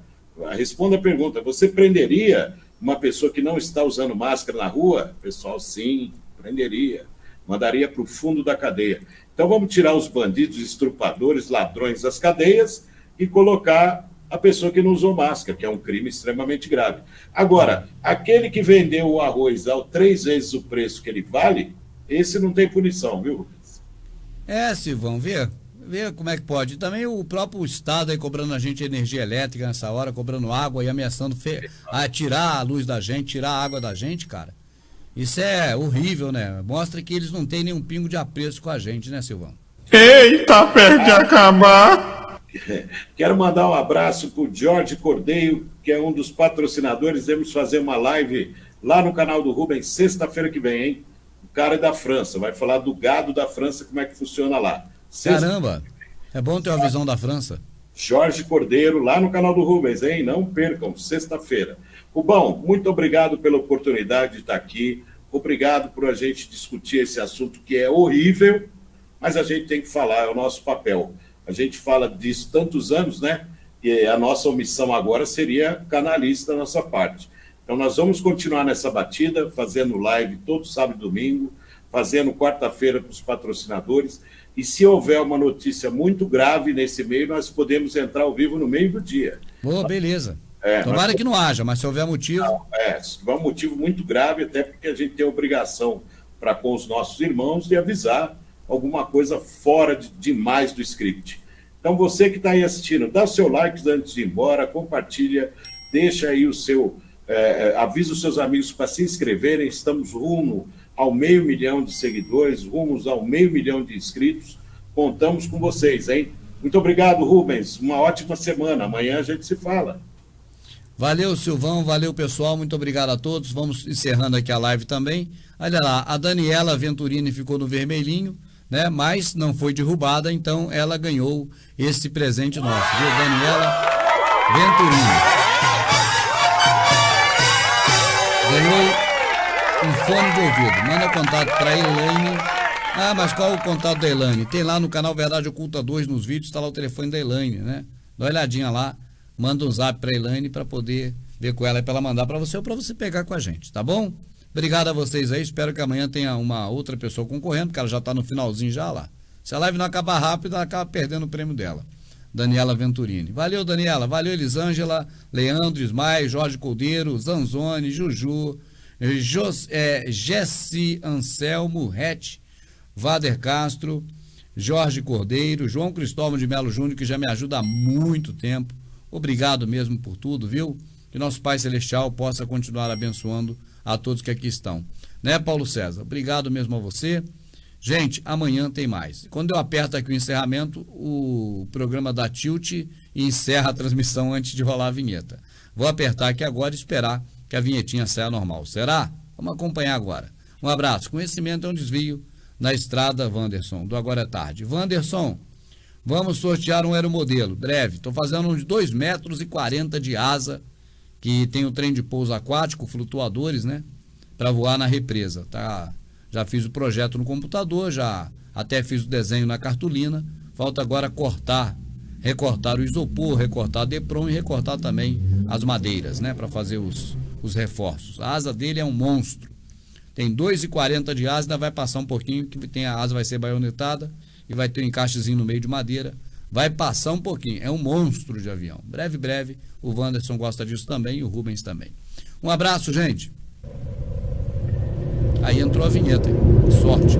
responda a pergunta, você prenderia uma pessoa que não está usando máscara na rua? Pessoal, sim, prenderia. Mandaria para o fundo da cadeia. Então vamos tirar os bandidos, estrupadores, ladrões das cadeias e colocar a pessoa que não usou máscara, que é um crime extremamente grave. Agora, aquele que vendeu o arroz a 3 vezes o preço que ele vale, esse não tem punição, viu, Rubens? Silvão, vê como é que pode. E também o próprio Estado aí cobrando a gente energia elétrica nessa hora, cobrando água e ameaçando a tirar a luz da gente, tirar a água da gente, cara. Isso é horrível, né? Mostra que eles não têm nenhum pingo de apreço com a gente, né, Silvão? Eita, perto de acabar. Quero mandar um abraço para o Jorge Cordeiro, que é um dos patrocinadores. Vamos fazer uma live lá no canal do Rubens, sexta-feira que vem, hein? O cara é da França, vai falar do gado da França, como é que funciona lá. Caramba, é bom ter uma visão da França. Jorge Cordeiro, lá no canal do Rubens, hein? Não percam, sexta-feira. Rubão, muito obrigado pela oportunidade de estar aqui. Obrigado por a gente discutir esse assunto que é horrível, mas a gente tem que falar, é o nosso papel. A gente fala disso tantos anos, né? E a nossa omissão agora seria canalista da nossa parte. Então nós vamos continuar nessa batida, fazendo live todo sábado e domingo, fazendo quarta-feira para os patrocinadores. E se houver uma notícia muito grave nesse meio, nós podemos entrar ao vivo no meio do dia. Boa, beleza. Tomara que não haja, mas se houver motivo... Se tiver um motivo muito grave, até porque a gente tem a obrigação para com os nossos irmãos de avisar alguma coisa fora demais do script. Então você que está aí assistindo, dá o seu like antes de ir embora, compartilha, deixa aí o seu... avisa os seus amigos para se inscreverem, estamos rumo ao 500 mil de seguidores, rumos ao 500 mil de inscritos, contamos com vocês, hein? Muito obrigado, Rubens, uma ótima semana, amanhã a gente se fala. Valeu, Silvão, valeu, pessoal, muito obrigado a todos, vamos encerrando aqui a live também. Olha lá, a Daniela Venturini ficou no vermelhinho, né, mas não foi derrubada, então ela ganhou esse presente nosso, viu, Daniela Venturini. Ganhou um fone de ouvido. Manda contato para Elaine. Ah, mas qual o contato da Elaine? Tem lá no canal Verdade Oculta 2, nos vídeos, está lá o telefone da Elaine, né? Dá uma olhadinha lá, manda um zap para Elaine para poder ver com ela, para ela mandar para você ou para você pegar com a gente, tá bom? Obrigado a vocês aí, espero que amanhã tenha uma outra pessoa concorrendo, porque ela já está no finalzinho já lá. Se a live não acabar rápido, ela acaba perdendo o prêmio dela. Daniela Venturini. Valeu, Daniela. Valeu, Elisângela, Leandro, Ismael, Jorge Coldeiro, Zanzoni, Juju, Jesse Anselmo, Rete, Vader Castro, Jorge Cordeiro, João Cristóvão de Melo Júnior, que já me ajuda há muito tempo. Obrigado mesmo por tudo, viu? Que nosso Pai Celestial possa continuar abençoando a todos que aqui estão. Né, Paulo César? Obrigado mesmo a você. Gente, amanhã tem mais. Quando eu aperto aqui o encerramento, o programa dá tilt e encerra a transmissão antes de rolar a vinheta. Vou apertar aqui agora e esperar que a vinhetinha saia normal. Será? Vamos acompanhar agora. Um abraço. Conhecimento é um desvio na estrada, Wanderson, do Agora é Tarde. Wanderson, vamos sortear um aeromodelo, breve. Estou fazendo uns 2,40 metros de asa, que tem o trem de pouso aquático, flutuadores, né? Para voar na represa, tá? Já fiz o projeto no computador, já até fiz o desenho na cartolina. Falta agora recortar o isopor, recortar a Depron e recortar também as madeiras, né? Para fazer os reforços. A asa dele é um monstro. Tem 2,40 de asa, ainda vai passar um pouquinho, que a asa vai ser baionetada e vai ter um encaixezinho no meio de madeira. Vai passar um pouquinho, é um monstro de avião. Breve, o Wanderson gosta disso também e o Rubens também. Um abraço, gente. Aí entrou a vinheta, hein? Sorte.